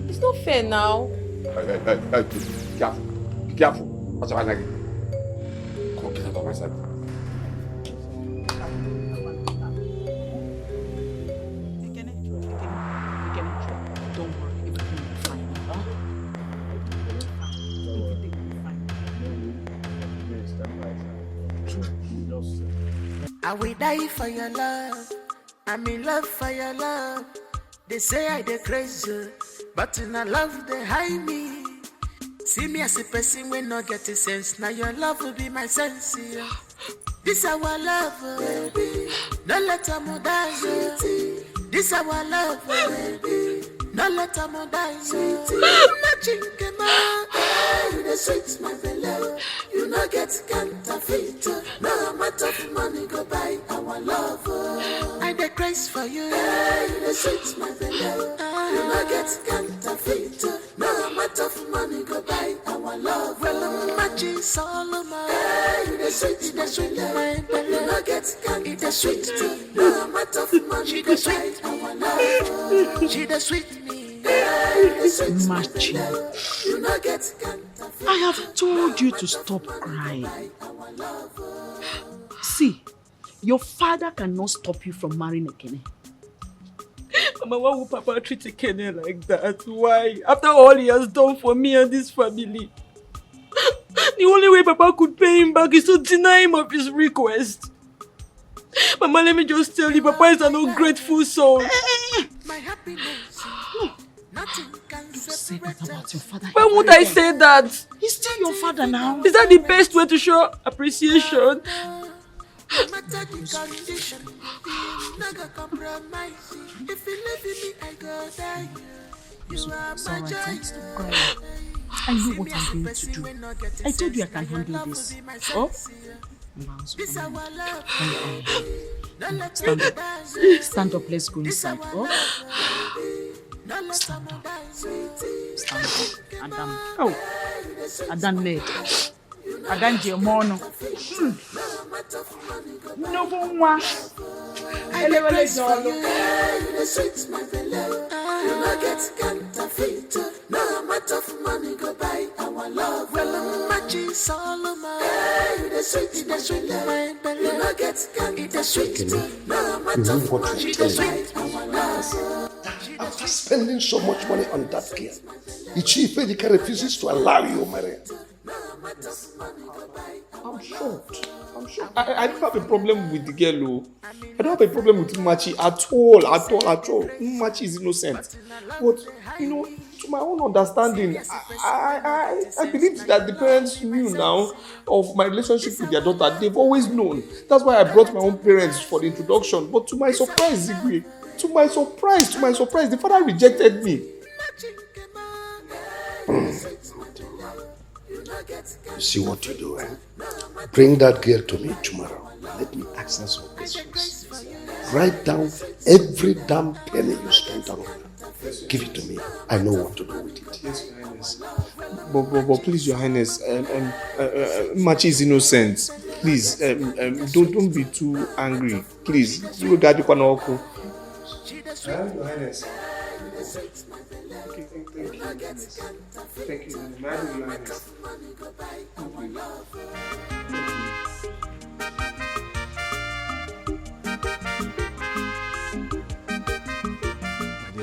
it's not fair now. Hey, be careful. Be careful. What's up, Nagi? Come on, get out of my sight. Don't worry, everything will be fine. I will die for your love. I'm in love for your love. They say I dey crazy, but in a love they hide me. See me as a person when not getting sense. Now your love will be my sense. Yeah. This our love, baby. Don't let them die. This our love, baby. Don't let them die. Matching came out. You the sweet my belly. You not get counterfeit. No amount of money go buy our love. I dey craze for you. You the sweet my belly. You not get counterfeit. No amount of is all of my. It is sweet, my belly. You not get can. It is sweet, no matter of money. She the sweet, our love. She the sweet me. Machi, I have told you to stop crying. See, your father cannot stop you from marrying Ekene. Mama, why would Papa treat Ekene like that? Why? After all he has done for me and this family. The only way Papa could pay him back is to deny him of his request. Mama, let me just tell you, Papa is an ungrateful soul. My happiness. Don't say that about your father. Why would I say that? He's still your father now. Is that the best way to show appreciation? No matter the condition, not gonna compromise. If you live in me, I go die. You are my joy. I know what I'm going to do. I told you I can handle this. Oh? Stand up. Stand up, let's go inside. Oh? Stand up. Stand up. Adam. Oh. Adam led. Adam Giomono. No one. I never let no matter of money go buy our love. Well, much is all of mine. The sweet, my belly. You not get can. It is sweet. No matter of money go buy our love. After spending so much money on that girl, the chief editor refuses to allow you marry. I'm shocked. I don't have a problem with the girl, oh. I don't have a problem with Machi at all. Machi is innocent. But, to my own understanding, I believe that the parents knew now of my relationship with their daughter. They've always known. That's why I brought my own parents for the introduction. But to my surprise, Zigwe, to my surprise, the father rejected me. You see what you do, eh? Bring that girl to me tomorrow. Let me ask her some questions. Write down every damn penny you spent on her. Give it to me. I know what to do with it. Yes, Your Highness. But please, Your Highness, Machi is innocent. Please, don't be too angry. Please, you got the Kwanoko. Your Highness. Okay, thank you. Thank you. Your Highness.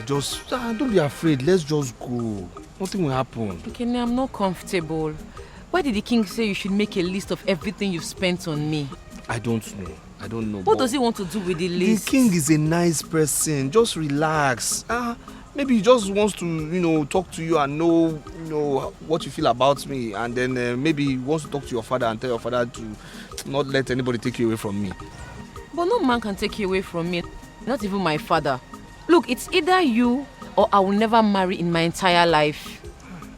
Just don't be afraid. Let's just go. Nothing will happen. Okay, I'm not comfortable. Why did the king say you should make a list of everything you've spent on me? I don't know. What does he want to do with the list? The king is a nice person. Just relax. Maybe he just wants to, talk to you and know, what you feel about me. And then maybe he wants to talk to your father and tell your father to not let anybody take you away from me. But no man can take you away from me. Not even my father. Look, it's either you or I will never marry in my entire life.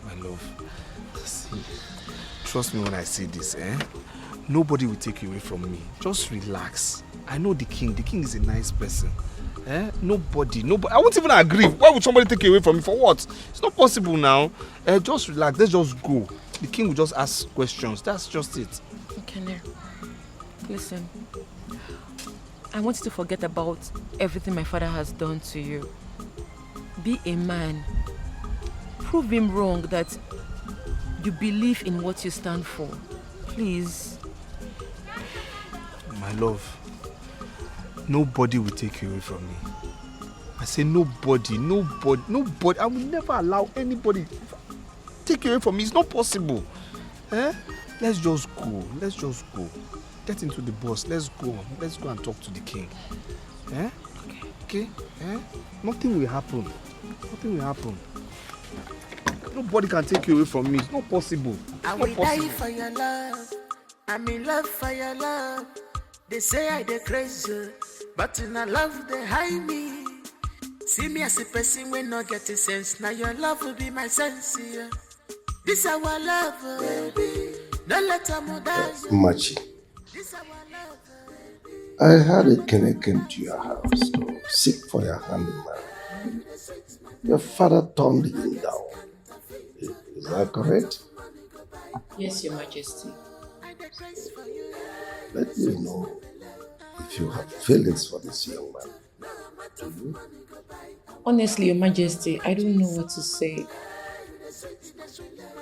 My love, see, trust me when I say this, nobody will take you away from me. Just relax. I know the king. The king is a nice person. Nobody. I won't even agree. Why would somebody take you away from me? For what? It's not possible now. Just relax. Let's just go. The king will just ask questions. That's just it. Okay, listen. I want you to forget about everything my father has done to you. Be a man. Prove him wrong that you believe in what you stand for. Please. My love, nobody will take you away from me. I say nobody. I will never allow anybody take you away from me. It's not possible. Let's just go. Get into the bus. Let's go and talk to the king. Okay. Nothing will happen. Nobody can take you away from me. It's not possible. I will die for your love. I'm in love for your love. They say I dey crazy, but in a love they hide me. See me as a person when not getting sense. Now your love will be my sense. Yeah. This our love, baby. Don't let them die. Machi, I had a Ekene came to your house to seek for your hand in marriage. Your father turned him down. Is that correct? Yes, Your Majesty. Let me know if you have feelings for this young man. Do you? Honestly, Your Majesty, I don't know what to say.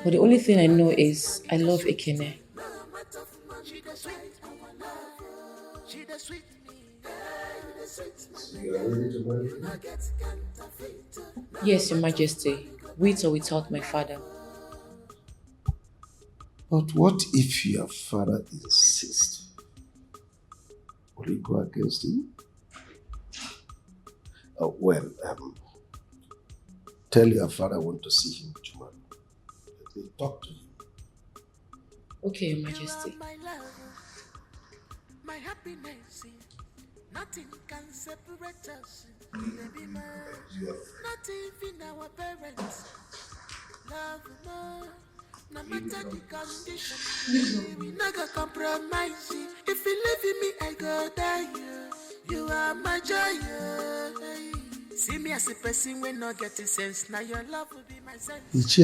But the only thing I know is I love Ekene. You are ready to marry him? Yes, Your Majesty, with or without my father. But what if your father insists? Will you go against him? Tell your father I want to see him tomorrow. Let me talk to him. Okay, Your Majesty. My happiness, nothing can separate us. Baby, not even our parents. Love more, no matter the condition. We never compromise. If you leave me, I go die. You are my joy. See me as a person when not getting sense. Now your love will be my sense.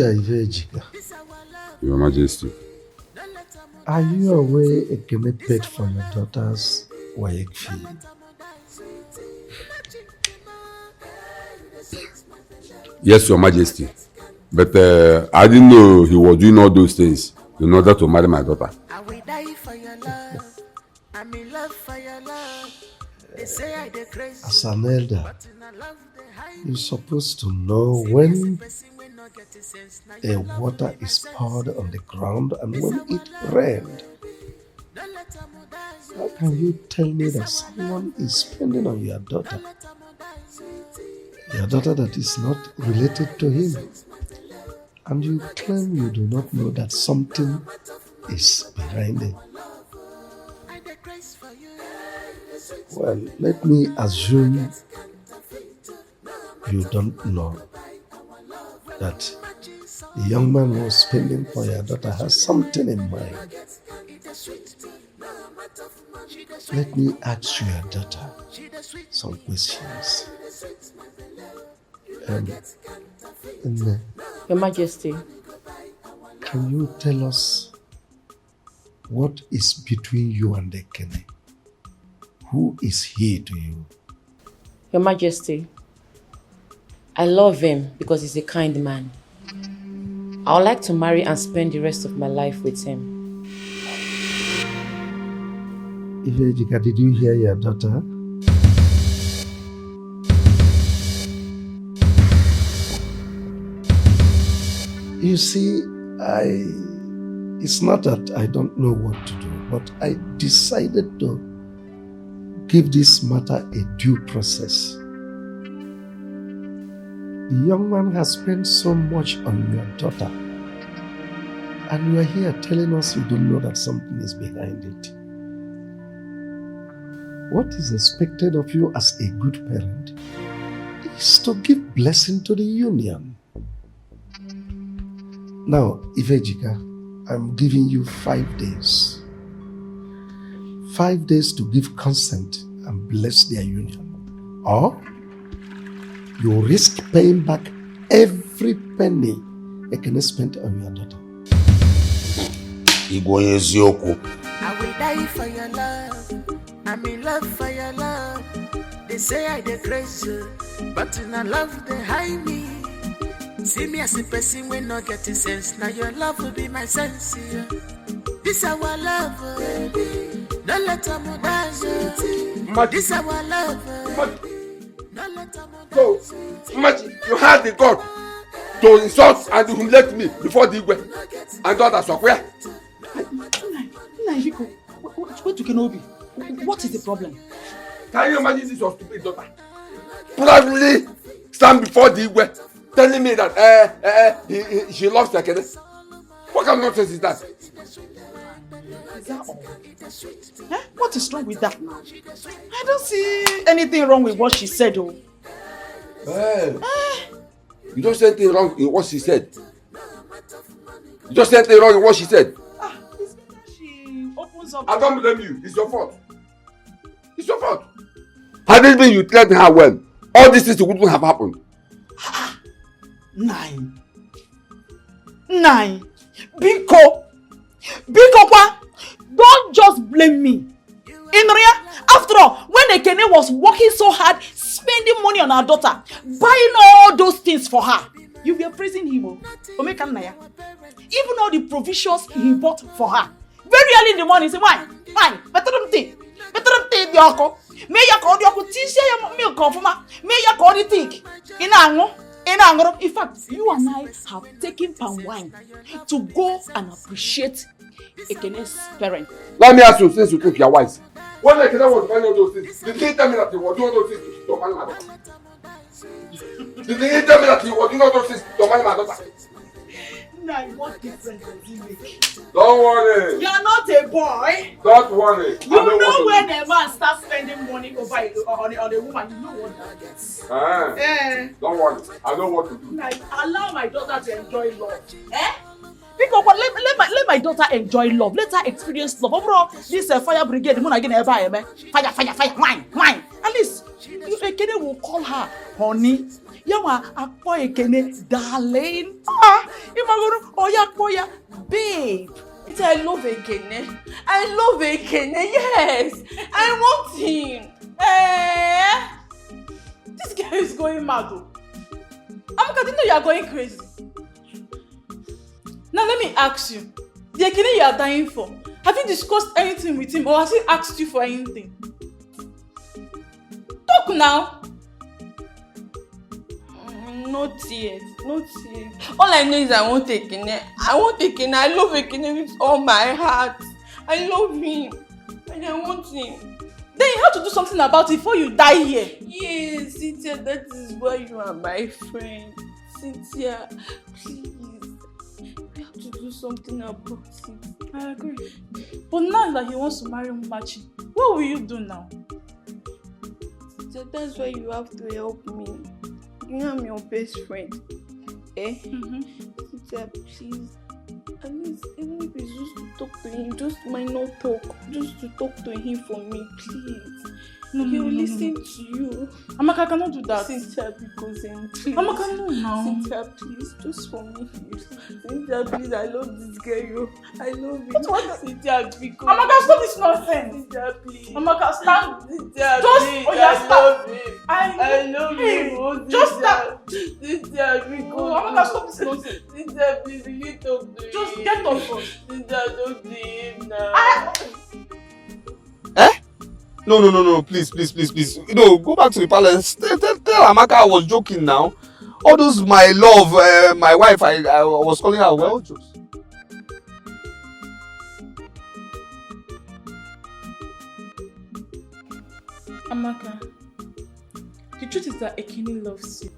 Your Majesty. Are you aware Ekene paid for your daughter's WAEC fee? Yes, Your Majesty. But I didn't know he was doing all those things in order to marry my daughter. I will die for your love. I'm in love for your love. They say I dey crazy. As an elder, you're supposed to know when a water is poured on the ground and when it rained. How can you tell me that someone is spending on your daughter? Your daughter that is not related to him. And you claim you do not know that something is behind it. Well, let me assume you don't know that the young man who was spending for your daughter has something in mind. Let me ask your daughter some questions. Your Majesty. Can you tell us what is between you and Ekene? Who is he to you? Your Majesty, I love him because he's a kind man. I would like to marry and spend the rest of my life with him. Ifejika, did you hear your daughter? You see, it's not that I don't know what to do, but I decided to give this matter a due process. The young man has spent so much on your daughter, and you are here telling us you don't know that something is behind it. What is expected of you as a good parent is to give blessing to the union. Now, Ifejika, I'm giving you 5 days. 5 days to give consent and bless their union. Or you risk paying back every penny Ekene spent on your daughter. I will die for your love. I'm in love for your love. They say I dey crazy, but in a love they hide me. See me as a person when not getting sense. Now your love will be my sense. Yeah. This our love, baby. Don't let them dance. This our love. So, imagine you had the God to insult and humiliate me before the Igwe and others were where? What is the problem? Can you imagine this your stupid daughter? Proudly stand before the Igwe telling me that she loves Ekene. What kind of nonsense is that? Is that all? What is wrong with that now? I don't see anything wrong with what she said, oh. You don't see anything wrong in what she said. You don't see anything wrong in what she said. It's better she opens up. I don't blame you. It's your fault. It's your fault. Had it been you treated her well, all these things wouldn't have happened. 9. Binko! Bikokwa, don't just blame me. After all, when Ekene was working so hard, spending money on our daughter, buying all those things for her, you were praising him. Even all the provisions he bought for her. Very early in the morning, say, why? Better them take the alcohol. May you call the alcohol, teach you milk of ma. May you call the thick. In fact, you and I have taken palm wine to go and appreciate Ekene's parent. Let me ask you, since you took your wife, when Ekene was buying all those things, did he tell me that he was doing those things to marry my daughter? Did he tell me that he was doing all those things to marry my daughter? Now, what difference does it make? Don't worry. You're not a boy. Don't worry. You know when a man starts spending money on a woman, you know what that gets. Don't worry. I know what to do. Now, allow my daughter to enjoy love. Because let my daughter enjoy love. Let her experience love. Overall, this fire brigade, fire, wine. At least, Ekene will call her honey. Yawa akpo Ekene darling. Oya babe. I love Ekene. Yes, I want him. This guy is going mad. Amaka, didn't know you are going crazy. Now let me ask you, the Ekene you are dying for, have you discussed anything with him or has he asked you for anything? Talk now. Not yet. All I know is I want Ekene. I love Ekene with all my heart. I love him. And I want him. Then you have to do something about it before you die here. Yes, Cynthia, that is why you are my friend. Cynthia, please. We have to do something about it. I agree. But now that he wants to marry Machi, what will you do now? Cynthia, that's why you have to help me. You know I'm your best friend. Cynthia, please. At least, even if it's just to talk to him, just might not talk. Just to talk to him for me, please. He will listen to you. Amaka, I cannot do that. Cynthia, because please. Amaka, no now. Cynthia, please, just for me. Cynthia, please, I love this girl. I love you. What? Cynthia, because. Amaka, stop this nonsense. Cynthia, please. Amaka, stop. Cynthia, just please. I love him. Just stop. Cynthia, because. Amaka, stop this nonsense. Cynthia, please, you need to talk to him. Just get off first. Cynthia, talk to him now. No, please. Go back to the palace. Tell Amaka I was joking now. All those my love, my wife, I was calling her well jokes. Amaka, the truth is that Ekene loves you.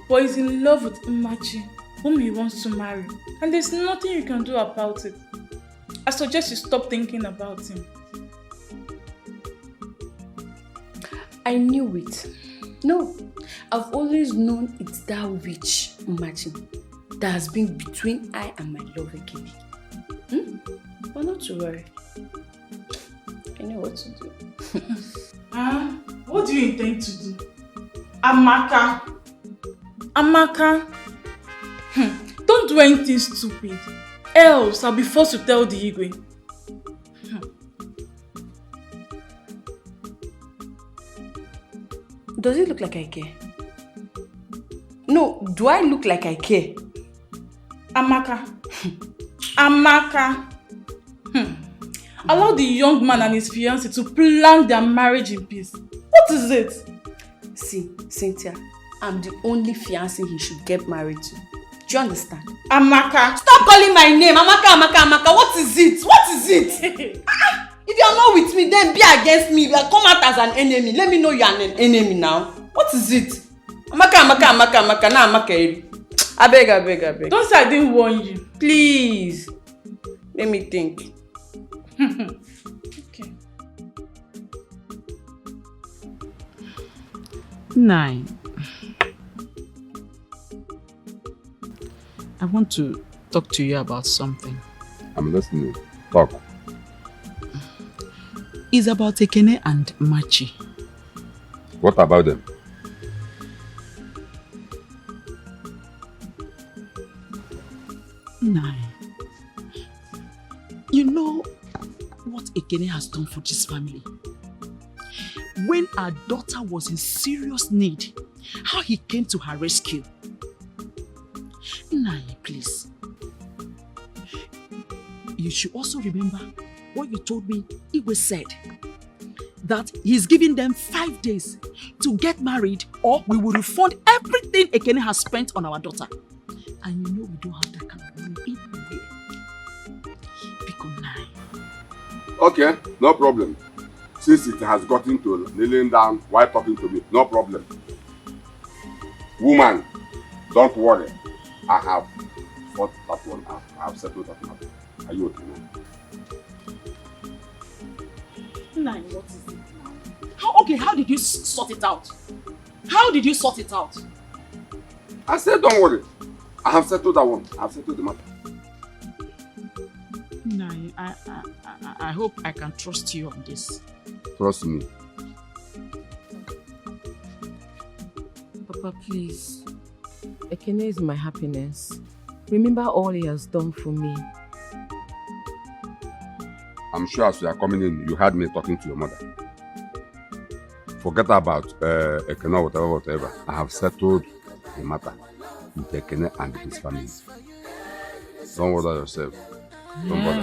But he's in love with Machi, whom he wants to marry. And there's nothing you can do about it. I suggest you stop thinking about him. I knew it. No, I've always known it's that witch, Machi, that has been between I and my love Ekene. But not to worry. I know what to do. What do you intend to do? Amaka, don't do anything stupid. Else, I'll be forced to tell the Igwe. Does it look like I care? No, do I look like I care? Amaka. Allow the young man and his fiancée to plan their marriage in peace. What is it? See, Cynthia, I'm the only fiancée he should get married to. Do you understand? Amaka. Stop calling my name. Amaka. What is it? If you are not with me, then be against me. You are come out as an enemy. Let me know you are an enemy now. What is it? Amaka. Now Amaka. I beg. Don't say I didn't warn you. Please. Let me think. Okay. 9. I want to talk to you about something. I'm listening. Talk. It's about Ekene and Machi. What about them? You know what Ekene has done for this family? When our daughter was in serious need, how he came to her rescue. Nai, please. You should also remember what you told me Igwe said. That he's giving them 5 days to get married or we will refund everything Ekene has spent on our daughter. And you know we don't have that kind of money anywhere. Okay, no problem. Since it has gotten to kneeling down while talking to me, no problem. Woman, don't worry. I have fought that one out. I have settled that matter. Are you okay now? Nine, what is it now? How did you sort it out? How did you sort it out? I said don't worry. I have settled that one. I have settled the matter. Nine, I hope I can trust you on this. Trust me. Papa, please. Ekene is my happiness. Remember all he has done for me. I'm sure as you are coming in, you heard me talking to your mother. Forget about Ekene, whatever. I have settled the matter with Ekene and his family. Don't bother yourself. Don't bother.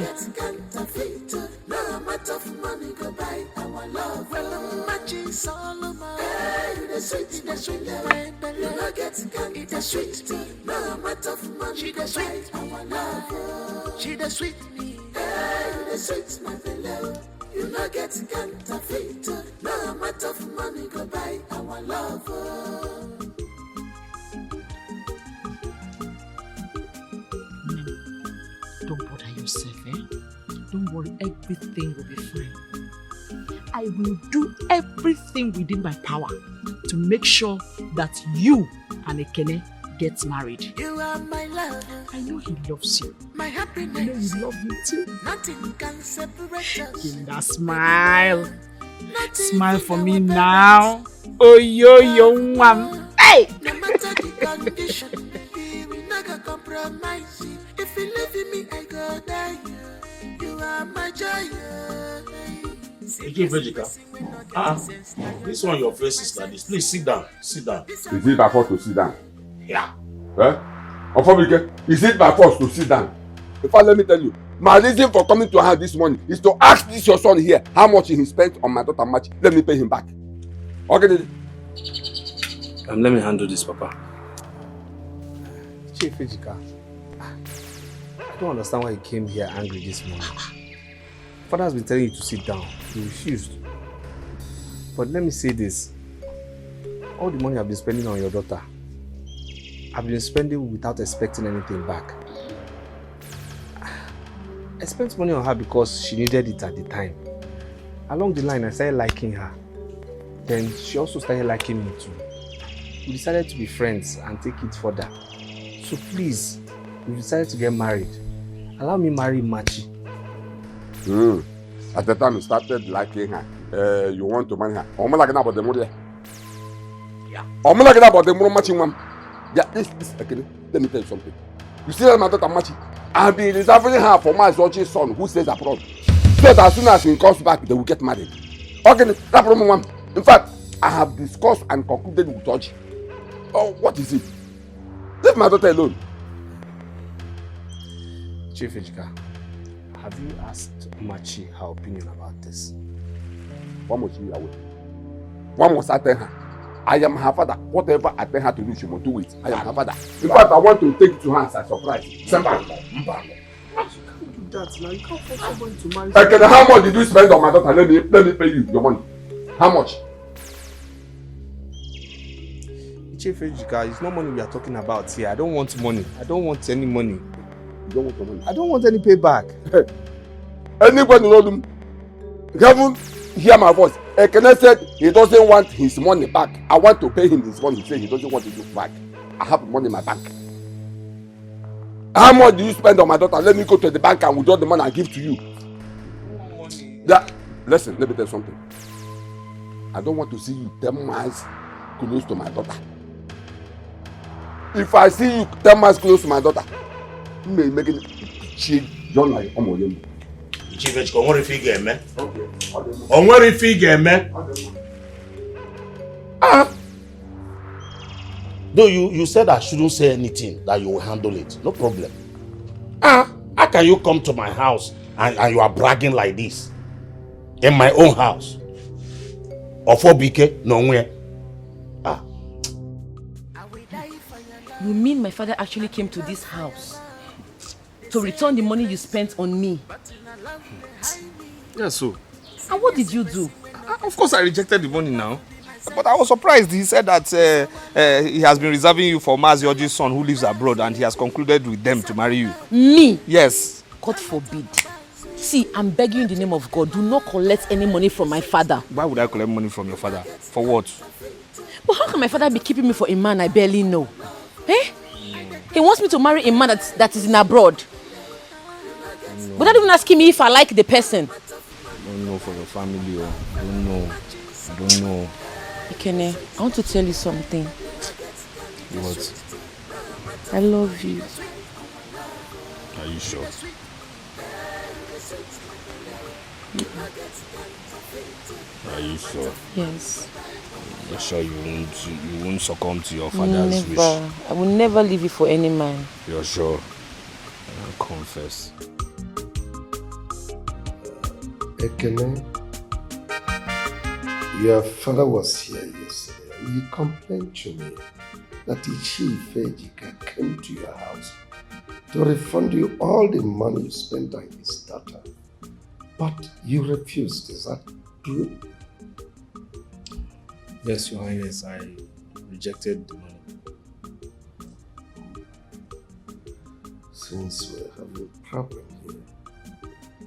You not get counterfeit. No amount of money go buy our love. Don't bother yourself, eh? Don't worry, everything will be fine. I will do everything within my power to make sure that you and Ekene get married. You are my love. I know he loves you. My happiness. I know you love him too. Nothing can separate us. Give me that smile. Smile for me now. Oh, yo, one. Hey! No matter the condition, we will not go compromise. If you live in me, I go die. You are my joy. This one, your face is like this. Please sit down. Sit down. Is it by force to sit down? Yeah. Is it by force to sit down? In fact, let me tell you, my reason for coming to her this morning is to ask this your son here how much he spent on my daughter match. Let me pay him back. Okay? Let me handle this, Papa. Chief Ejika, I don't understand why you came here angry this morning. Father has been telling you to sit down. You refused. But let me say this. All the money I've been spending on your daughter, I've been spending without expecting anything back. I spent money on her because she needed it at the time. Along the line, I started liking her. Then she also started liking me too. We decided to be friends and take it further. So please, we decided to get married. Allow me marry Machi. At the time you started liking her, you want to marry her. I'm not about the money. Yeah. I'm not about the money matching one. Yeah, this okay. Let me tell you something. You see that my daughter Machi? I've been reserving her for my son who stays abroad. So that as soon as he comes back, they will get married. Okay, that problem one. In fact, I have discussed and concluded with George. Oh, what is it? Leave my daughter alone. Chief Ejika, have you asked Machi her opinion about this? What must you away? What must I tell her? I am her father. Whatever I tell her to do, she must do it. I am her father. In fact, I want to take it to her as a surprise. Send back. You can't do that now. You can't force someone to marry. Okay, how much did you spend on my daughter? Let me pay you your money. How much? Chief Ejika, it's not money we are talking about here. I don't want money. I don't want any money. You don't want money? I don't want any payback. Anybody know them? You haven't hear my voice. Ekene said he doesn't want his money back. I want to pay him his money. He said he doesn't want it back. I have money in my bank. How much do you spend on my daughter? Let me go to the bank and withdraw the money and give to you. Yeah. Listen, let me tell you something. I don't want to see you 10 miles close to my daughter. If I see you 10 miles close to my daughter, you may make it cheap. Don't like Chief, on what if you get me? On what if you get me? Though you said I shouldn't say anything, that you will handle it. No problem. How can you come to my house and you are bragging like this? In my own house? Or for Dikeh? Nowhere. You mean my father actually came to this house to return the money you spent on me? Yeah, so. And what did you do? Of course I rejected the money now. But I was surprised. He said that he has been reserving you for Mazioji's son who lives abroad and he has concluded with them to marry you. Me? Yes. God forbid. See, I'm begging you in the name of God, do not collect any money from my father. Why would I collect money from your father? For what? But how can my father be keeping me for a man I barely know? Eh? He wants me to marry a man that is in abroad. No. Without even asking me if I like the person. I don't know for your family. I don't know. I don't know. Ikene, I want to tell you something. What? I love you. Are you sure? Are you sure? Yes. You're sure you won't succumb to your father's wish? Never. I will never leave you for any man. You're sure? I'll confess. Ekene, your father was here yesterday and he complained to me that the chief Dikeh came to your house to refund you all the money you spent on his daughter. But you refused, is that true? Yes, Your Highness, I rejected the money. Since we're having a problem here.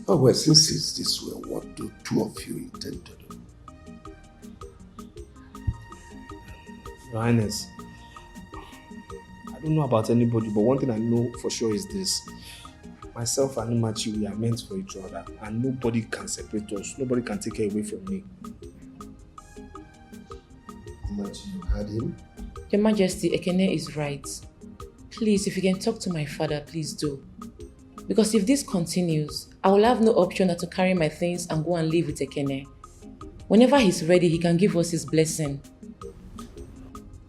Oh well, since it's this way, what do two of you intend to do? Your Highness, I don't know about anybody, but one thing I know for sure is this. Myself and Umachi, we are meant for each other, and nobody can separate us. Nobody can take her away from me. Umachi, you heard him? Your Majesty, Ekene is right. Please, if you can talk to my father, please do. Because if this continues, I will have no option than to carry my things and go and live with Ekene. Whenever he's ready, he can give us his blessing.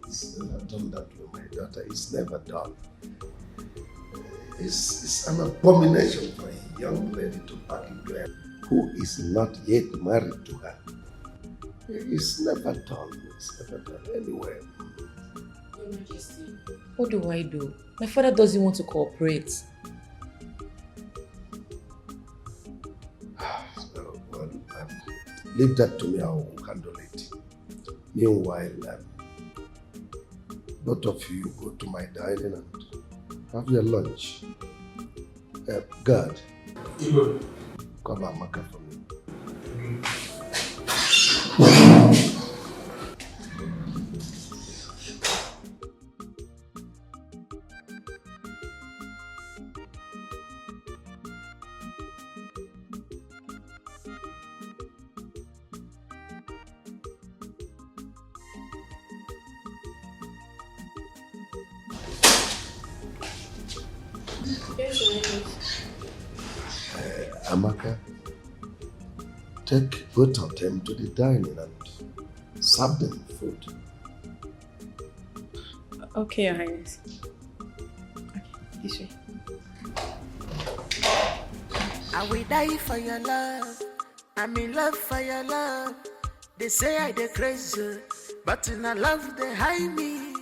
He's never done that with my daughter. It's never done. It's an abomination for a young lady to pack into her who is not yet married to her. It's never done. It's never done anywhere. Your Majesty, what do I do? My father doesn't want to cooperate. Well, leave that to me. I will handle it. Meanwhile, both of you go to my dining and have your lunch. God, call Amaka for me. Amaka, take both of them to the dining and serve them food. Okay, Your Highness. Okay, this way. I will die for your love. I'm in love for your love. They say I dey crazy, but in a love they hide me.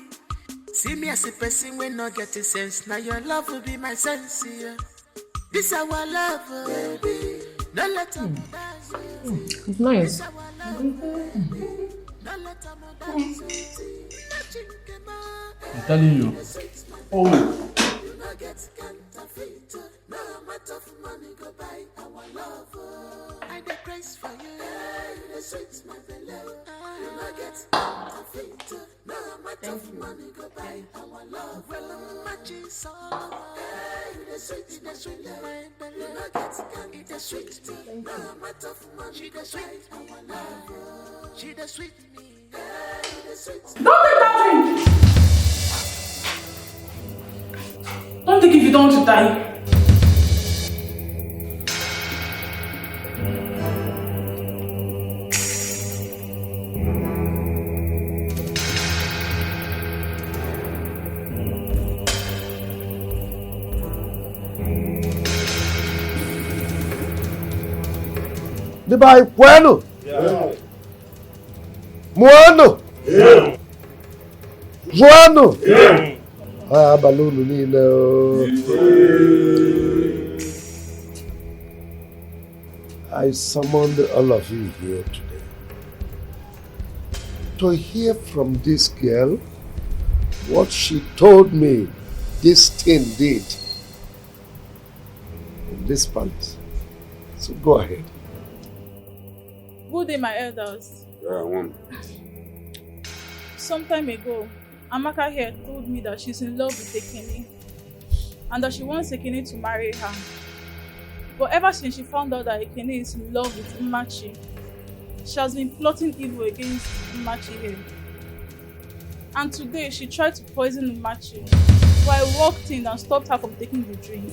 See me as a person when not getting sense. Now your love will be my sense. Yeah. This our love, baby. Don't let them It's nice. I'm telling you. Oh. I dey craze for you. The sweet my belly. You no get fit. No amount of money go buy our love. Well, much is all. The sweet my belly. You no get it. The sweet. No amount of money go buy our love. She the sweet me. Don't take that drink! Don't take if you don't want to die. Dibai Bueno. Muano. Juano. Ah, balloon Nino. I summoned all of you here today to hear from this girl what she told me this thing did in this palace. So go ahead. Good day, my elders. Yeah, one. Some time ago, Amaka here told me that she's in love with Ekene and that she wants Ekene to marry her. But ever since she found out that Ekene is in love with Mmachi, she has been plotting evil against Mmachi here. And today she tried to poison Mmachi, but I walked in and stopped her from taking the drink.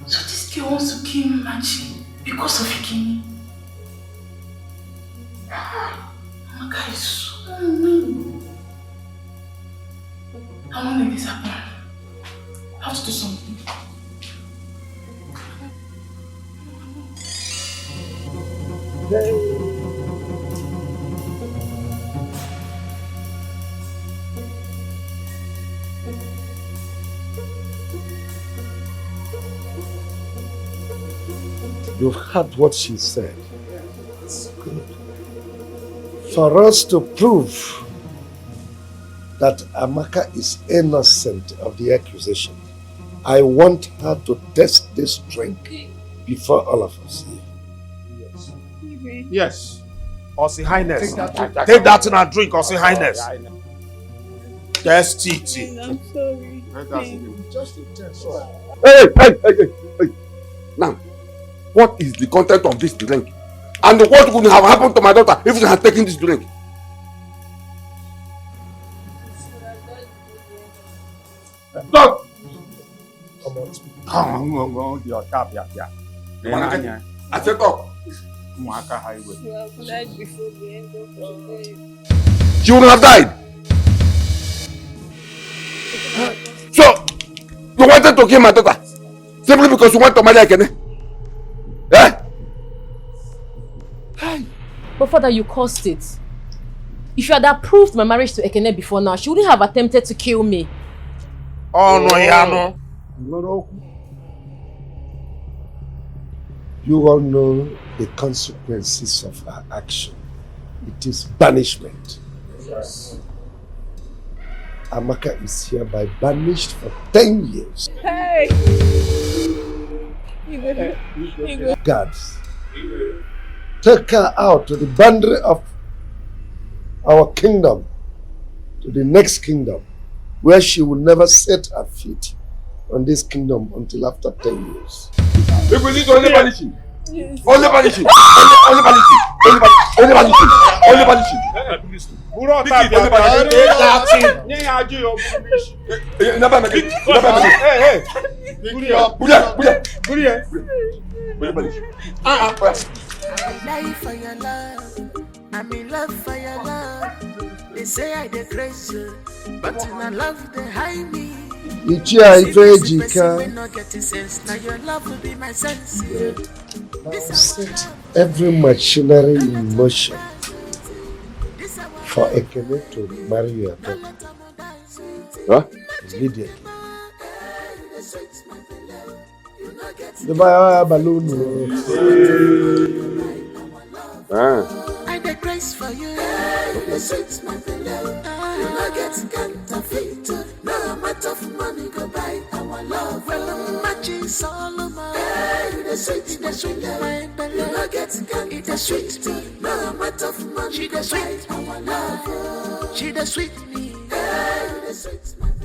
So this girl wants to kill Mmachi because of Ekene. My guy is so mean. I won't let this happen. I have to do something. You've heard what she said. It's good. For us to prove that Amaka is innocent of the accusation, I want her to test this drink before all of us here. Yes. Ossi Highness. Take that in and drink, Ossi Highness. Test it. I'm sorry. Just a test. Hey. Now, what is the content of this drink? And what would have happened to my daughter if she had taken this drink? Stop! Come on, your tap, yeah. I said talk. She would have died. So, you wanted to kill my daughter simply because you want to marry Ekene? Eh? But father, you caused it. If you had approved my marriage to Ekene before now, she wouldn't have attempted to kill me. Oh no, Yano. You all know the consequences of her action. It is banishment. Yes. Amaka is hereby banished for 10 years. Hey! Guards, take her out to the boundary of our kingdom, to the next kingdom, where she will never set her feet on this kingdom until after 10 years. We will need only punishing. Only punishing. Only punishing. Only punishing. Only punishing. I'm in love for your love. They say I dey crazy, but in a love they hide me. Now your love will be my sense. Set every machinery in motion for Ekene to marry your daughter. What? Immediately. The balloon. I dey craze for you. The sweet my pillow. You no get counterfeit. No amount of money go buy our love. Well, I'm matching Solomon. The sweet my pillow. You no get counterfeit. The sweet. No amount of money go buy our love. She the sweet me.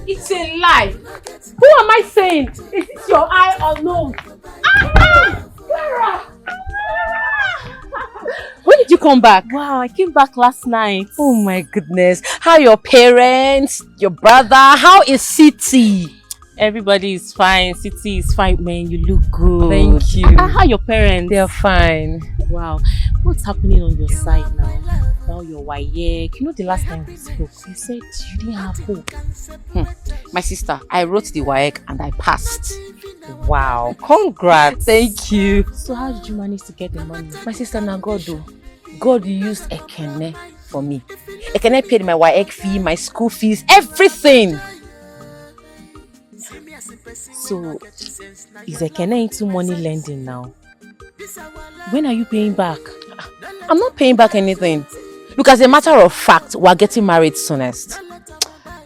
It's a lie. Who am I saying? Is it your eye or nose? Clara! When did you come back? Wow, I came back last night. Oh my goodness. How are your parents? Your brother? How is City? Everybody is fine. City is fine, man. You look good. Thank you. How are your parents? They are fine. Wow. What's happening on your side now? About your WAEC. You know the last time we spoke, you said you didn't have hope. My sister, I wrote the WAEC and I passed. Wow. Congrats. Thank you. So how did you manage to get the money? My sister, now God used Ekene for me. Ekene paid my WAEC fee, my school fees, everything. So, is Ekene into money lending now? When are you paying back? I'm not paying back anything. Look, as a matter of fact, we're getting married soonest.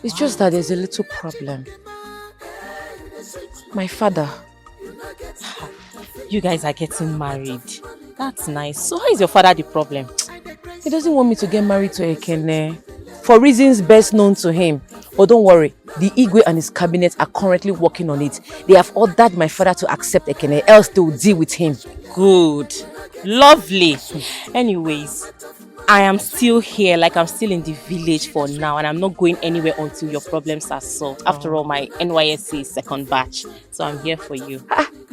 It's just that there's a little problem. My father. You guys are getting married. That's nice. So how is your father the problem? He doesn't want me to get married to Ekene. For reasons best known to him. But don't worry, the Igwe and his cabinet are currently working on it. They have ordered my father to accept Ekene, else they will deal with him. Good. Lovely. Anyways, I am still here, like I'm still in the village for now, and I'm not going anywhere until your problems are solved. After all, my NYSC is second batch, so I'm here for you.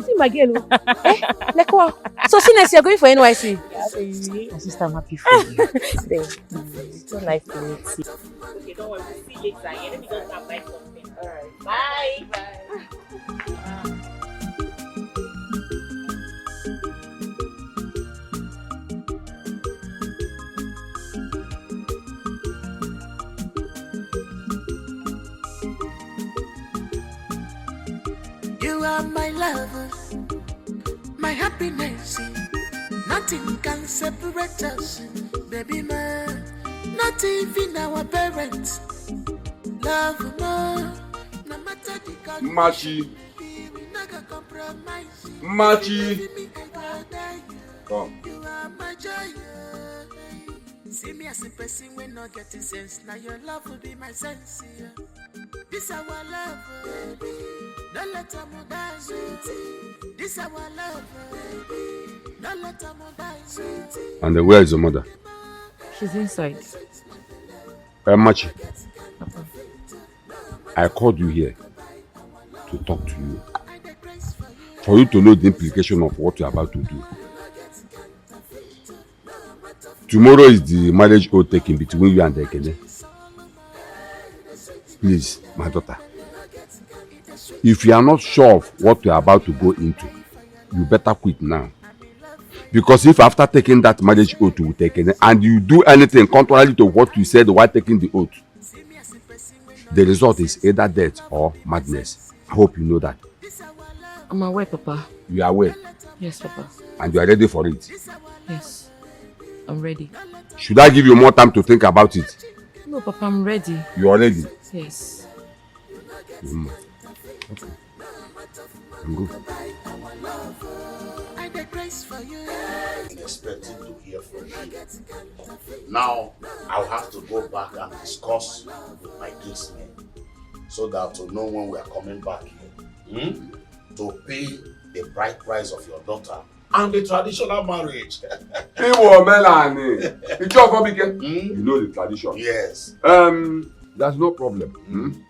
See my girl. So since you're going for NYC? Yeah, baby. My sister, I'm happy for you. It's so nice to meet you. Okay, don't worry, we'll see you later. Let me go and buy something. Alright, bye. Bye. You are my lover, my happiness. Nothing can separate us, baby man. Not even our parents. Love more, no matter the Machi. Machi. Come. You are my joy. See me as a person when not getting sense. Now your love will be my sense. This our love, baby. Don't let them die, sweetie. This our love, baby. Don't let them die, sweetie. And where is your mother? She's inside. Machi, I called you here to talk to you. For you to know the implication of what you're about to do. Tomorrow is the marriage oath taking between you and Ekene. Please, my daughter. If you are not sure of what you are about to go into, you better quit now. Because if after taking that marriage oath with Ekene and you do anything contrary to what you said while taking the oath, the result is either death or madness. I hope you know that. I'm aware, Papa. You are aware? Yes, Papa. And you are ready for it? Yes, I'm ready. Should I give you more time to think about it? No, Papa, I'm ready. You are ready? Yes. Okay. I'm good. I'm expecting to hear from you. Now, I'll have to go back and discuss with my kinsmen so that to know when we are coming back here to pay the bride price of your daughter and the traditional marriage. You know the tradition. Yes. There's no problem.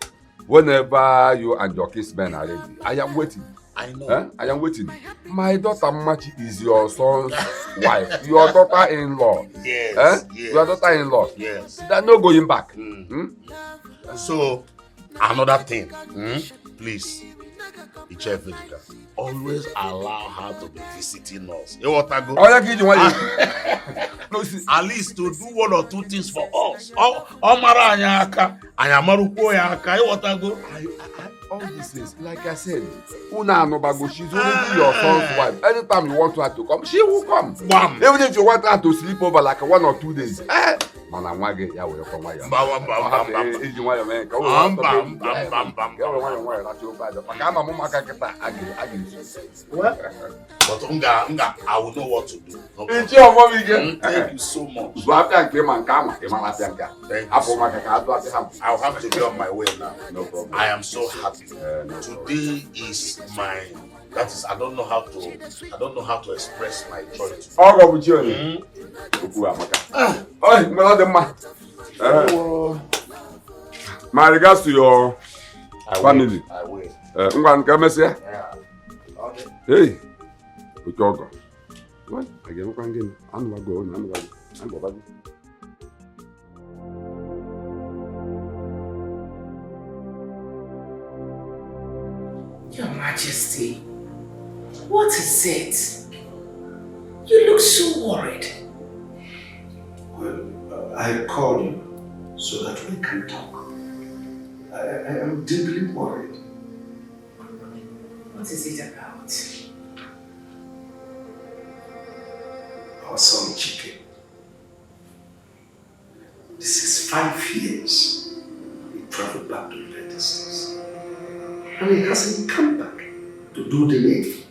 Whenever you and your kinsmen are ready, I am waiting. I know. I am waiting. My daughter Machi is your son's wife. Your daughter-in-law. Yes. Yes. Your daughter-in-law. Yes. They're not going back. So, another thing. Please, always allow her to be visiting us. You want to go? At least to do one or two things for us. All these things, like I said, Una Nobago, she's already your son's wife. Anytime you want her to come, she will come. Bam. Even if you want her to sleep over like 1 or 2 days. Yeah, we'll come. But I will know what to do. Thank you so much. Thank you. I'll have to be on my way now. No problem. I am so happy. Today is my. That is, I don't know how to express my joy. My regards to your family. I will. Hey, Utogo. What? Again, I'm going. Your Majesty, what is it? You look so worried. Well, I called you so that we can talk. I am deeply worried. What is it about? Our son Dikeh. This is 5 years. He traveled back to the United States. And he hasn't come back to do the needful.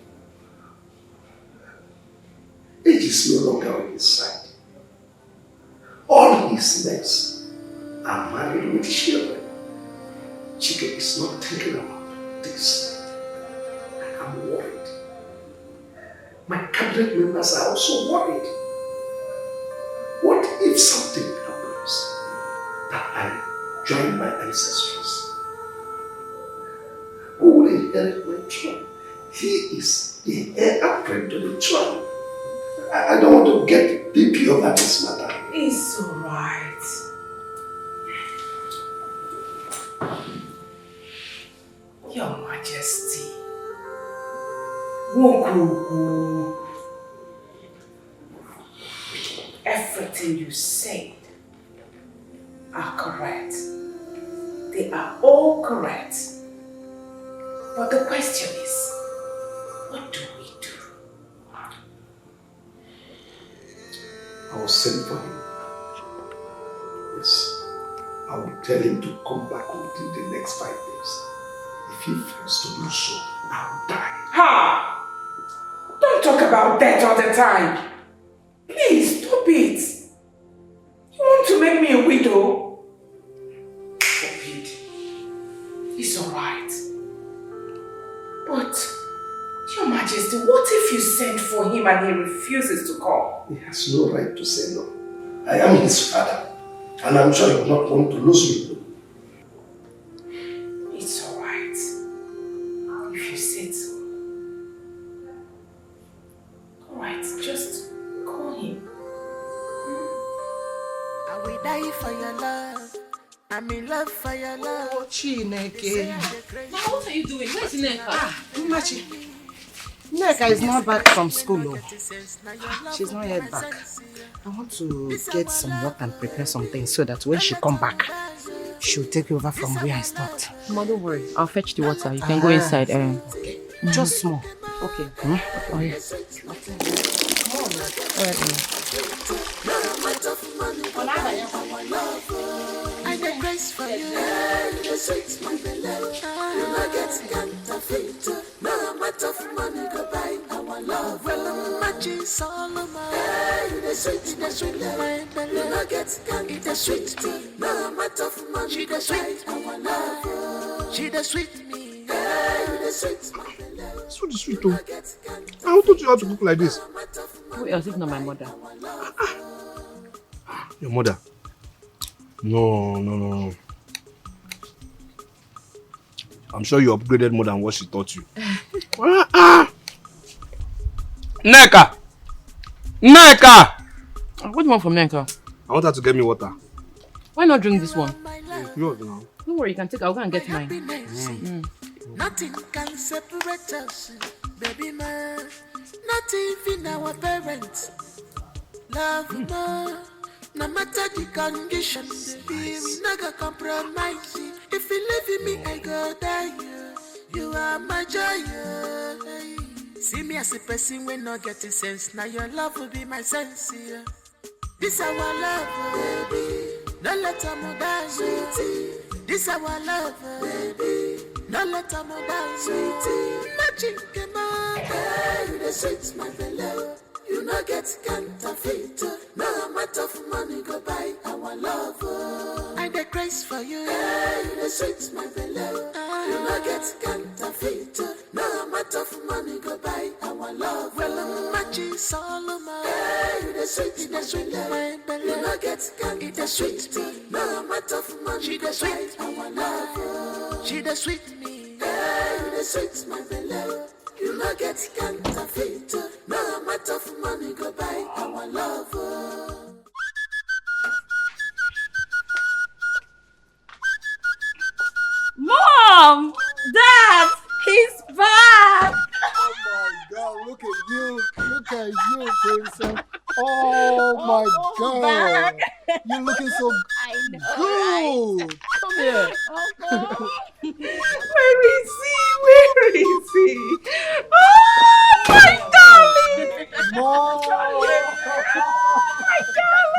Age is no longer on his side. All his mates are married with children. Dikeh is not thinking about this. I'm worried. My cabinet members are also worried. What if something happens that I join my ancestors? Who will inherit my throne? He is the heir apparent to the throne. I don't want to get deeply over this matter. It's alright. Your Majesty. Everything you said are correct. They are all correct. But the question is, what do we do? I will send for him. Yes. I will tell him to come back within the next 5 days. If he fails to do so, I will die. Ha! Don't talk about death all the time. Please, stop it. You want to make me a widow? Forbid. It's alright. But, Your Majesty, what if you send for him and he refuses to come? He has no right to say no. I am his father, and I'm sure he will not want to lose me. It's alright. If you said so. Alright, just call him. I will die for your love. I'm in love for your love. Oh, Chineke. Now, what are you doing? Where's Nneka? Machi. Nneka is not back from school. She's not yet back. I want to get some work and prepare some things so that when she come back, she'll take over from where I stopped. Mama, don't worry. I'll fetch the water. You can go inside. Okay. Just small. Okay. Oh, yes. I get grace for you. You sweet my beloved. You not get counterfeit. No amount of money go buy. our love. Well, match is all of my. Hey, the sweet, my belly. You know get can eat the sweet. No matter of money, she the sweet, our love. She the sweet me. Hey, the sweet, my belly. So the sweet too. I taught you how to cook like this. Who else if not my mother? Your mother? No. I'm sure you upgraded more than what she taught you. Neka! What do you want from Neka? I want her to get me water. Why not drink this one? It's yours now. Don't worry, you can take it. I'll go and get mine. Nothing can separate us, baby man. Not even our parents. Love more. No matter the condition, baby, we never compromise. If you leave me, I go die. You are my joy. See me as a person when not getting sense. Now your love will be my sense. This our love, baby. Don't let them die, sweetie. This our love, baby. Don't let them die, sweetie. Nothing came out. Hey, the sweet, my fellow. You no get counterfeit. No amount of money go buy our love. I the grace for you. Hey, the sweet, my fellow. You no get counterfeit. No amount of money go buy our love. Well, match is all of my. Hey, the sweet, my belly. You no get counterfeit. The sweet, no amount of money go buy our love. She the sweet me. Hey, the sweet, my fellow. You no get counterfeit. No amount of money go buy our love. Mom! Dad! He's back! Oh my God, look at you, princess. Oh my God. Back. You're looking so good. Right? Come here. Where is he? Oh, my darling! Mom! My darling!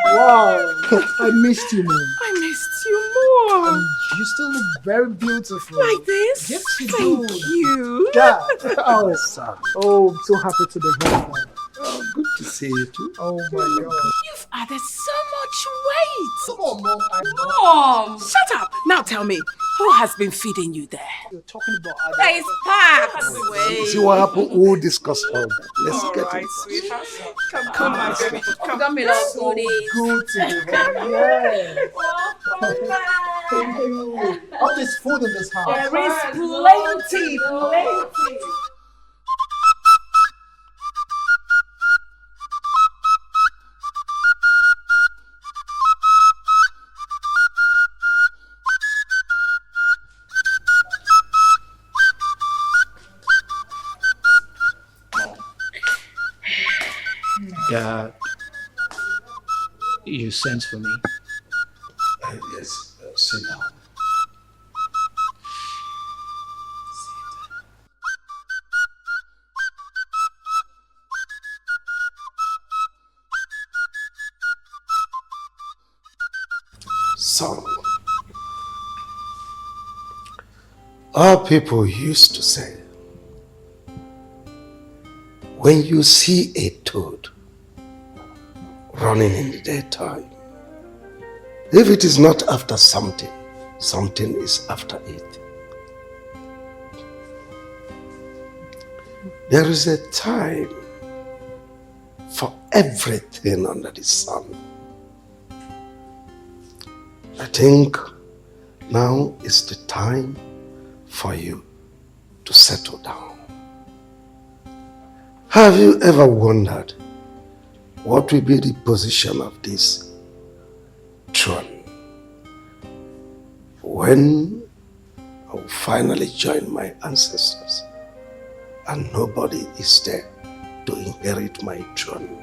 Wow, I missed you, Mom. I missed you more. You still look very beautiful. Like this? Yes, you Thank do. you. Yeah. Oh, I'm so happy to be here. Oh, good to see you too. Oh my God. You've added so much weight. Come on, Mom. Mom! Shut up. Now tell me, who has been feeding you there? You're talking about That is Pax. See what happened? We'll discuss all that. Let's get it. Sweetheart. Come, my baby. Come. Come in, all so good to be here. Thank you. All this food in this house. There is plenty. Dad, you sent for me. Yes, sit down. Son, our people used to say, when you see a toad running in the daytime, if it is not after something, something is after it. There is a time for everything under the sun. I think now is the time for you to settle down. Have you ever wondered what will be the position of this throne when I will finally join my ancestors and nobody is there to inherit my throne?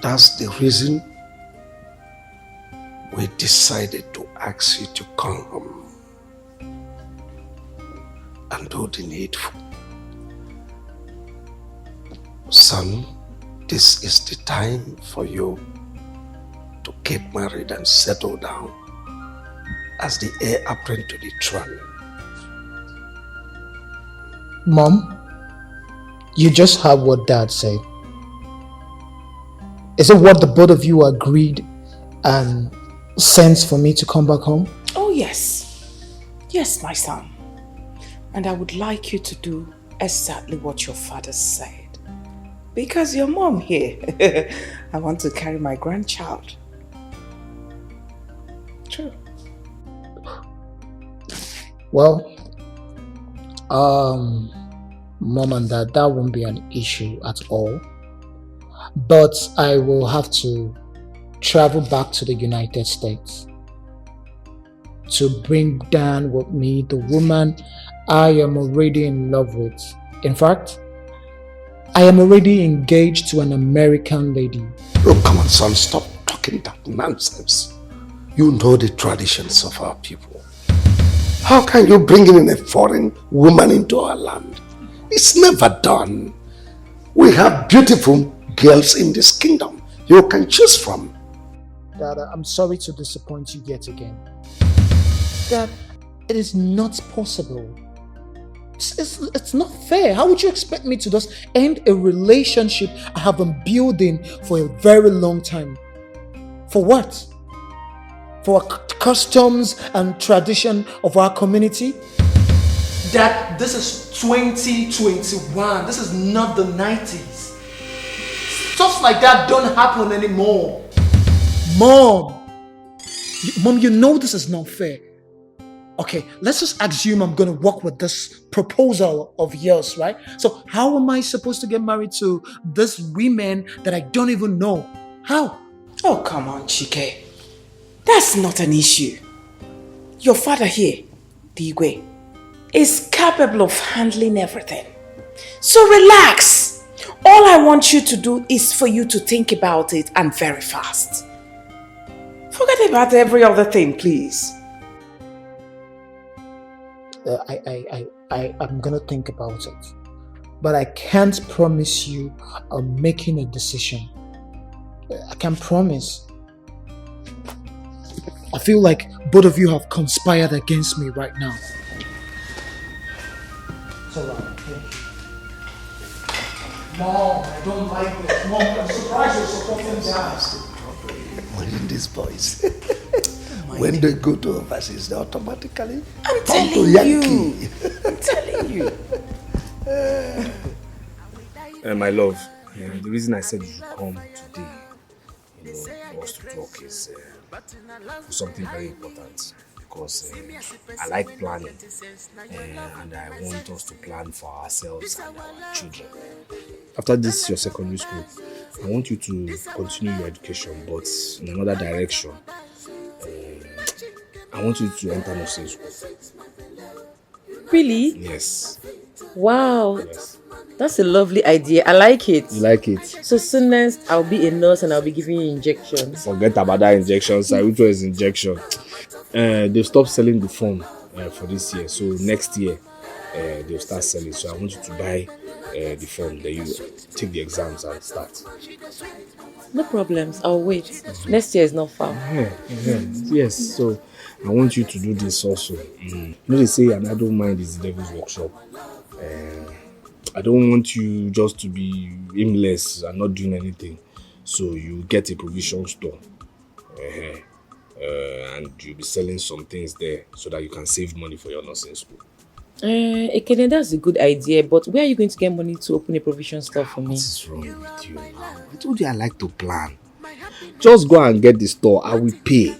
That's the reason we decided to ask you to come home and do the needful. Son, this is the time for you to get married and settle down as the heir apparent to the throne. Mom, You just heard what Dad said. Is it what the both of you agreed and sent for me to come back home? Oh, yes. Yes, my son. And I would like you to do exactly what your father said. Because your mom here, I want to carry my grandchild. True. Well, Mom and Dad, that won't be an issue at all. But I will have to travel back to the United States to bring down with me the woman I am already in love with. In fact, I am already engaged to an American lady. Oh, come on, son, stop talking that nonsense. You know the traditions of our people. How can you bring in a foreign woman into our land? It's never done. We have beautiful girls in this kingdom you can choose from. Dad, I'm sorry to disappoint you yet again. Dad, it is not possible. It's not fair. How would you expect me to just end a relationship I have been building for a very long time? For what? For customs and tradition of our community? Dad, this is 2021. This is not the 90s. Stuff like that don't happen anymore. Mom, you know this is not fair. Okay, let's just assume I'm going to work with this proposal of yours, right? So how am I supposed to get married to this women that I don't even know? How? Oh, come on, Chike. That's not an issue. Your father here, Dikeh, is capable of handling everything. So relax. All I want you to do is for you to think about it, and very fast. Forget about every other thing, please. I'm gonna think about it, but I can't promise you I'm making a decision. I can't promise. I feel like both of you have conspired against me right now. It's alright. Mom, I don't like this. Mom, I'm surprised you're supporting Dad. When these boys, when they go to overseas, they automatically I'm come to telling Yankee. you. I'm telling you. My love, the reason I said you should come today, for us to talk is for something very important. Because I like planning, and I want us to plan for ourselves and our children. After this, your secondary school, I want you to continue your education, but in another direction. I want you to enter nursing school. Really? Yes. Wow. Yes. That's a lovely idea. I like it. You like it? So soonest I'll be a nurse and I'll be giving you injections. Forget about that injection, sir. Which one is injection? They've stopped selling the form for this year. So next year, they'll start selling. So I want you to buy the form. Then you take the exams and start. No problems. I'll wait. Mm-hmm. Next year is not far. Yes. So I want you to do this also. You know they say an idle mind is the devil's workshop. I don't want you just to be aimless and not doing anything. So you get a provision store. And you'll be selling some things there so that you can save money for your nursing school. Ekene, that's a good idea, but where are you going to get money to open a provision store for me? What is wrong with you now? I told you I like to plan. Just go and get the store, I will pay.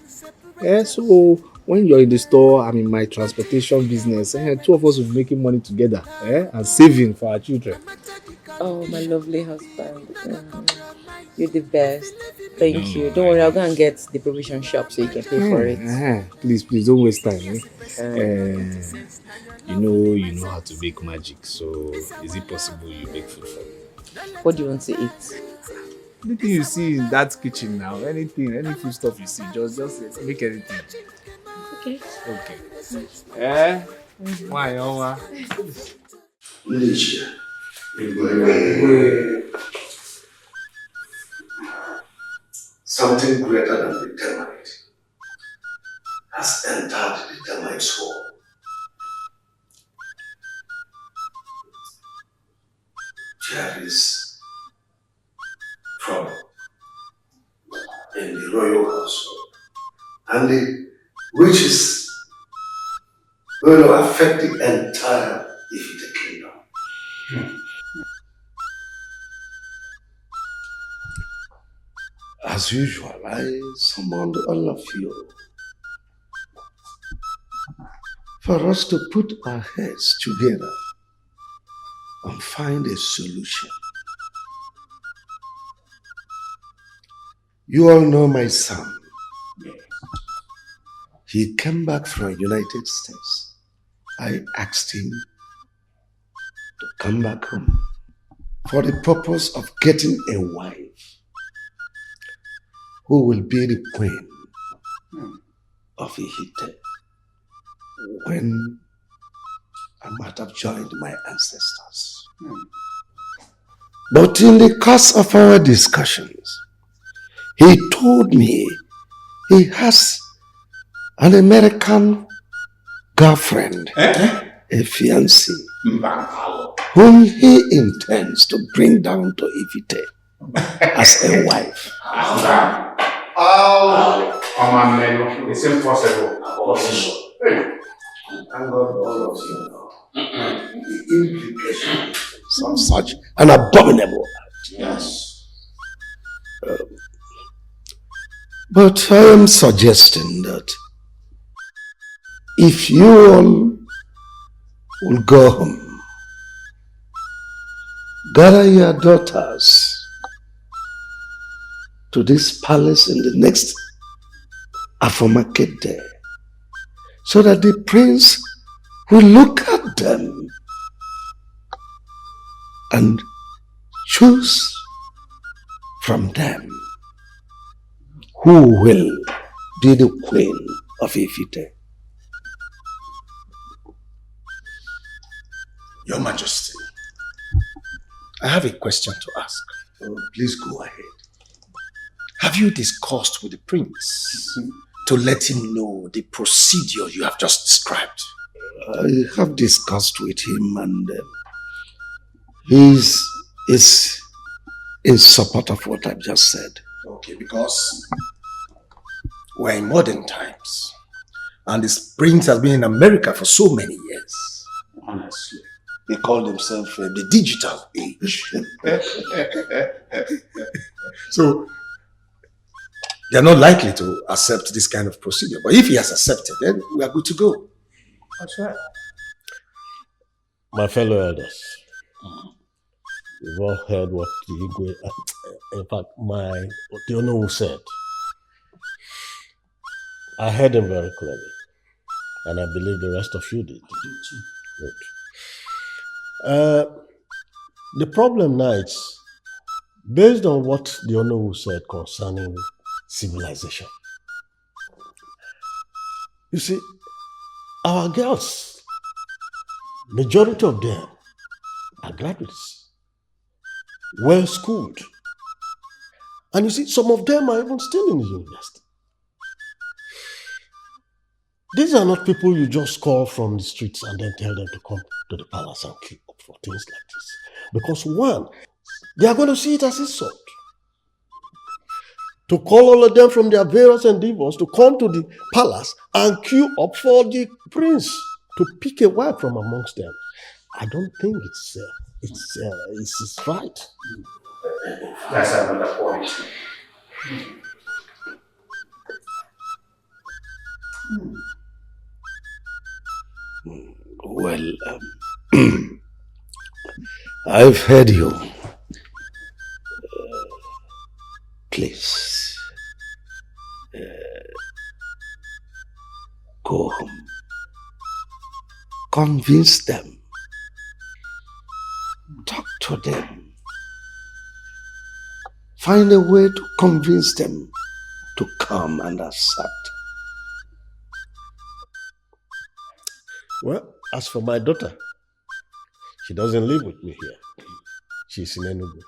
So when you're in the store, I'm in my transportation business. Two of us will be making money together and saving for our children. Oh, my lovely husband. You're the best. Thank you. Don't worry, I'll go and get the provision shop so you can pay for it. Please don't waste time. You know how to make magic, so is it possible you make food for me? What do you want to eat? Anything you see in that kitchen now, any food stuff you see, just make anything. Okay. Why, something greater than the termite has entered the termite's hole. there is trouble in the royal household, and which is going to affect the entire Ifite kingdom. As usual, I summoned all of you for us to put our heads together and find a solution. You all know my son. He came back from United States. I asked him to come back home for the purpose of getting a wife who will be the queen of Ihite when I might have joined my ancestors. But in the course of our discussions, he told me he has an American girlfriend, a fiancée, whom he intends to bring down to Ifite as a wife. Oh man, it's impossible. Thank God all of you know the implications of such an abominable act. Yes. But I am suggesting that if you all will go home, gather your daughters to this palace in the next Afro-market day, so that the prince will look at them and choose from them who will be the queen of Ifite. Your Majesty, I have a question to ask. Oh, please go ahead. Have you discussed with the prince to let him know the procedure you have just described? I have discussed with him, and he's in support of what I've just said. Okay, because we're in modern times, and this prince has been in America for so many years. Honestly. He called himself the digital age. So, they're not likely to accept this kind of procedure. But if he has accepted, then we are good to go. That's right. My fellow elders, you've all heard what the Igwe, in fact, the Onowu said. I heard him very clearly, and I believe the rest of you did. Good. The problem now is, based on what the Onowu said concerning civilization. You see, our girls, majority of them are graduates, well schooled. And you see, some of them are even still in the university. These are not people you just call from the streets and then tell them to come to the palace and queue up for things like this. Because one, they are going to see it as insult. To call all of them from their various endeavors to come to the palace and queue up for the prince to pick a wife from amongst them. I don't think it's right. That's another point. Well, I've heard you. Please, go home. Convince them. Talk to them. Find a way to convince them to come and accept. Well, as for my daughter, she doesn't live with me here. She's in Enugu,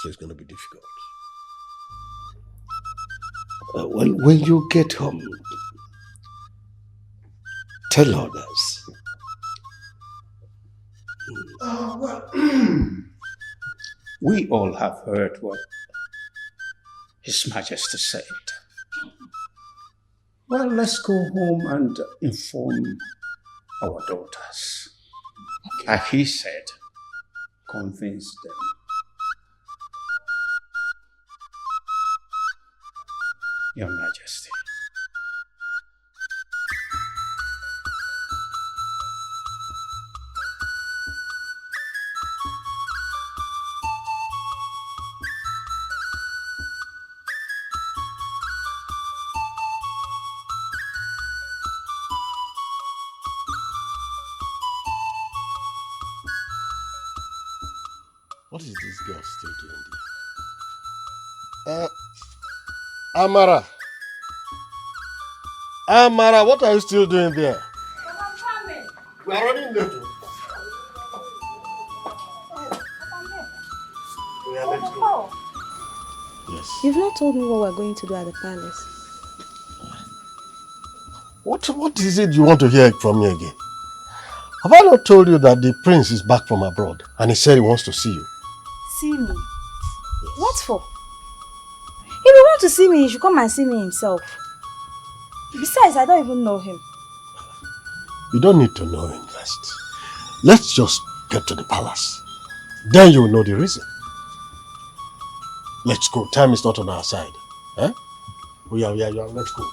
so it's going to be difficult. Well, when you get home, tell others. We all have heard what His Majesty said. Well, let's go home and inform our daughters. Like he said, convince them. Your Majesty. What is this girl still doing there? Amara. Amara, what are you still doing there? We are running late. Let's go. Yes. You've not told me what we're going to do at the palace. What is it you want to hear from me again? Have I not told you that the prince is back from abroad and he said he wants to see you? See me? What for? If you want to see me, he should come and see me himself. Besides, I don't even know him. You don't need to know him first. Let's just get to the palace. Then you will know the reason. Let's go. Time is not on our side. Eh? We are. Let's go.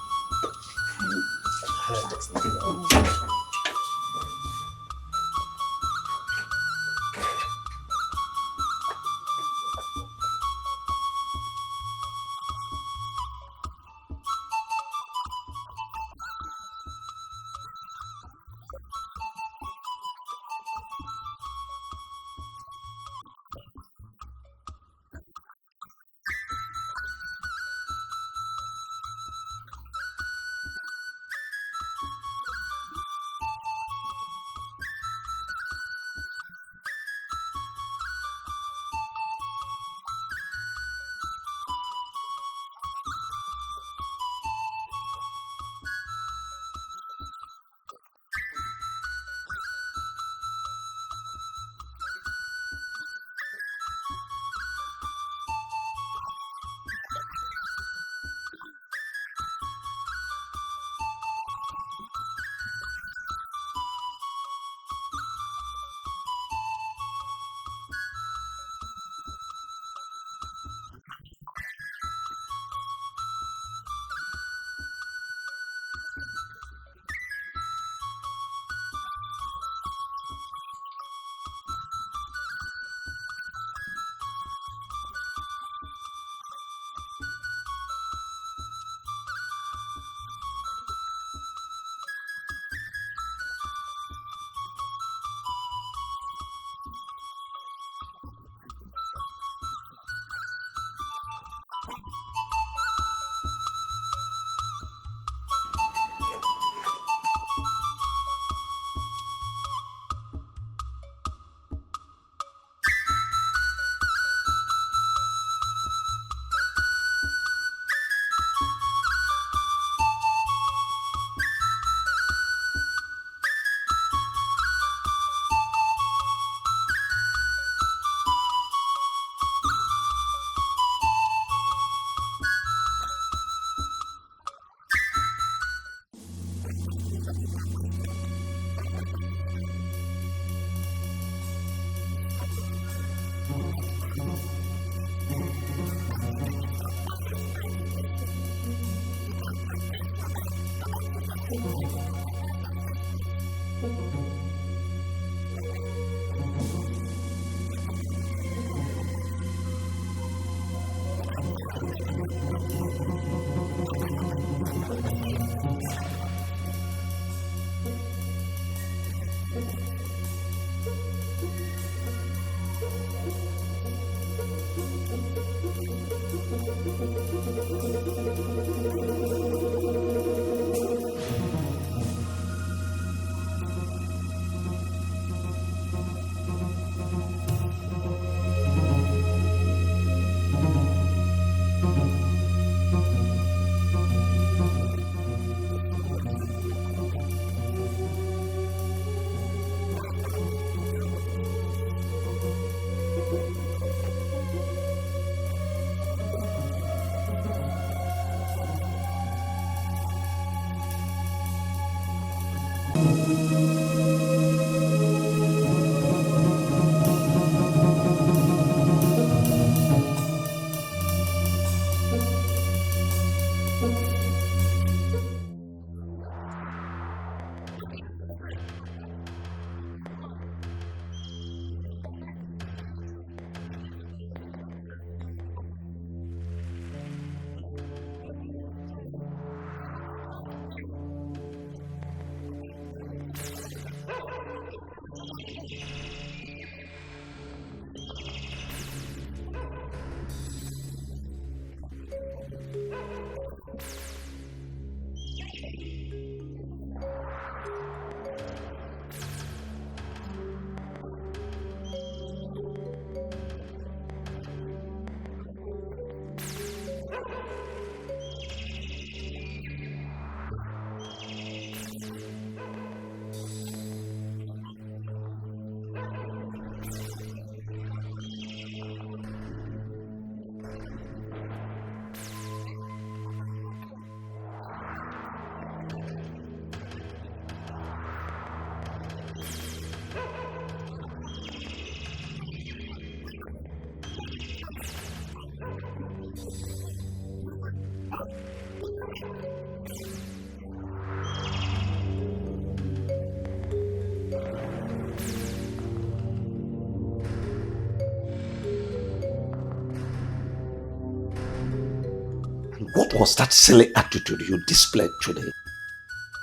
What was that silly attitude you displayed today?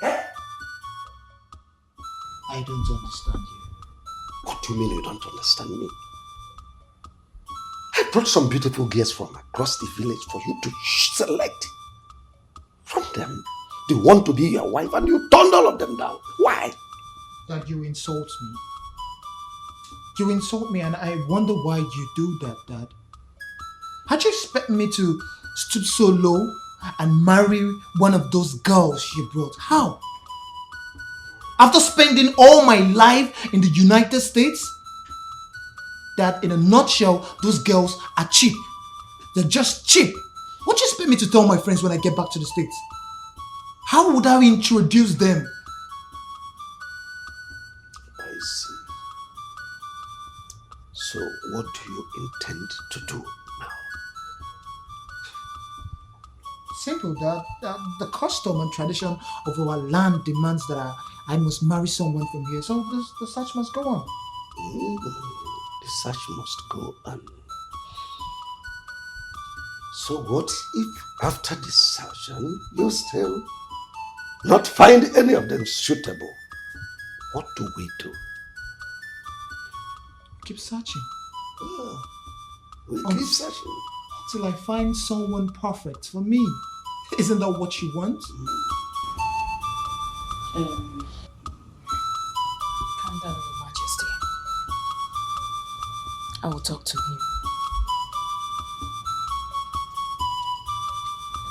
I don't understand you. What do you mean you don't understand me? I brought some beautiful girls from across the village for you to select. From them, they want to be your wife and you turned all of them down. Why? That you insult me. You insult me and I wonder why you do that, Dad. How'd you expect me to stoop so low and marry one of those girls you brought? How? After spending all my life in the United States? That in a nutshell, those girls are cheap. They're just cheap. What do you expect me to tell my friends when I get back to the States? How would I introduce them? I see. So what do you intend to do now? Simple, Dad. The custom and tradition of our land demands that I must marry someone from here. So the search must go on. The search must go on. So what if after the search you still not find any of them suitable? What do we do? Keep searching. We keep searching. Till I find someone perfect for me. Isn't that what you want? Calm down, Your Majesty. I will talk to him.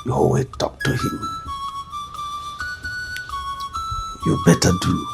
You always talk to him. You better do.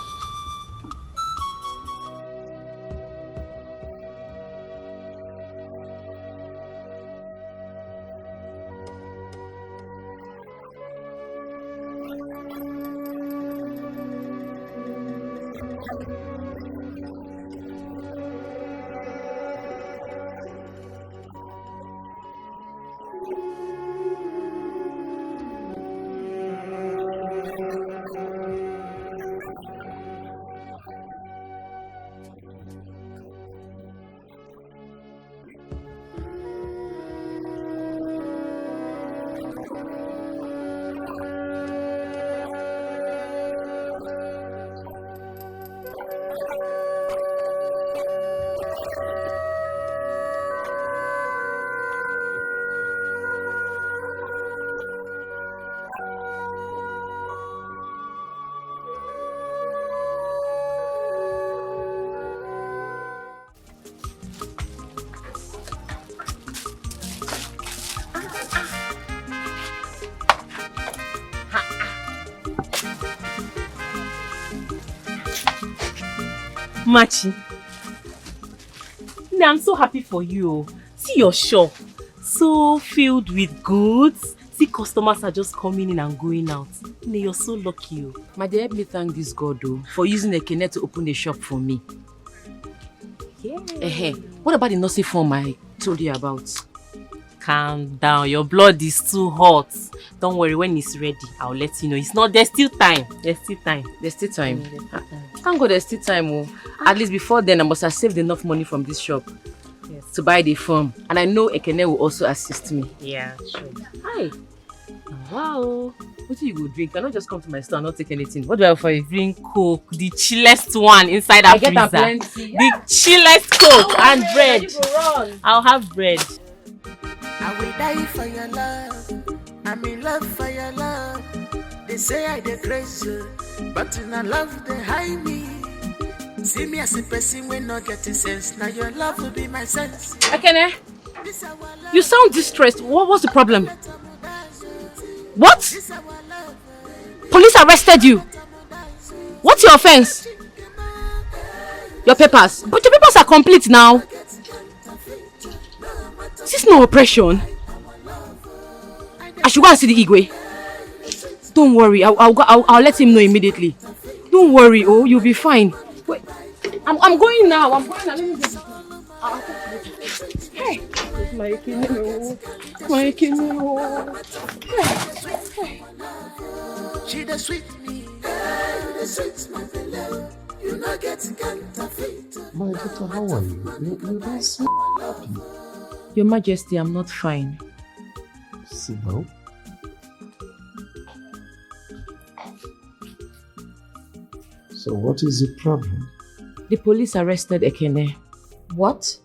Machi. I'm so happy for you. See your shop. So filled with goods. See, customers are just coming in and going out. You're so lucky. Oh. My dear, help me thank this God for using Ekene to open a shop for me. Yeah. What about the nursing form I told you about? Calm down. Your blood is too hot. Don't worry. When it's ready, I'll let you know. It's not. There's still time. There's still time. Thank God there's still time. Oh. At least before then, I must have saved enough money from this shop to buy the form. And I know Ekene will also assist me. Yeah, sure. Hi. Wow. What do you go drink? I not just come to my store and not take anything. What do I have for you? Drink Coke, the chillest one inside that freezer. Plenty. The chillest Coke and bread. I'll have bread. I will die for your love. I'm in love for your love. They say I dey crazy, but in a love they hide me. See me as a person when not getting sense. Now your love will be my sense. Ekene, you sound distressed. What's the problem? What? Police arrested you. What's your offense? Your papers. But your papers are complete now. Is this no oppression? I should go and see the Igwe. Don't worry, I'll let him know immediately. Don't worry, oh, you'll be fine. Wait, I'm going now. I'm going now. Let me get Hey, my Ekene. My Ekene. Hey. She the sweet me. The sweet my beloved. You not get counterfeit. My daughter, how are you? You don't seem happy. Your Majesty, I'm not fine. Sit down. So what is the problem? The police arrested Ekene. What?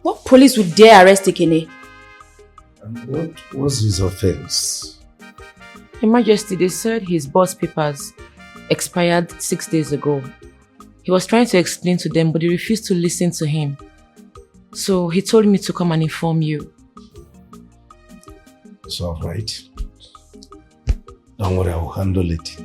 What police would dare arrest Ekene? And what was his offense? Your Majesty, they said his boss papers expired 6 days ago. He was trying to explain to them, but they refused to listen to him. So he told me to come and inform you. It's all right. Don't worry, I'll handle it.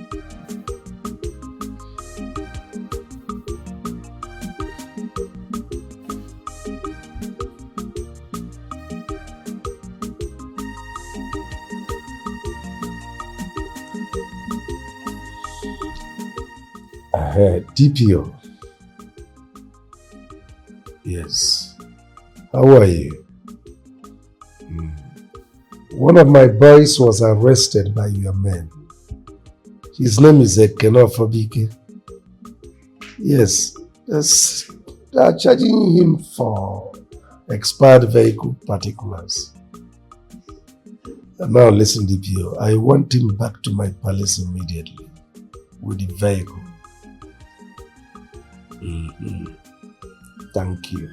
DPO. Yes. How are you? One of my boys was arrested by your men. His name is Ekene Fabike. Yes. They are charging him for expired vehicle particulars. And now listen, DPO. I want him back to my palace immediately with the vehicle. Thank you.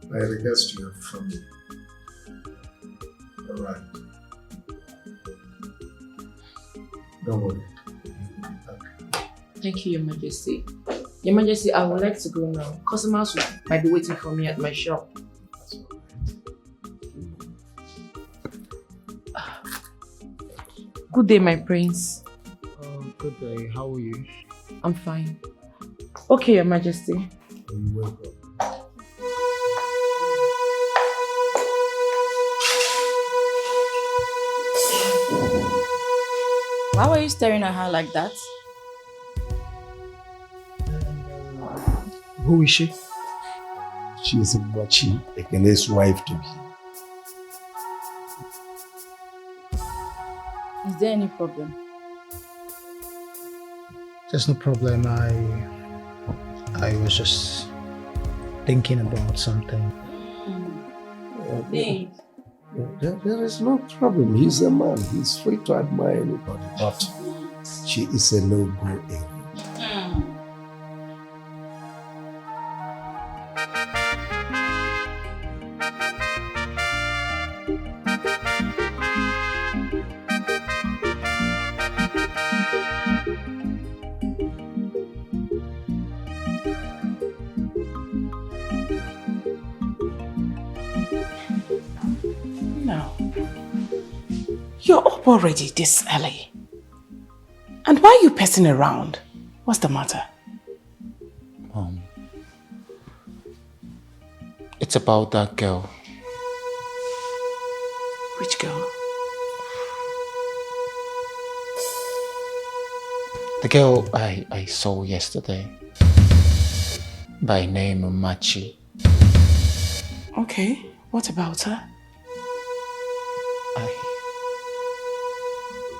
My regards to your family. All right. Don't worry. Thank you, Your Majesty. Your Majesty, I would like to go now. Customers might be waiting for me at my shop. Good day, my prince. Good day. How are you? I'm fine. Okay, Your Majesty. You're welcome. Why were you staring at her like that? Who is she? She is Mwachi, Ekene's wife to be. Is there any problem? There's no problem. I was just thinking about something. There is no problem. He's a man. He's free to admire anybody. But she is a no-go area. You're up already this early. And why are you pacing around? What's the matter? It's about that girl. girl I saw yesterday, by name Machi. Okay, what about her?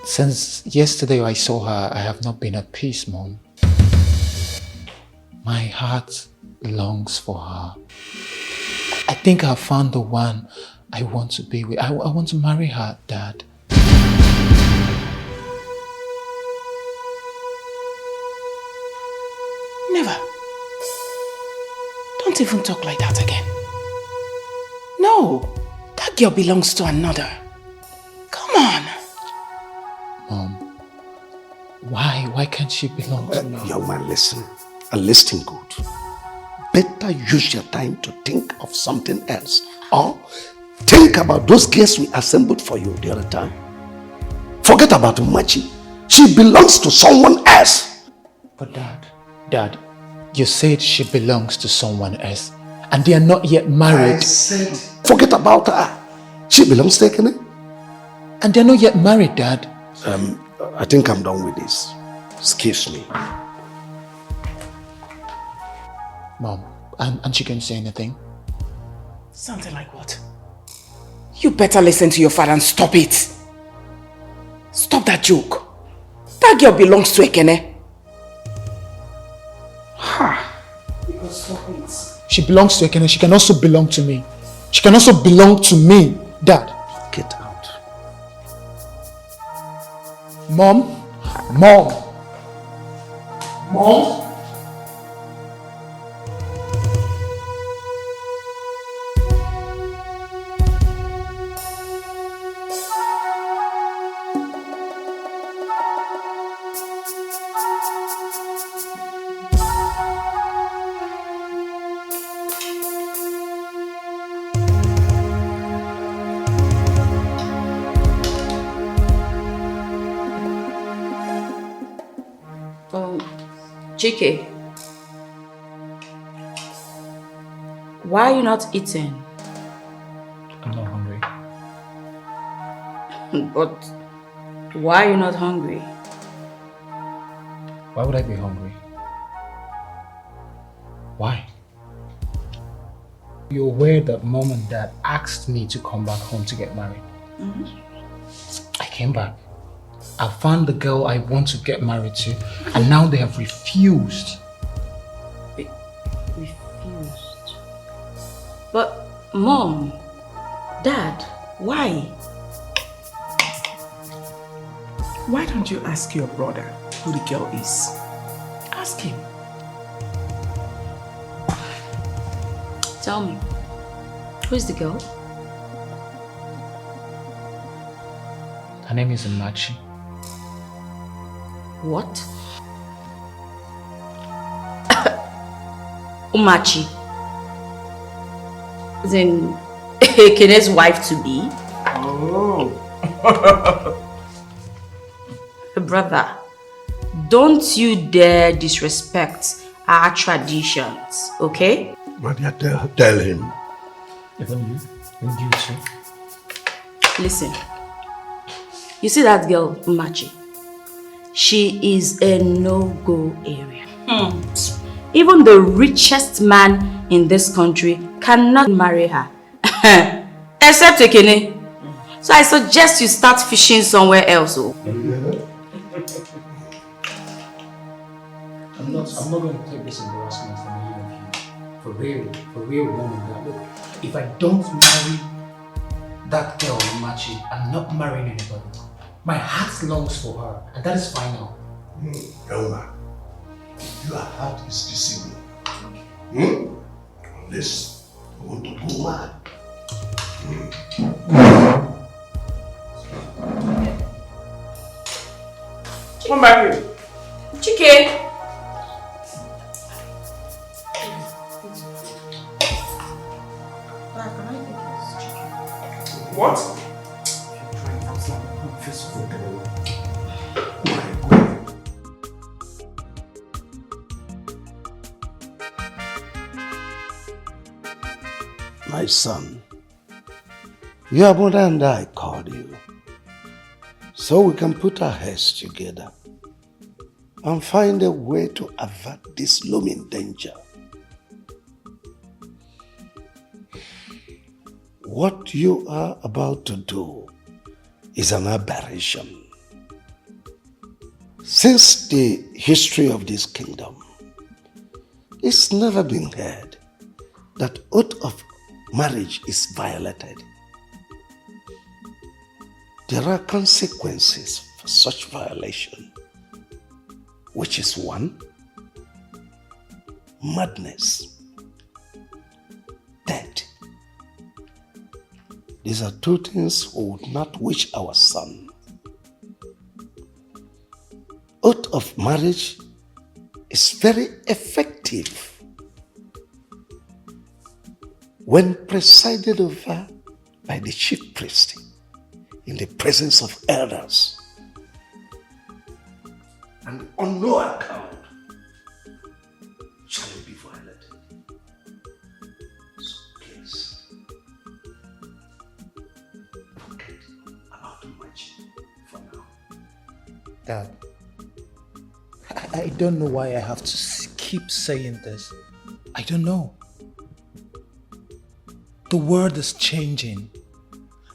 Since yesterday I saw her, I have not been at peace, Mom. My heart longs for her. I think I found the one I want to be with. I want to marry her, Dad. Never. Don't even talk like that again. No, that girl belongs to another. Come on. Mom, why can't she belong to me? Young man, listen. And listen good. Better use your time to think of something else. Or think about those guests we assembled for you the other time. Forget about Machi. She belongs to someone else. But Dad, you said she belongs to someone else. And they are not yet married. I said, forget about her. She belongs to Ekene. And they're not yet married, Dad. I think I'm done with this. Excuse me. Mom, aren't you going to say anything? Something like what? You better listen to your father and stop it. Stop that joke. That girl belongs to Ekene. Ha! Stop it. She belongs to Ekene. She can also belong to me. She can also belong to me, Dad. Get out. Mom? Dikeh, why are you not eating? I'm not hungry. But why are you not hungry? Why would I be hungry? Why? You're aware that Mom and Dad asked me to come back home to get married. I came back. I found the girl I want to get married to, and now they have refused. Refused? But Mom, Dad, why? Why don't you ask your brother who the girl is? Ask him. Tell me, who is the girl? Her name is Machi. What? Umachi. Then Ekene's wife to be? Oh. Brother, don't you dare disrespect our traditions, okay? Maria, tell him. Even you too. Listen, you see that girl, Umachi? She is a no-go area. Even the richest man in this country cannot marry her. Except Ekene. So I suggest you start fishing somewhere else. I'm not going to take this embarrassment from any of you. For real, Mom and Dad. Look, if I don't marry that girl, Machi, I'm not marrying anybody. My heart longs for her, and that is final. Young man, your heart is deceiving. Unless you want to go mad. Come back here. Dikeh. What? My son, your mother and I called you so we can put our heads together and find a way to avert this looming danger. What you are about to do is an aberration. Since the history of this kingdom, it's never been heard that oath of marriage is violated. There are consequences for such violation, which is 1, madness, death. These are 2 things we would not wish our son. Oath of marriage is very effective when presided over by the chief priest in the presence of elders, and on no account shall it be violated. So please, forget about the match for now. Dad, I don't know why I have to keep saying this. I don't know. The world is changing.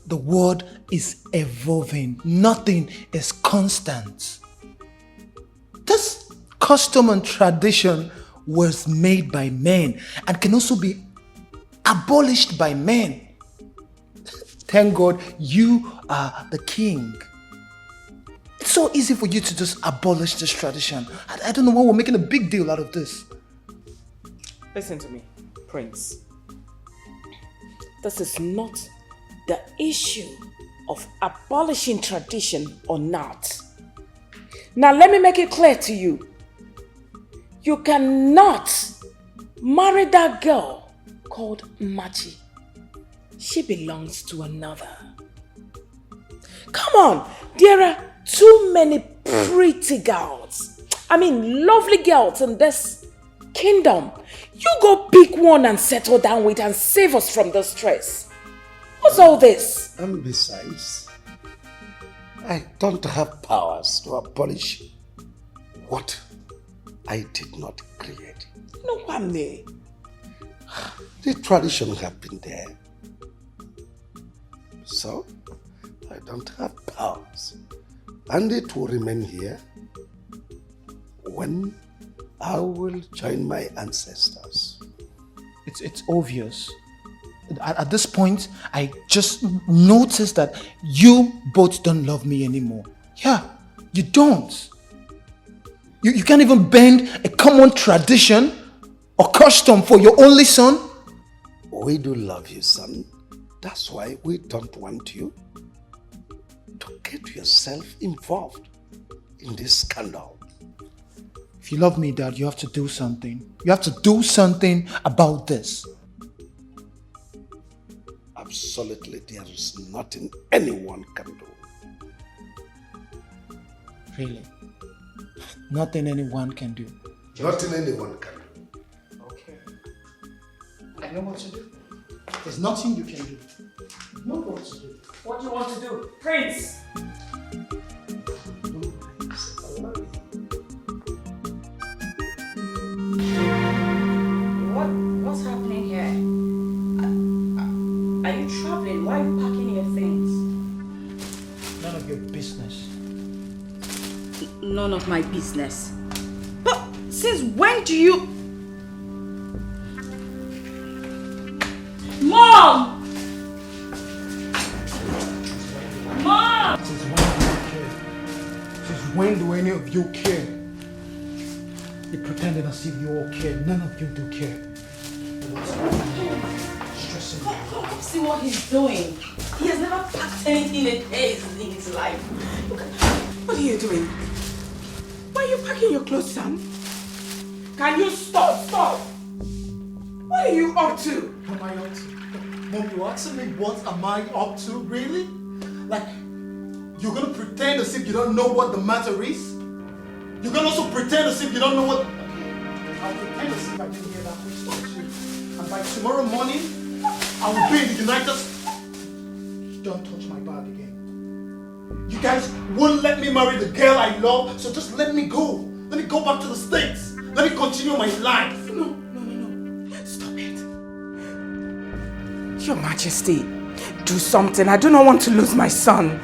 The world is evolving. Nothing is constant. This custom and tradition was made by men and can also be abolished by men. Thank God you are the king. It's so easy for you to just abolish this tradition. I don't know why we're making a big deal out of this. Listen to me, Prince. This is not the issue of abolishing tradition or not. Now let me make it clear to you. You cannot marry that girl called Machi. She belongs to another. Come on, there are too many pretty girls. I mean, lovely girls in this kingdom. You go pick one and settle down with and save us from the stress. What's all this? And besides, I don't have powers to abolish what I did not create. No, Wamne. The tradition have been there. So, I don't have powers. And it will remain here when I will join my ancestors. It's obvious. At this point, I just noticed that you both don't love me anymore. Yeah, you don't. You can't even bend a common tradition or custom for your only son. We do love you, son. That's why we don't want you to get yourself involved in this scandal. If you love me, Dad, you have to do something. You have to do something about this. Absolutely, there is nothing anyone can do. Really? Nothing anyone can do. Nothing anyone can do. Okay. I know what to do. There's nothing you can do. You know what to do. What do you want to do? Prince! What's happening here? Are you traveling? Why are you packing your things? None of your business. None of my business. But since when do you... Mom! Mom! Since when do any of you care? You pretended as if you all care. None of you do care. Stressing me. Come see what he's doing. He has never packed anything in his life. Look at, what are you doing? Why are you packing your clothes, son? Can you stop? What are you up to? What am I up to? Mom, you asking me what am I up to? Really? Like, you're gonna pretend as if you don't know what the matter is? You're gonna also pretend as if you don't know what... Okay, I'll pretend as if I didn't hear that question too. And by tomorrow morning, I will be in the United... Don't touch my bag again. You guys won't let me marry the girl I love, so just let me go. Let me go back to the States. Let me continue my life. No. Stop it. Your Majesty, do something. I do not want to lose my son.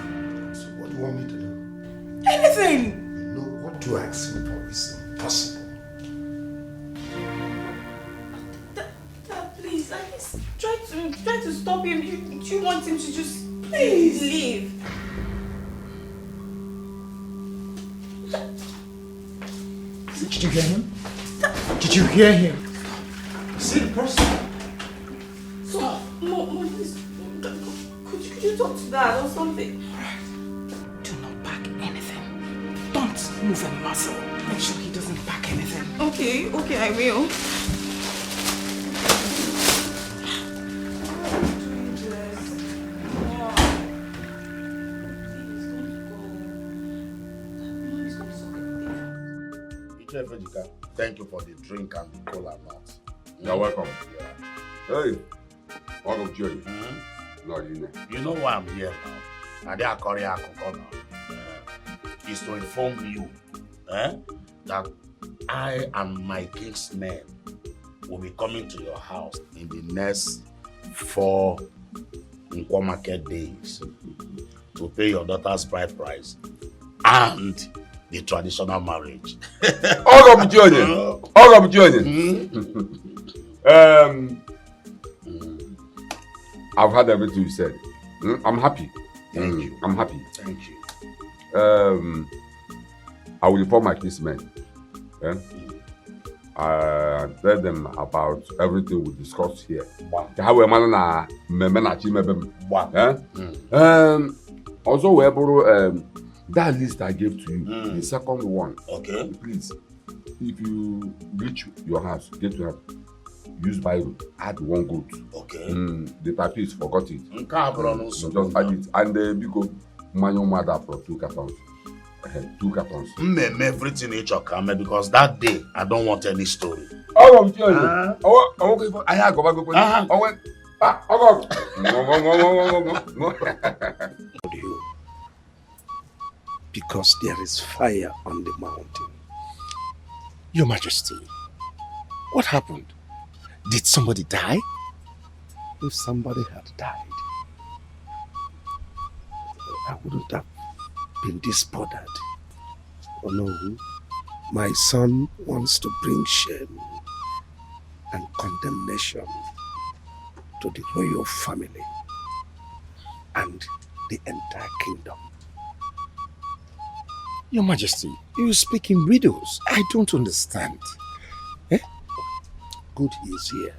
So what do you want me to do? Anything. No, what do I ask him for is impossible. Dad, please, at least try to stop him. You want him to just please leave. Did you hear him? Did you hear him? See the person? Stop. Mom, please. Could you talk to Dad or something? Do not pack anything. Don't move a muscle. Make sure he doesn't pack anything. Okay, I will. Thank you for the drink and the cola nuts. You're welcome. Yeah. Hey, welcome to you. No, you know why I'm here now? Is to inform you that I and my king's men will be coming to your house in the next 4 Nkwo market days to pay your daughter's bride price and the traditional marriage. I've heard everything you said. I'm happy. Thank you. I'm happy. Thank you. I will inform my kinsmen. Tell them about everything we discussed here. Also, that list I gave to you, the second one. Okay. Please, if you reach your house, get to have use Bible, add 1 goat. Okay. The typist forgot it. Just add it. And because my young mother brought 2 cartons. 2 cartons. Everything each come because that day I don't want any story. Because there is fire on the mountain. Your Majesty, what happened? Did somebody die? If somebody had died, I wouldn't have been this bothered. Oh no, my son wants to bring shame and condemnation to the royal family and the entire kingdom. Your Majesty, you speak in riddles. I don't understand. Good is here.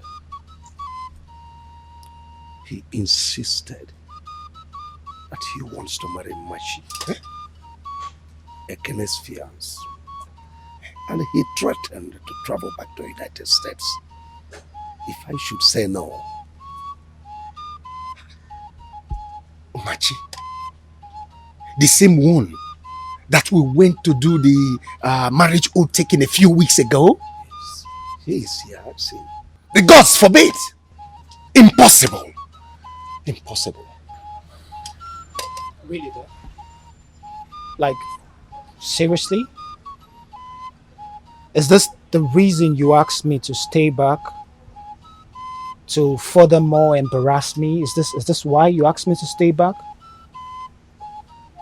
He insisted that he wants to marry Machi, Ekene's fiancé. And he threatened to travel back to the United States if I should say no. Machi, the same one that we went to do the marriage oath taken a few weeks ago? Yes. He is here, I've seen. The gods forbid! Impossible! Impossible. Really though? Like, seriously? Is this the reason you asked me to stay back? To furthermore embarrass me? Is this why you asked me to stay back?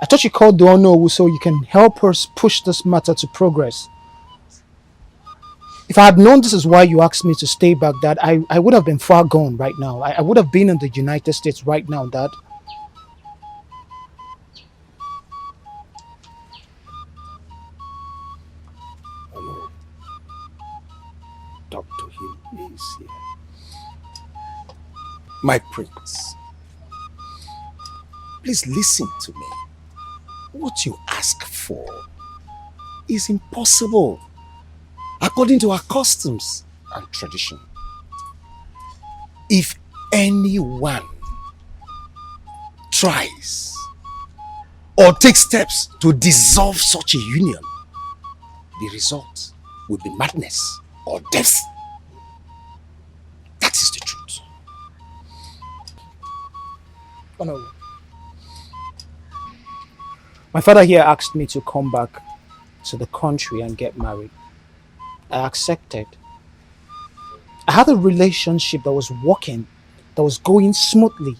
I thought you called Duono so you can help us push this matter to progress. If I had known this is why you asked me to stay back, Dad, I would have been far gone right now. I would have been in the United States right now, Dad. Hello. Talk to him, he is here. My prince, please listen to me. What you ask for is impossible according to our customs and tradition. If anyone tries or takes steps to dissolve such a union, the result will be madness or death. That is the truth. Oh no. My father here asked me to come back to the country and get married. I accepted. I had a relationship that was working, that was going smoothly.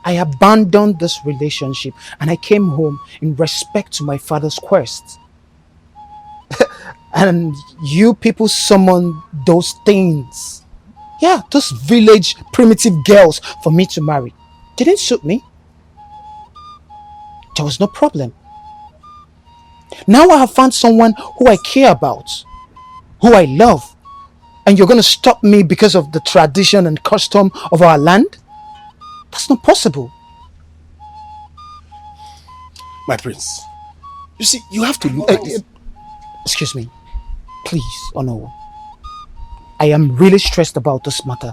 I abandoned this relationship and I came home in respect to my father's quest. And you people summon those things. Yeah, those village primitive girls for me to marry. Didn't suit me. There was no problem. Now I have found someone who I care about, who I love. And you're going to stop me because of the tradition and custom of our land? That's not possible. My prince, you see, you have to look at it. Excuse me. Please, Ono. I am really stressed about this matter.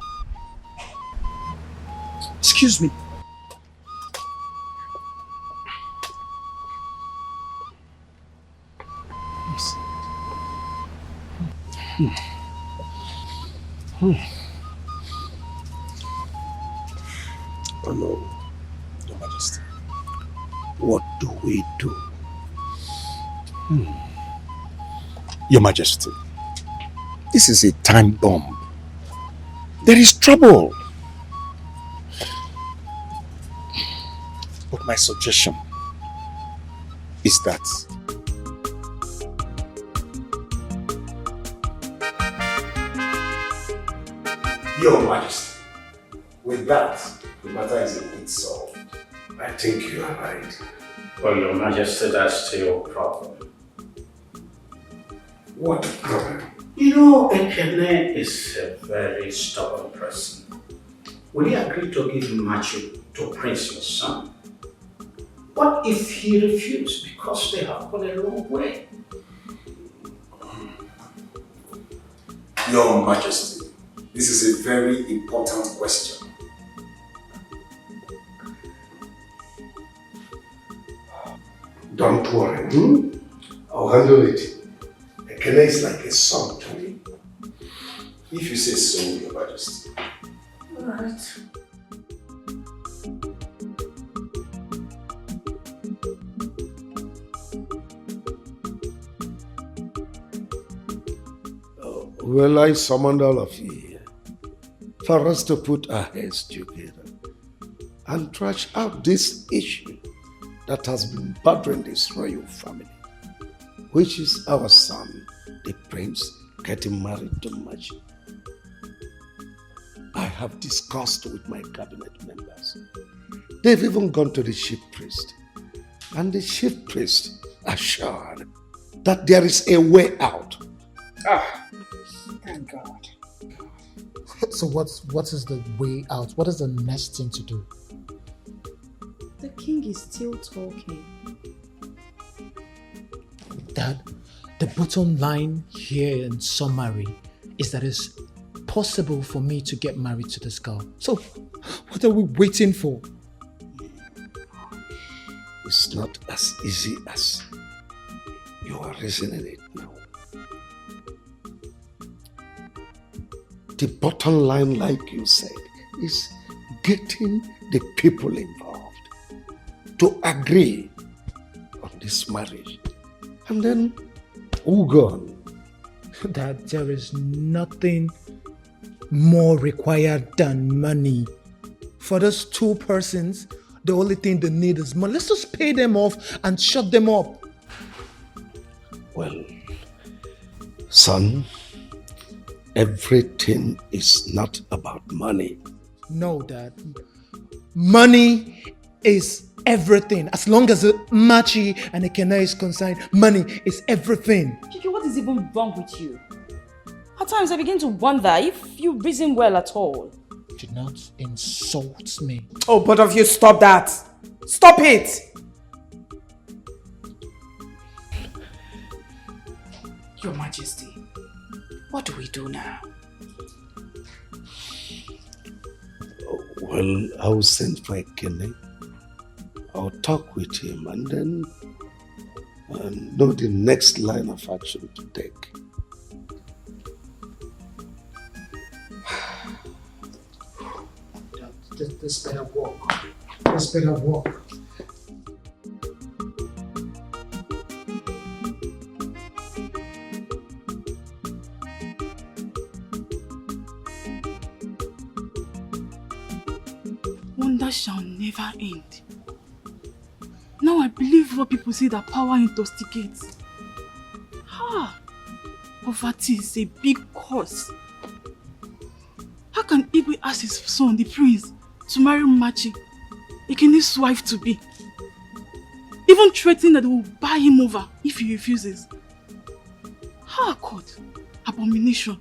Excuse me. Oh no, Your Majesty. What do we do? Your Majesty, this is a time bomb. There is trouble. But my suggestion is that Your Majesty, with that, the matter is a bit solved. I think you are right. Well, Your Majesty, that's still your problem. What problem? You know, Ekene is a very stubborn person. Will he agree to give Machu to Prince your son? What if he refuses because they have gone a long way? Your Majesty, this is a very important question. Don't worry, I'll handle it. Ekene is like a son to me. If you say so, Your Majesty. Alright. Well, I summoned all of you here for us to put our heads together and trash out this issue that has been bothering this royal family, which is our son, the prince, getting married to Machi. I have discussed with my cabinet members. They've even gone to the chief priest, and the chief priest assured that there is a way out. Thank God. So what is the way out? What is the next thing to do? The king is still talking. Dad, the bottom line here in summary is that it's possible for me to get married to this girl. So what are we waiting for? It's not as easy as you are reasoning it now. The bottom line, like you said, is getting the people involved to agree on this marriage. And then, all gone. That there is nothing more required than money. For those two persons, the only thing they need is money. Let's just pay them off and shut them up. Well, son, everything is not about money. No, Dad. Money is everything. As long as Machi and Ekene is concerned, money is everything. Kiki, what is even wrong with you? At times I begin to wonder if you reason well at all. Do not insult me. Oh, both of you, stop that. Stop it. Your Majesty, what do we do now? Well, I'll send for Ekene. I'll talk with him and then know the next line of action to take. This better work. This better work. wonder shall never end. Now I believe what people say that power intoxicates. Poverty is a big cause. How can Igwe ask his son, the prince, to marry Machi, Ekene's wife to be? Even threatening that they will buy him over if he refuses. God, abomination.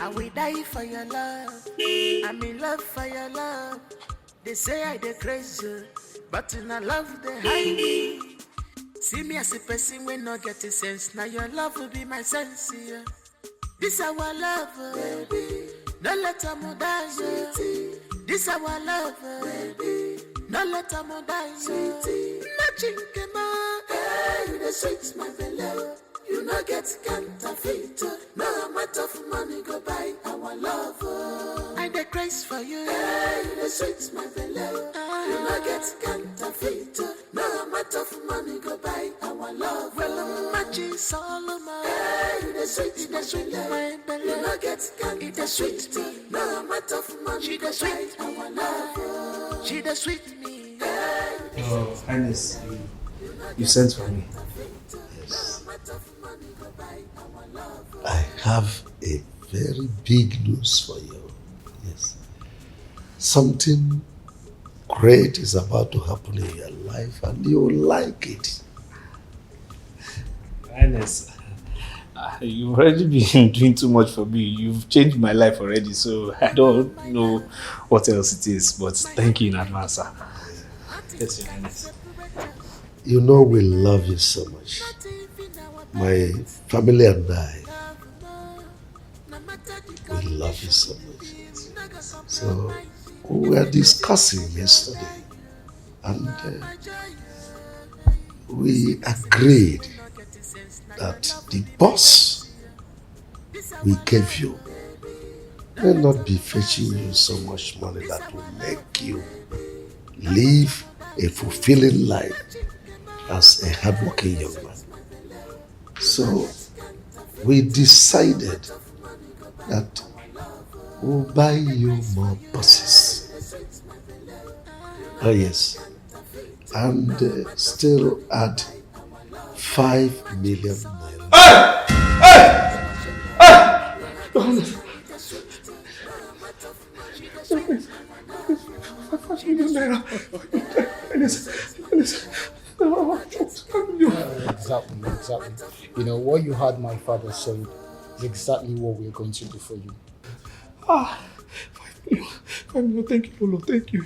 I will die for your love. I'm in love for your love. They say I dey crazy, but in a love they hide me. See me as a person when not getting sense. Now your love will be my sense. Yeah. This our love, baby. Don't let them die, sweetie. This our love, baby. Don't let them die, sweetie. Nothing came out. Hey, you the sweet, my beloved. You no get counterfeit. No amount of money go buy our love. I dey craze for you. Hey, you the sweet, my beloved. You no get counterfeit. No amount of money go buy our love. Well, Machi Solomon. Hey, you the sweet, my beloved. You no get counterfeit. The sweet. No amount of money go buy our love. She the sweet me. Oh, Highness, you sent for me. Yes. I have a very big news for you. Yes. Something great is about to happen in your life and you will like it. Highness, you've already been doing too much for me. You've changed my life already, so I don't know what else it is, but thank you in advance, sir. Yes, Your Highness. You know we love you so much. My family and I, we love you so much. So we were discussing yesterday and we agreed that the boss we gave you may not be fetching you so much money that will make you live a fulfilling life as a hardworking young man. So we decided that we'll buy you more buses. Oh yes. And still add 5 million naira. Exactly. You know, what you heard my father say is exactly what we're going to do for you. 5 million, thank you, Lord, thank you.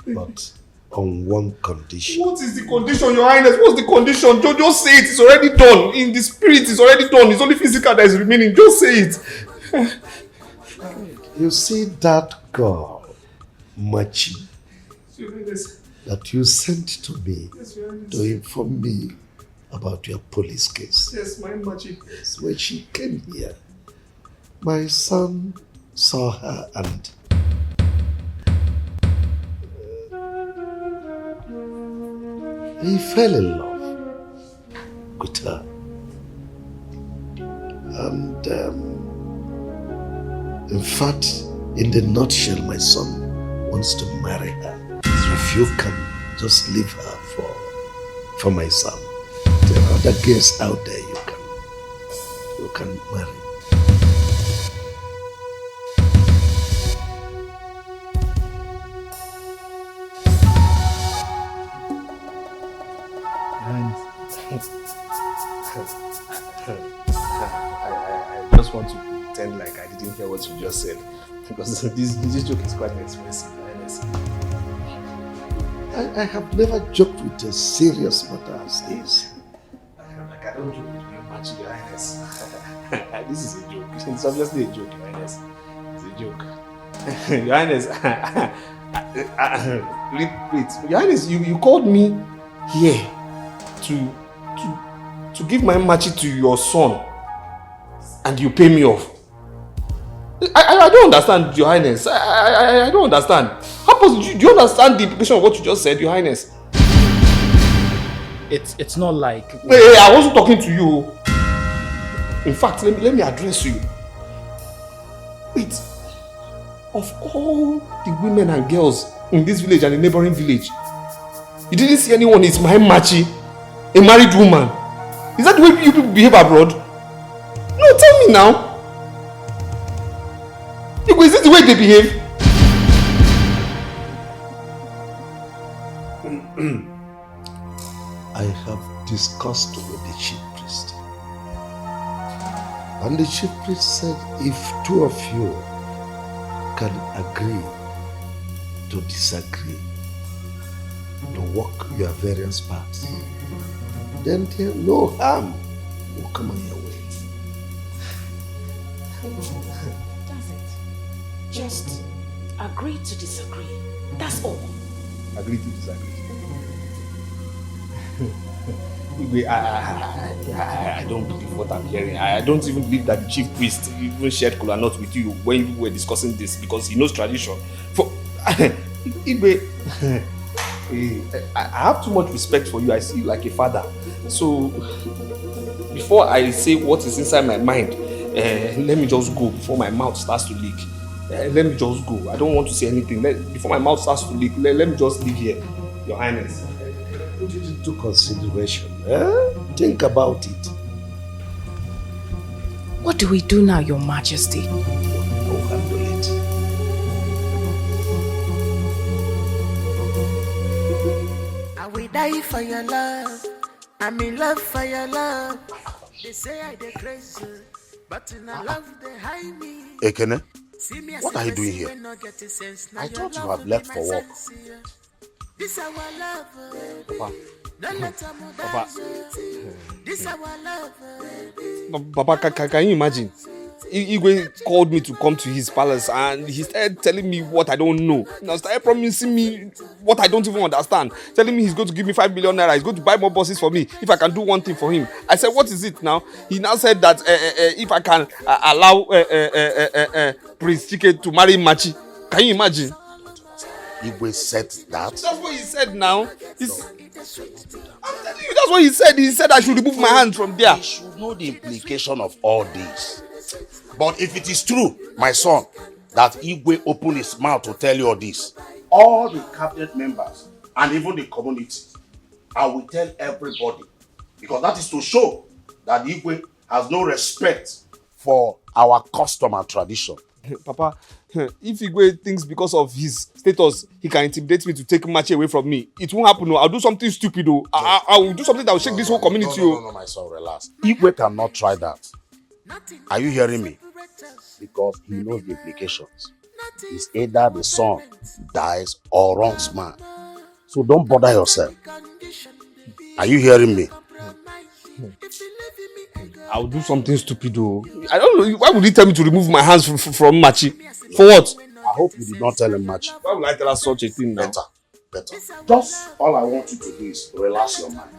But on one condition. What is the condition, Your Highness? What's the condition? Just say it. It's already done. In the spirit, it's already done. It's only physical that is remaining. Just say it. You see that girl, Machi, that you sent to me to inform me about your police case. Yes, my Machi. Yes, when she came here, my son saw her and he fell in love with her. And in fact, in the nutshell, my son wants to marry her. If you can just leave her for my son. There are other girls out there you can marry. I just want to pretend like I didn't hear what you just said, because this joke is quite expensive, honestly. I have never joked with a serious matter as this. Like I don't joke with you much, Your Highness. This is a joke. It's obviously a joke, Your Highness. It's a joke. Your Highness, wait. Your Highness, you called me here to give my machi to your son, and you pay me off. I don't understand, Your Highness. I don't understand. Do you understand the implication of what you just said, Your Highness? It's not like... Hey, I wasn't talking to you. In fact, let me address you. Wait, of all the women and girls in this village and the neighboring village, you didn't see anyone is my machi, a married woman? Is that the way you people behave abroad? No, tell me now. Is this the way they behave? I have discussed with the chief priest. And the chief priest said if two of you can agree to disagree, to walk your various paths, then no harm will come on your way. That's it. Just agree to disagree. That's all. Agree to disagree. Igwe, I don't believe what I'm hearing. I don't even believe that the chief priest even shared kola nut with you when you were discussing this, because he knows tradition. For Igwe, I have too much respect for you. I see you like a father. So before I say what is inside my mind, let me just go before my mouth starts to leak. Let me just go. I don't want to say anything. Before my mouth starts to leak, let me just leave here, Your Highness. Put it into consideration. Think about it. What do we do now, Your Majesty? We'll handle it. I will die for your love. I'm in love for your love. They say I dey crazy, but in a love they hide me. Ekene, what are you doing here? I thought you had left for work. This our love. Papa. Don't let them Papa. This our love. Papa, can you imagine? Igwe called me to come to his palace and he started telling me what I don't know. He started promising me what I don't even understand. Telling me he's going to give me 5 million naira. He's going to buy more buses for me if I can do one thing for him. I said, what is it now? He now said that if I can allow Prince Dikeh to marry Machi. Can you imagine? Igwe said that? That's what he said now. I'm telling you, that's what he said. He said I should remove my hand from there. You should know the implication of all this. But if it is true, my son, that Igwe opened his mouth to tell you all this, all the cabinet members and even the community, I will tell everybody. Because that is to show that Igwe has no respect for our custom and tradition. Papa, if Igwe thinks because of his status he can intimidate me to take Machi away from me, it won't happen. No. I'll do something stupid. I will do something that will shake this whole community. No, my son, relax. Igwe cannot try that. Are you hearing me? Because he knows the implications. It's either the son dies or runs mad. So don't bother yourself. Are you hearing me? I'll do something stupid. I don't know. Why would he tell me to remove my hands from Machi? For what? I hope you did not tell him Machi. Why would I tell her such a thing now? Better. Just all I want you to do is relax your mind.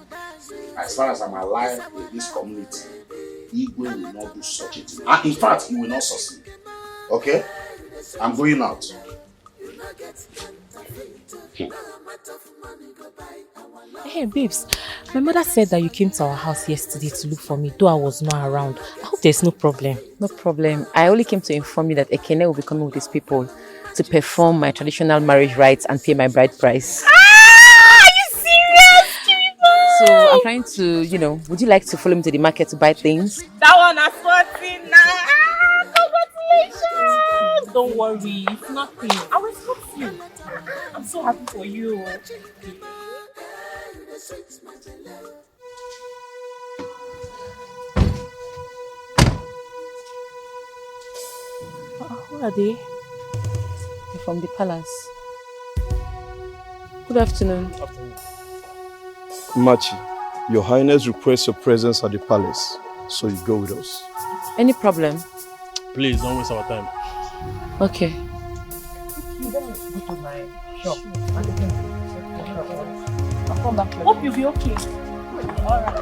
As far as I'm alive in this community, Igwe will not do such a thing. And in fact, he will not succeed. Okay? I'm going out. Hey babes, my mother said that you came to our house yesterday to look for me, though I was not around. I hope there's no problem. No problem. I only came to inform you that Ekene will be coming with his people to perform my traditional marriage rites and pay my bride price. Are you serious? So I'm trying to, would you like to follow me to the market to buy things? That one has 14 now. Congratulations! Don't worry, it's nothing. I will support you. I'm so happy for you. Who are they? They're from the palace. Good afternoon. Machi, Your Highness requests your presence at the palace, so you go with us. Any problem? Please, don't waste our time. Okay. I'll come back. Hope you'll be okay. Alright.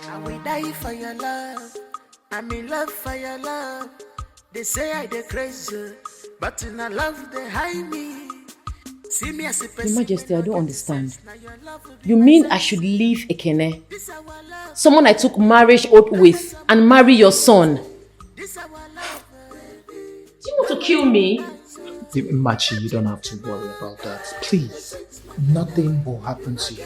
I will die for your love. I'm in love for your love. They say I dey crazy, but in a love they hide me. Your Majesty, I don't understand. You mean I should leave Ekene? Someone I took marriage oath with and marry your son? Do you want to kill me? Machi, you don't have to worry about that. Please, nothing will happen to you.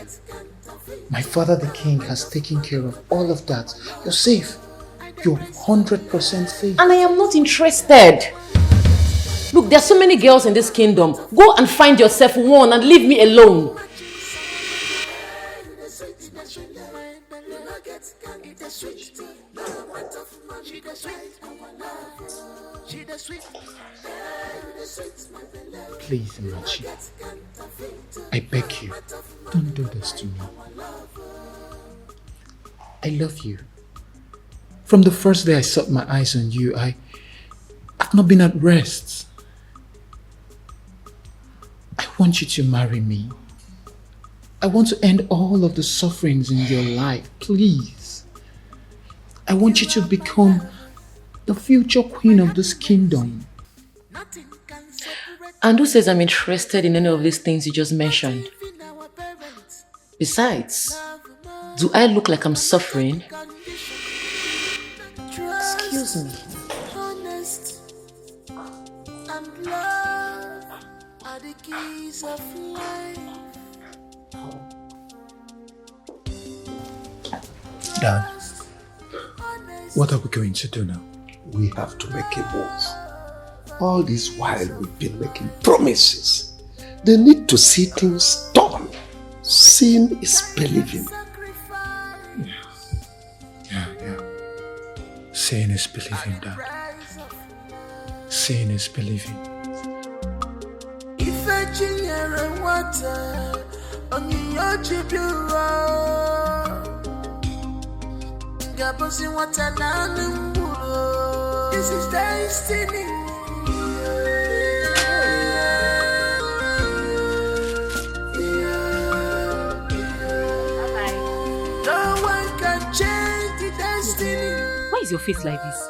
My father the king has taken care of all of that. You're safe. You're 100% safe. And I am not interested. Look, there are so many girls in this kingdom. Go and find yourself one and leave me alone. Please, Machi. I beg you, don't do this to me. I love you. From the first day I set my eyes on you, I've not been at rest. I want you to marry me. I want to end all of the sufferings in your life, please. I want you to become the future queen of this kingdom. And who says I'm interested in any of these things you just mentioned? Besides, do I look like I'm suffering? Excuse me. Dad, what are we going to do now? We have to make a move. All this while we've been making promises. They need to see things done. Seeing is believing. Yeah. Seeing is believing, Dad. Seeing is believing. This is destiny. No one can change the destiny. Why is your face like this?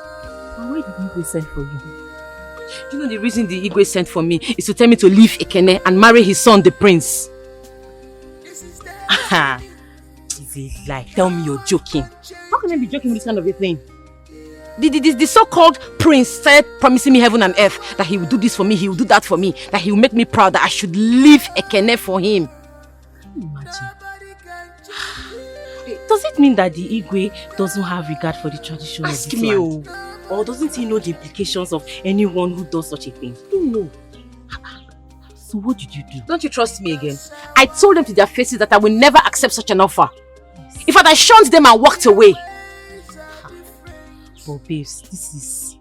And why did Igwe send for you? You know the reason the Igwe sent for me is to tell me to leave Ekene and marry his son, the prince. Aha! Is it like, tell me you're joking. How can I be joking with this kind of a thing? The so-called prince started promising me heaven and earth that he will do this for me, he will do that for me, that he will make me proud, that I should leave Ekene for him. Can you imagine? Does it mean that the Igwe doesn't have regard for the tradition of this land? Or doesn't he know the implications of anyone who does such a thing? No. So what did you do? Don't you trust me again? I told them to their faces that I will never accept such an offer. Yes. In fact, I shunned them and walked away. But babes, this is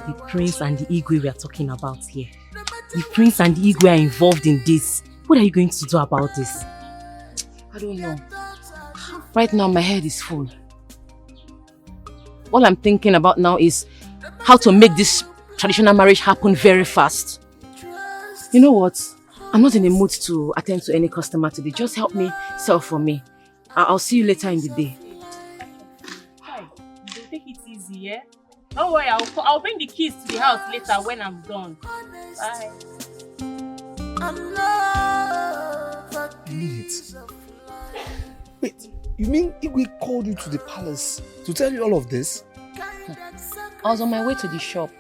the prince and the Igwe we are talking about here. The prince and the Igwe are involved in this. What are you going to do about this? I don't know. Right now, my head is full. All I'm thinking about now is how to make this traditional marriage happen very fast. You know what? I'm not in the mood to attend to any customer today. Just help me sell for me. I'll see you later in the day. Hi, take it easy, yeah? Don't worry, I'll bring the keys to the house later when I'm done. Bye. Wait, you mean Igwe called you to the palace to tell you all of this? I was on my way to the shop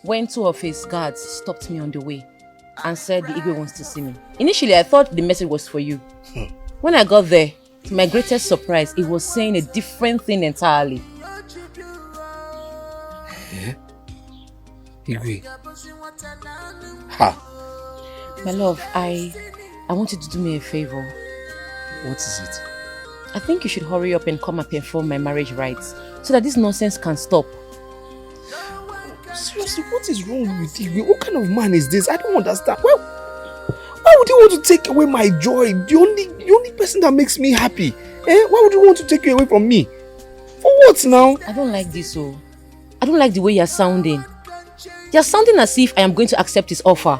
when two of his guards stopped me on the way and said the Igwe wants to see me. Initially, I thought the message was for you. When I got there, to my greatest surprise, it was saying a different thing entirely. Igwe. Ha! My love, I want you to do me a favor. What is it? I think you should hurry up and come and perform my marriage rites so that this nonsense can stop. Seriously, what is wrong with Igwe? What kind of man is this? I don't understand. Why would you want to take away my joy? The only person that makes me happy. Why would you want to take you away from me? For what now? I don't like this, oh. I don't like the way you're sounding. You're sounding as if I am going to accept his offer.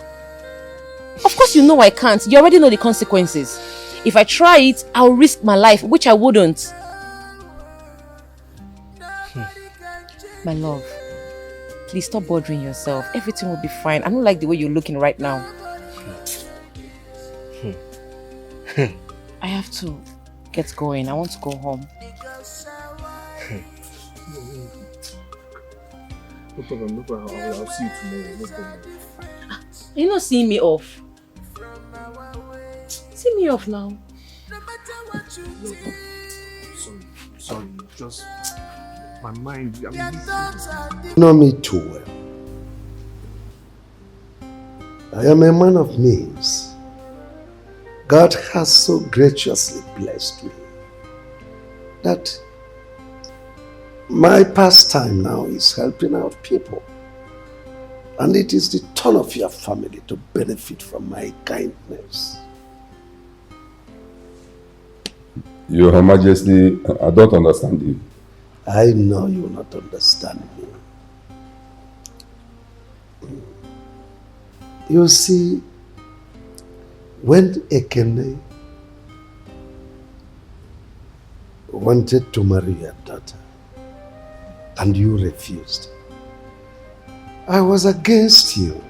Of course you know I can't. You already know the consequences. If I try it, I'll risk my life, which I wouldn't. My love, please stop bothering yourself. Everything will be fine. I don't like the way you're looking right now. I have to get going. I want to go home. No problem, no problem. I'll see you tomorrow. No problem. You're not seeing me off. See me off now. Sorry. Just my mind. You know me too well. I am a man of means. God has so graciously blessed me that my pastime now is helping out people. And it is the turn of your family to benefit from my kindness. Your Majesty, I don't understand you. I know you will not understand me. You see, when Ekene wanted to marry your daughter and you refused, I was against you.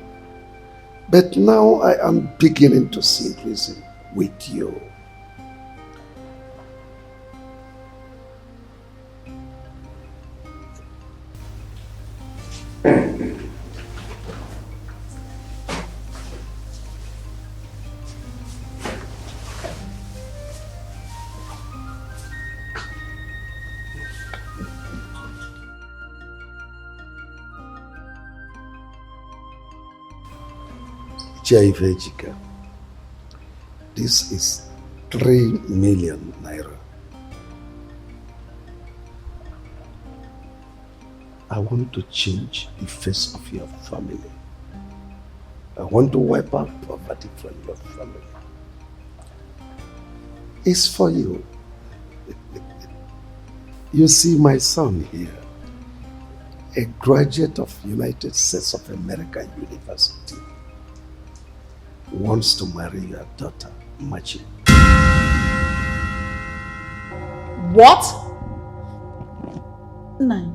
But now I am beginning to see reason with you. Vejika. This is 3 million naira. I want to change the face of your family. I want to wipe out poverty from your family. It's for you. You see my son here, a graduate of United States of America University, wants to marry your daughter, Machi. What? Nine.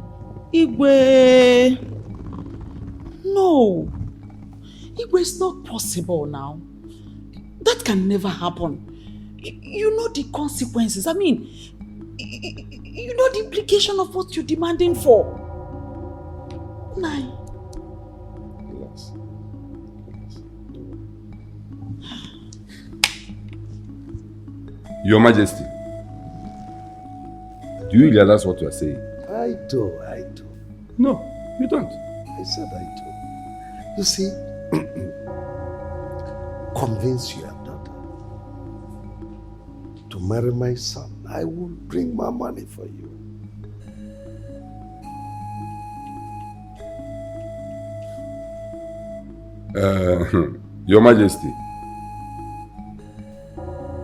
Igwe. No. Igwe, it's not possible now. That can never happen. You know the consequences. I mean, you know the implication of what you're demanding for. Nine. Relax. Your Majesty, do you realize what you are saying? I do. No, you don't. I said I do. You see, convince your daughter to marry my son. I will bring my money for you. Your Majesty,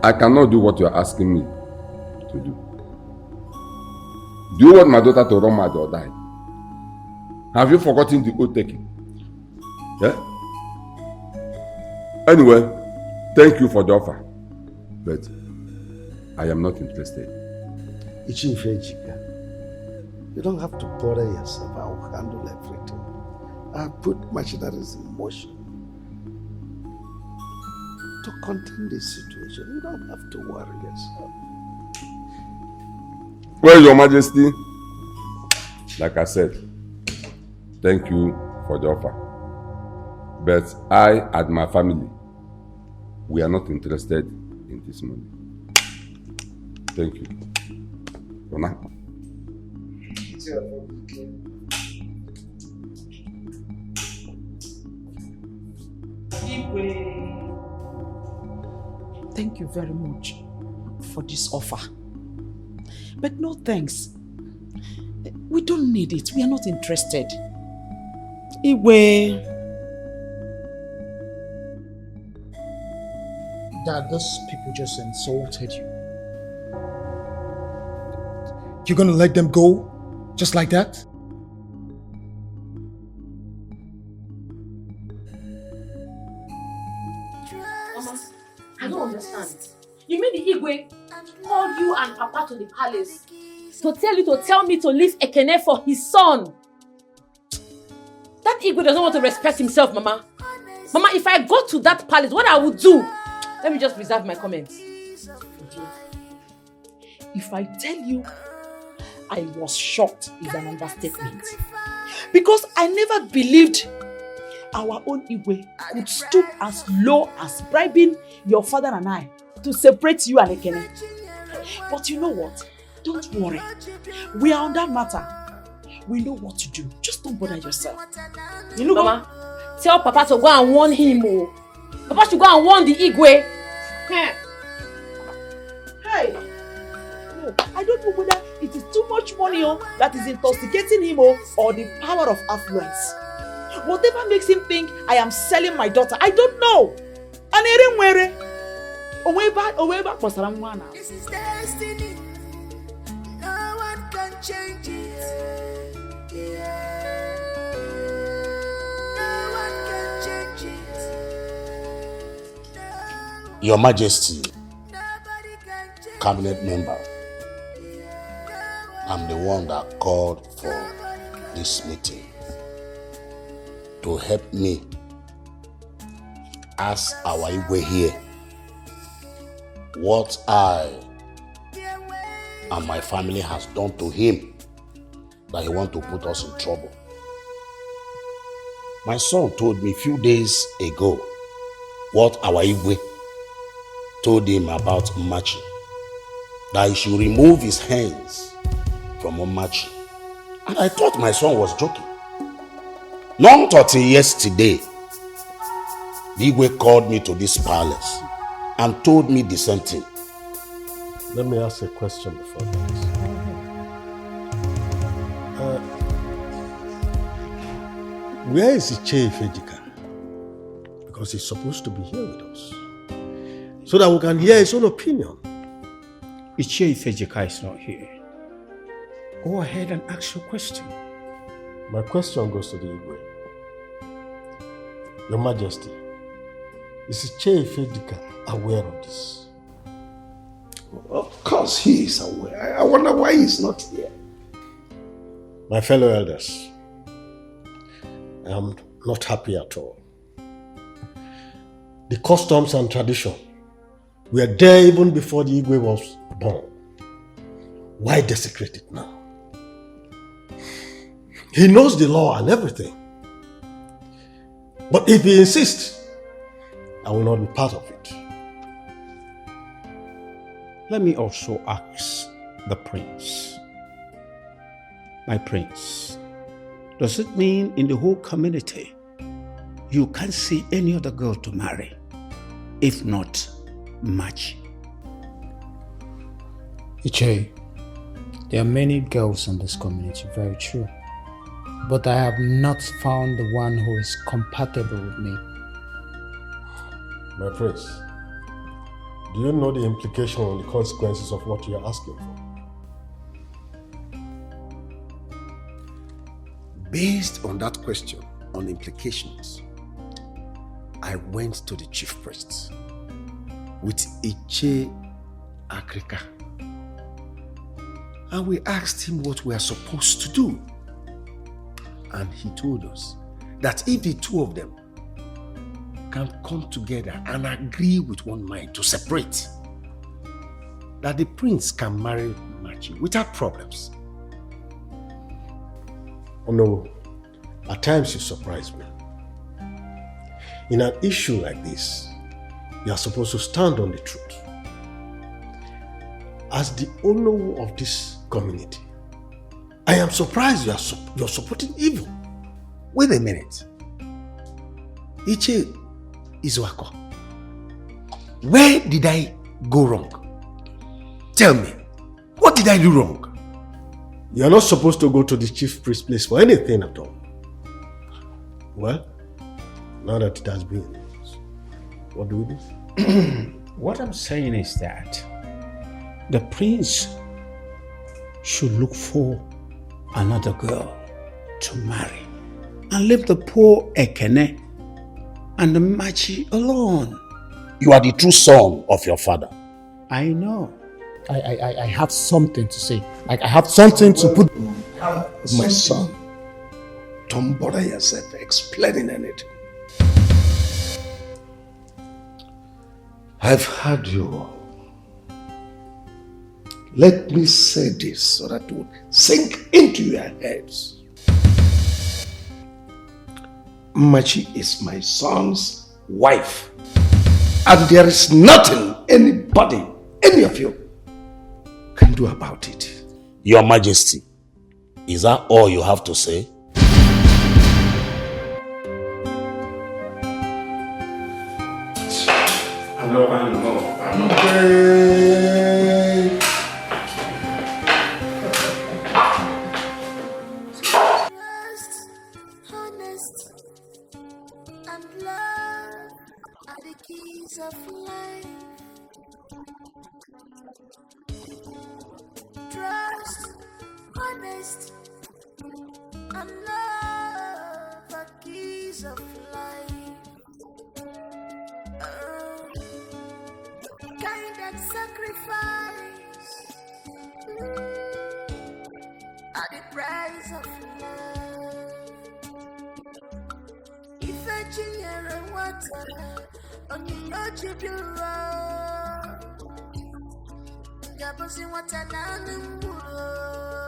I cannot do what you are asking me to do. Do you want my daughter to run mad or die? Have you forgotten the oath taking? Yeah? Anyway, thank you for the offer, but I am not interested. Ichifejika, you don't have to bother yourself. I will handle everything. I put machineries in motion to contain this situation. You don't have to worry yourself. Well, Your Majesty, like I said, thank you for the offer. But I and my family, we are not interested in this money. Thank you. Rona. Thank you very much for this offer. But no thanks. We don't need it. We are not interested. Iwe. Dad, those people just insulted you. You're gonna let them go? Just like that? Mama, I don't understand. You mean the Igwe called you and Papa to the palace to tell me to leave Ekene for his son? That Igwe doesn't want to respect himself, Mama. Mama, if I go to that palace, what I would do? Let me just reserve my comments. If I tell you I was shocked is an understatement. Because I never believed our own Igwe could stoop as low as bribing your father and I to separate you and Ekene. But you know what? Don't worry. We are on that matter. We know what to do. Just don't bother yourself. You know, Mama, tell Papa to go and warn him. Oh. Papa should go and warn the Igwe. Hey! No, I don't know whether it is too much money that is intoxicating him or the power of affluence. Whatever makes him think I am selling my daughter, I don't know. This is destiny. No one can change it. No one can change it. Your Majesty, cabinet member, I'm the one that called for this meeting to help me ask our Igwe here what I and my family has done to him that he wants to put us in trouble. My son told me a few days ago what our Igwe told him about Machi, that he should remove his hands from Machi. And I thought my son was joking. Not until yesterday, the Igwe called me to this palace and told me the same thing. Let me ask a question before that. Where is Iche Ifejika? Because he's supposed to be here with us, so that we can hear his own opinion. Iche Ifejika is not here. Go ahead and ask your question. My question goes to the Igwe. Your Majesty, is Iche Ifejika aware of this? Of course he is aware. I wonder why he's not here. My fellow elders, I am not happy at all. The customs and tradition were there even before the Igwe was born. Why desecrate it now? He knows the law and everything. But if he insists, I will not be part of it. Let me also ask the prince. My prince, does it mean in the whole community you can't see any other girl to marry, if not Machi? Iche, there are many girls in this community, very true. But I have not found the one who is compatible with me. My prince, do you know the implication and the consequences of what you are asking for? Based on that question, on implications, I went to the chief priest with Iche Akrika, and we asked him what we are supposed to do. And he told us that if the two of them can come together and agree with one mind to separate, that the prince can marry Machi without problems. Oh no, at times you surprise me. In an issue like this, you are supposed to stand on the truth. As the owner of this community, I am surprised you're supporting evil. Wait a minute. Iche Izuako, where did I go wrong? Tell me, what did I do wrong? You're not supposed to go to the chief priest's place for anything at all. Well, now that it has been, what do we do? What I'm saying is that the prince should look for another girl to marry and leave the poor Ekene and the Machi alone. You are the true son of your father. I know. I have something to say. Like, I have something to put... My son, don't bother yourself explaining anything. I've heard you. Let me say this so that it will sink into your heads. Machi is my son's wife. And there is nothing anybody, any of you, can do about it. Your Majesty, is that all you have to say? I know.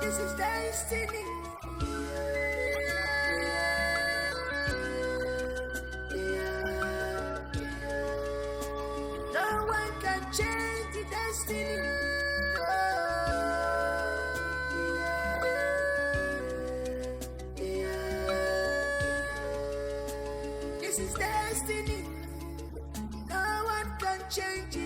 This is destiny. No one can change the destiny. This is destiny. No one can change it.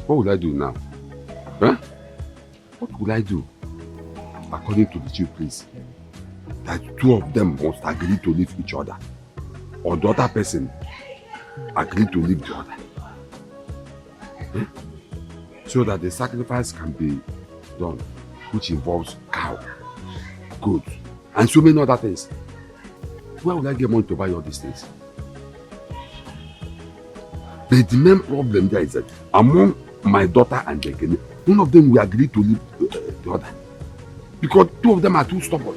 What will I do now? Huh? What will I do? According to the chief priest, that two of them must agree to leave each other, or the other person agree to leave the other. Huh? So that the sacrifice can be done, which involves cow, goat, and so many other things. Where will I get money to buy all these things? But the main problem there is that among my daughter and Dikeh, none of them will agree to leave the other. Because two of them are too stubborn.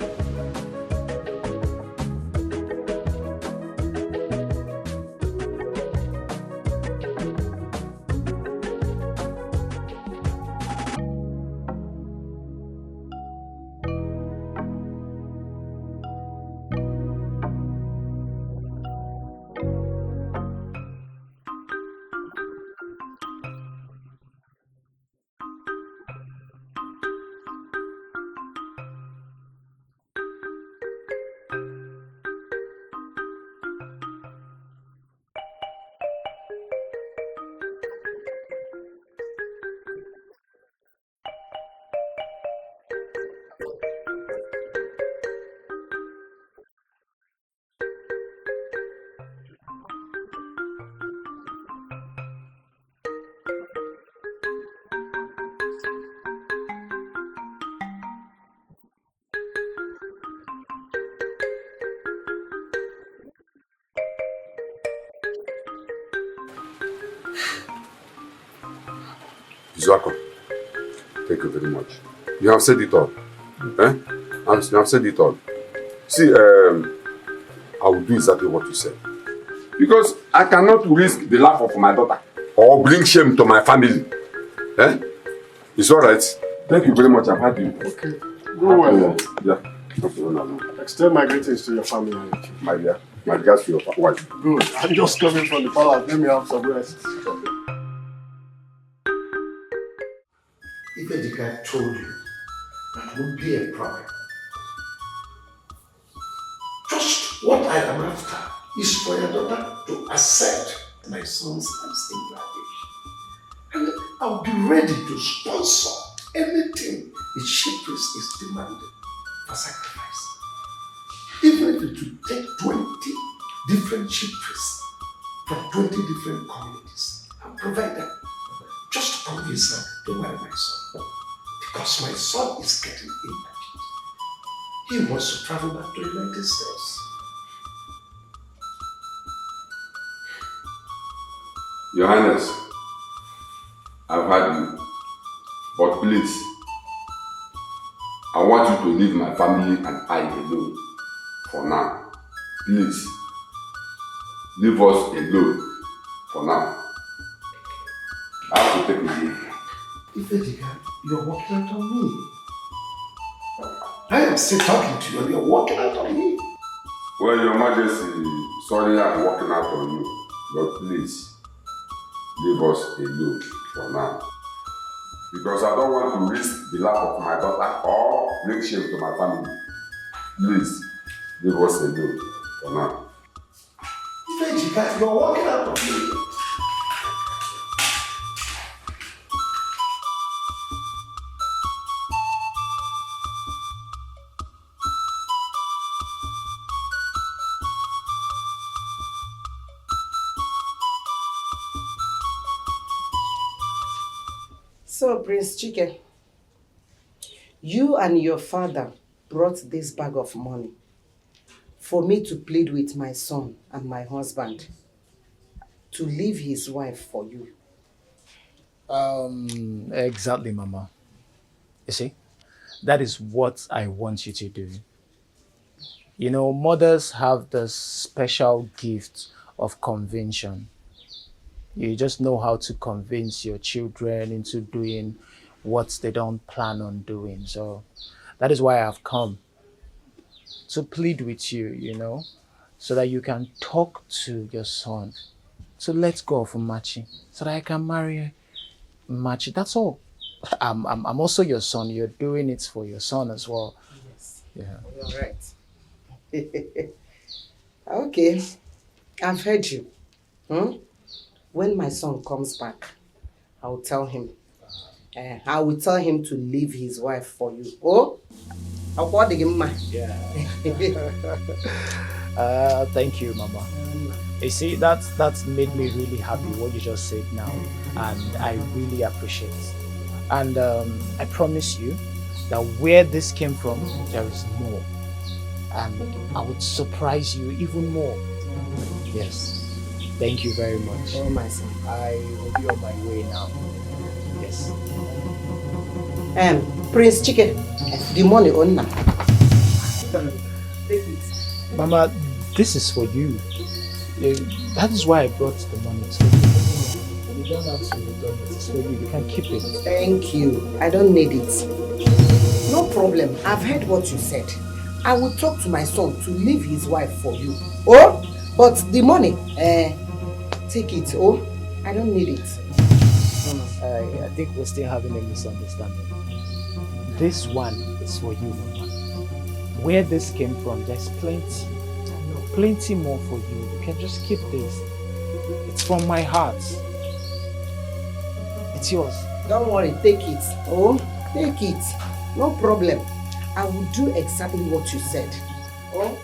Zwako, thank you very much. You have said it all. Eh? You have said it all. See, I will do exactly what you said. Because I cannot risk the life of my daughter or bring shame to my family. Eh? It's all right. Thank you very much. I've had you. Okay. Go well. Yeah. Okay, extend my greetings to your family. My dear. My regards to your wife. Good. I'm just coming from the palace. Let me have some rest. If Dikeh told you, that would be a problem. Just what I am after is for your daughter to accept my son's hand in marriage. I'll be ready to sponsor anything the chief priest is demanding for sacrifice. Even if it will take 20 different chief priests from 20 different communities, I'll provide them just to convince them to marry my son. Because my son is getting impatient. He wants to travel back to the United States. Your Highness, I've heard you, but please, I want you to leave my family and I alone for now. Please, leave us alone for now. I have to take my leave. Dikeh, you're walking out on me. I am still talking to you and you're walking out on me. Well, Your Majesty, sorry I'm walking out on you, but please, leave us alone for now. Because I don't want to risk the life of my daughter or bring shame to my family. Please, leave us alone for now. Dikeh, you're walking out on me. So, Prince Chike, you and your father brought this bag of money for me to plead with my son and my husband to leave his wife for you. Exactly, Mama. You see, that is what I want you to do. You know, mothers have the special gift of convention. You just know how to convince your children into doing what they don't plan on doing. So that is why I've come to plead with you, you know, so that you can talk to your son to let go of Machi, so that I can marry Machi. That's all. I'm also your son. You're doing it for your son as well. Yes. Yeah. You're right. Okay. I've heard you. When my son comes back, I will tell him. I will tell him to leave his wife for you. Oh? I'll call the game, man. Yeah. Thank you, Mama. You see, that's made me really happy what you just said now, and I really appreciate it. And I promise you that where this came from, there is more, and I would surprise you even more. Yes. Thank you very much. Oh, my son. I will be on my way now. Yes. Prince Chike, the money on now. Take it. Mama, this is for you. That is why I brought the money to you. You don't have to return it. It's for you. You can keep it. Thank you. I don't need it. No problem. I've heard what you said. I will talk to my son to leave his wife for you. Oh, but the money, take it. Oh, I don't need it. I think we're still having a misunderstanding. This one is for you, Mama. Where this came from, there's plenty more for you. You can just keep this. It's from my heart. It's yours. Don't worry, take it. Oh, take it. No problem. I will do exactly what you said. Oh.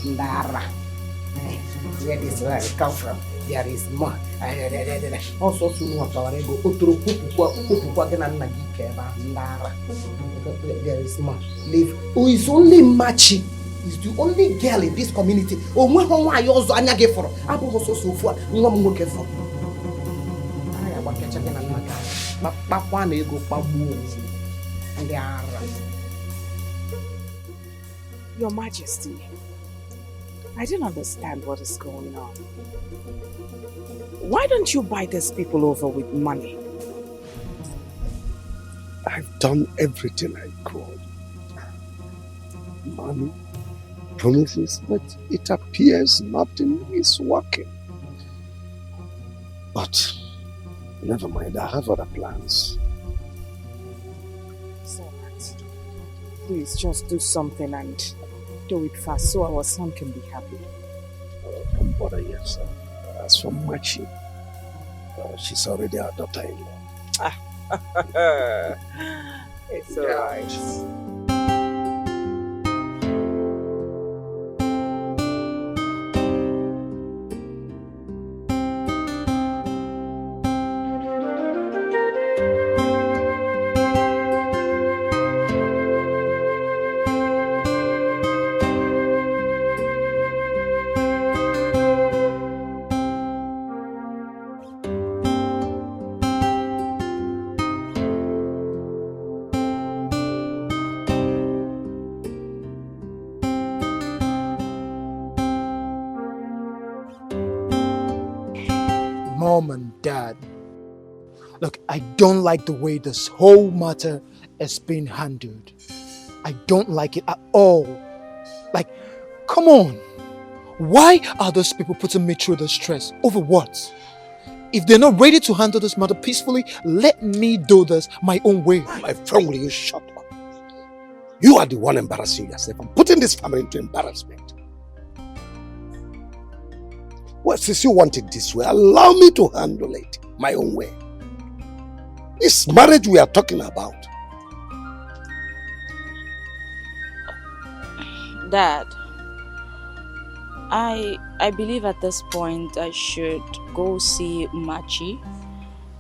Ndara. Where this land come from? There is more. Also, soon what our ego utru kupukwa gena na Dikeh ba Ndara. There is more. Leave. Who is only Machi? Is the only girl in this community. Oh, when one yozo anya ge for. Abu also so for. Nwa mwoke for. Aya ba kecha gena na ka. Pakwa na ego pagbu. Ndara. Your Majesty, I don't understand what is going on. Why don't you buy these people over with money? I've done everything I could. Money, promises, but it appears nothing is working. But never mind, I have other plans. Please just do something and do it fast so our son can be happy. Don't bother yourself. As for Machi, she's already our daughter-in-law. It's alright. Mom and Dad, look, I don't like the way this whole matter is being handled. I don't like it at all. Like, come on. Why are those people putting me through the stress? Over what? If they're not ready to handle this matter peacefully, let me do this my own way. My friend, will you shut up? You are the one embarrassing yourself and putting this family into embarrassment. Well, since you want it this way, allow me to handle it my own way. This marriage we are talking about. Dad, I believe at this point I should go see Machi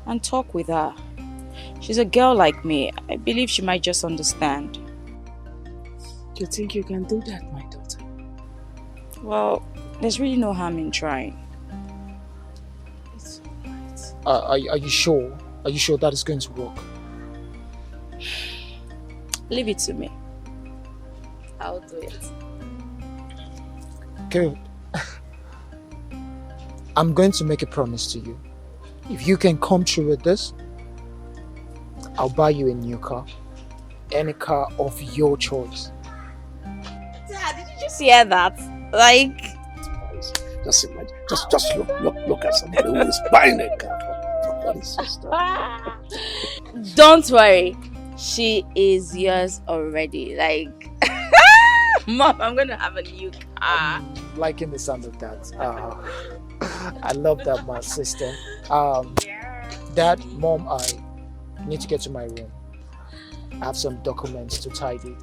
and talk with her. She's a girl like me. I believe she might just understand. You think you can do that, my daughter? Well, there's really no harm in trying. It's alright. Are you sure? Are you sure that is going to work? Leave it to me. I'll do it. Good. I'm going to make a promise to you. If you can come through with this, I'll buy you a new car. Any car of your choice. Dad, did you just hear that? Like... Just imagine. Just look at somebody who is buying a car for his sister. Don't worry. She is yours already. Like... Mom, I'm going to have a new car. I'm liking the sound of that. I love that, my sister. Dad, Mom, I need to get to my room. I have some documents to tidy.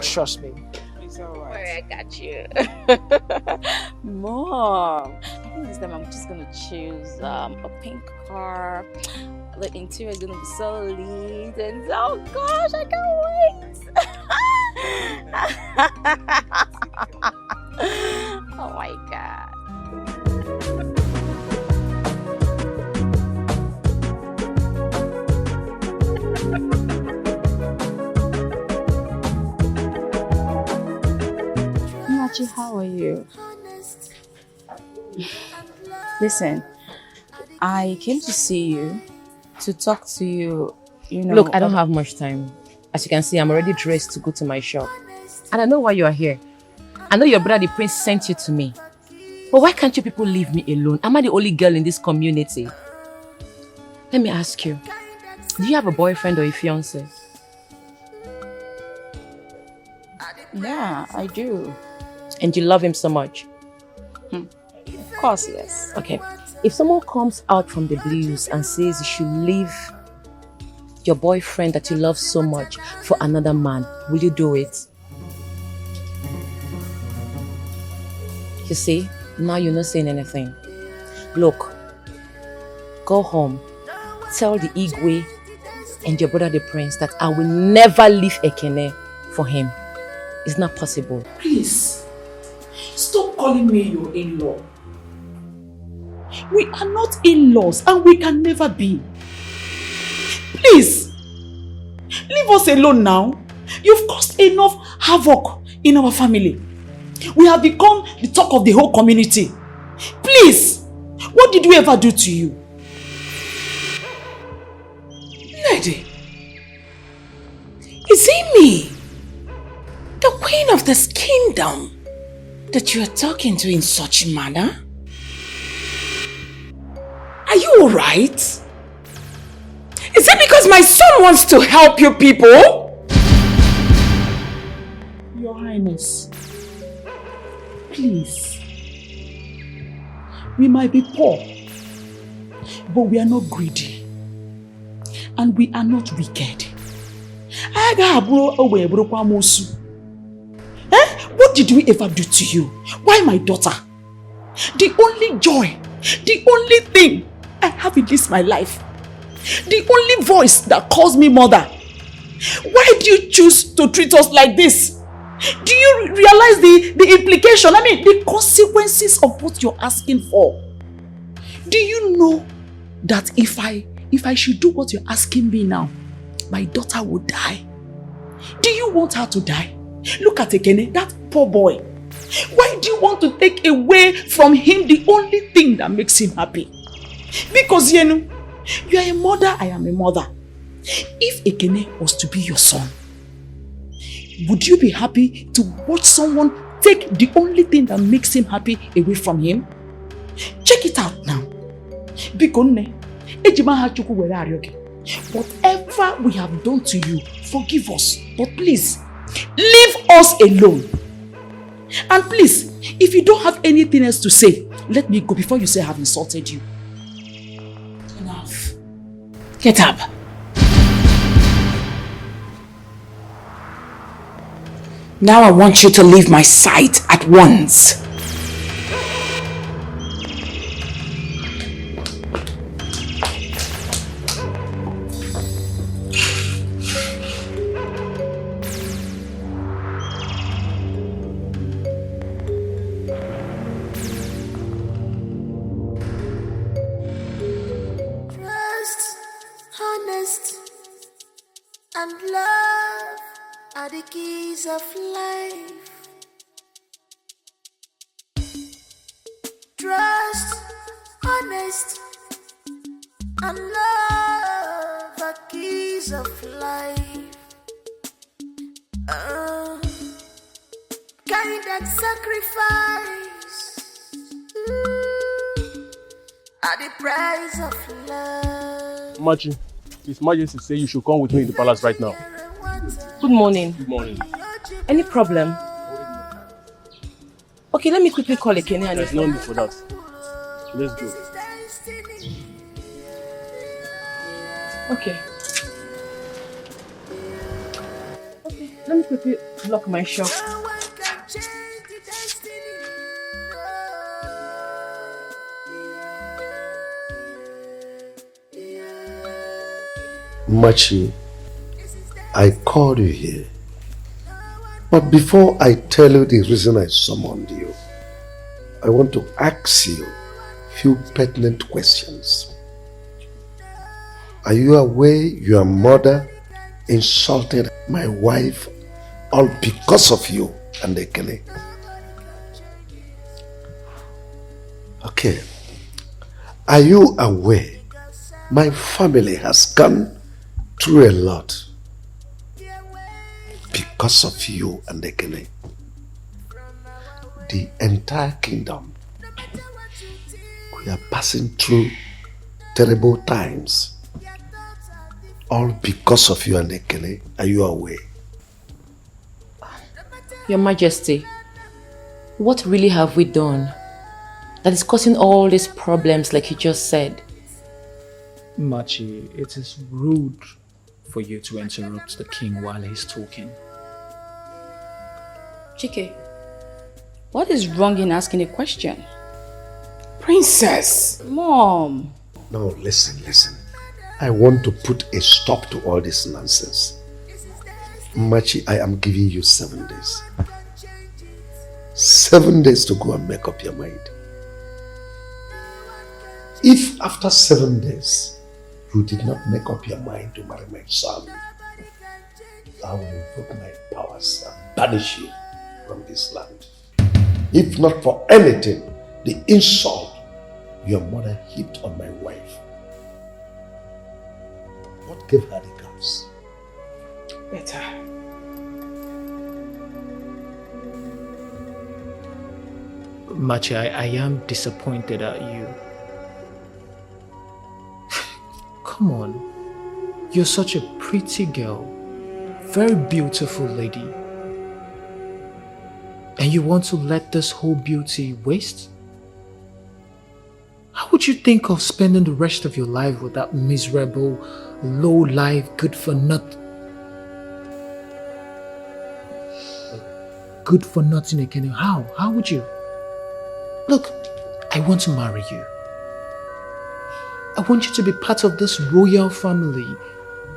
Trust me. It's alright. I got you. Mom, I think this time I'm just going to choose a pink car. The interior is going to be so neat. And oh gosh, I can't wait. Oh my God. Machi, how are you? Listen, I came to see you, to talk to you, you know. Look, I don't have much time. As you can see, I'm already dressed to go to my shop. And I know why you are here. I know your brother, the prince, sent you to me. But why can't you people leave me alone? Am I the only girl in this community? Let me ask you. Do you have a boyfriend or a fiancé? Yeah, I do. And you love him so much? Of course, yes. Okay. If someone comes out from the blues and says you should leave your boyfriend that you love so much for another man, will you do it? You see, now you're not saying anything. Look, go home, tell the Igwe and your brother the prince that I will never leave Ekene for him. It's not possible. Please, stop calling me your in-law. We are not in-laws and we can never be. Please, leave us alone now. You've caused enough havoc in our family. We have become the talk of the whole community. Please, what did we ever do to you? Lady, is it me, the queen of this kingdom, that you are talking to in such a manner? Are you alright? Is it because my son wants to help you people? Highness, please. We might be poor, but we are not greedy. And we are not wicked. What did we ever do to you? Why my daughter? The only joy, the only thing I have in this my life, the only voice that calls me mother. Why do you choose to treat us like this? Do you realize the implication, the consequences of what you're asking for? Do you know that if I should do what you're asking me now, my daughter would die? Do you want her to die? Look at Ekene, that poor boy. Why do you want to take away from him the only thing that makes him happy? Because you are a mother, I am a mother. If Ekene was to be your son, would you be happy to watch someone take the only thing that makes him happy away from him? Check it out now. Whatever we have done to you, forgive us. But please, leave us alone. And please, if you don't have anything else to say, let me go before you say I have insulted you. Enough. Get up. Now I want you to leave my sight at once. And love are the keys of life. Trust, honest, and love are keys of life. Kind and sacrifice are the price of love. Machi, His Majesty say you should come with me in the palace right now. Good morning. Good morning. Any problem? Okay, let me quickly call Ekene and... There's no need for that. Let's go. Okay. Okay, let me quickly lock my shop. Machi, I called you here. But before I tell you the reason I summoned you, I want to ask you a few pertinent questions. Are you aware your mother insulted my wife all because of you and Ekene? Okay. Are you aware my family has gone through a lot because of you and Ekene? The entire kingdom, we are passing through terrible times, all because of you and Ekene. Are you aware? Your Majesty, what really have we done that is causing all these problems like you just said? Machi, it is rude for you to interrupt the king while he's talking. Chike, what is wrong in asking a question? Princess! Mom! Now listen. I want to put a stop to all this nonsense. Machi, I am giving you 7 days. 7 days to go and make up your mind. If after 7 days you did not make up your mind to marry my son, I will invoke my powers and banish you from this land. If not for anything, the insult your mother heaped on my wife. What gave her the guts? Better. Machi, I am disappointed at you. Come on. You're such a pretty girl. Very beautiful lady. And you want to let this whole beauty waste? How would you think of spending the rest of your life with that miserable, low-life, good-for-nothing Ekene? How? How would you? Look, I want to marry you. I want you to be part of this royal family.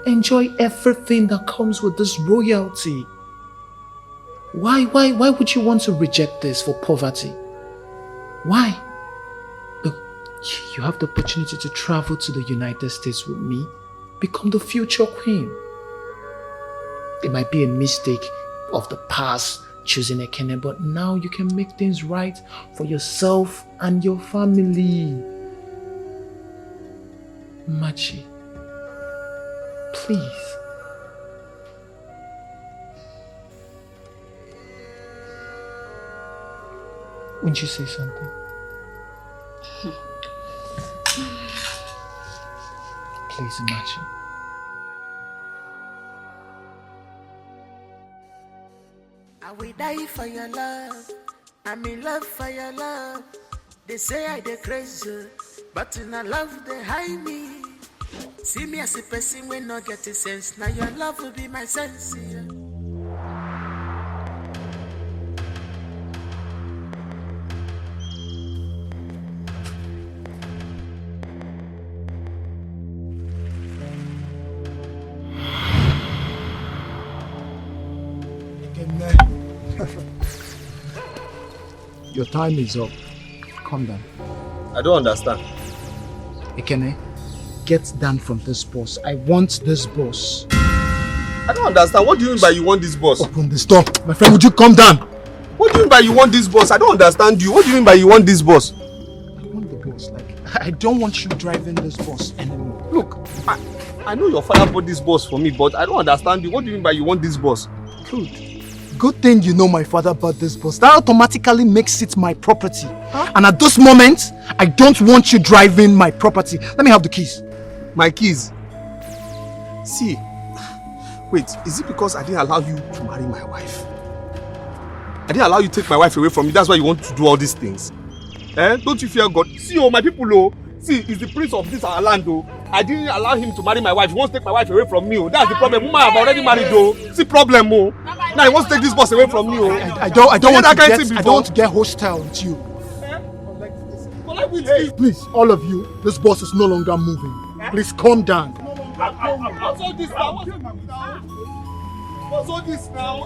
Enjoy everything that comes with this royalty. Why would you want to reject this for poverty? Why? Look, you have the opportunity to travel to the United States with me, become the future queen. It might be a mistake of the past choosing Ekene, but now you can make things right for yourself and your family. Machi, please. Wouldn't you say something? Please, Machi. I will die for your love. I'm in love for your love. They say I dey crazy, but in a love they hide me. See me as a person when not get a sense. Now your love will be my sense. Yeah. Your time is up. Calm down. I don't understand. Ekene, get down from this boss. I want this boss. I don't understand. What do you mean by you want this boss? Open this door. My friend, would you calm down? What do you mean by you want this boss? I don't understand you. What do you mean by you want this boss? I want the boss. Like, I don't want you driving this boss anymore. Look, I know your father bought this boss for me, but I don't understand you. What do you mean by you want this boss? Good. Good thing you know my father bought this boss. That automatically makes it my property. Huh? And at this moment, I don't want you driving my property. Let me have the keys. My keys? See, wait, is it because I didn't allow you to marry my wife? I didn't allow you to take my wife away from me. That's why you want to do all these things. Eh? Don't you fear God? See, oh, my people, oh, see, he's the prince of this our land, oh. I didn't allow him to marry my wife. He wants to take my wife away from me, oh. That's the problem. Mama, I've already married, oh. See, problem, oh. Now he wants to take this boss away from me, oh. I don't want to get hostile with you. Please, all of you, this boss is no longer moving. Please calm down. What's all this now? What's all this now?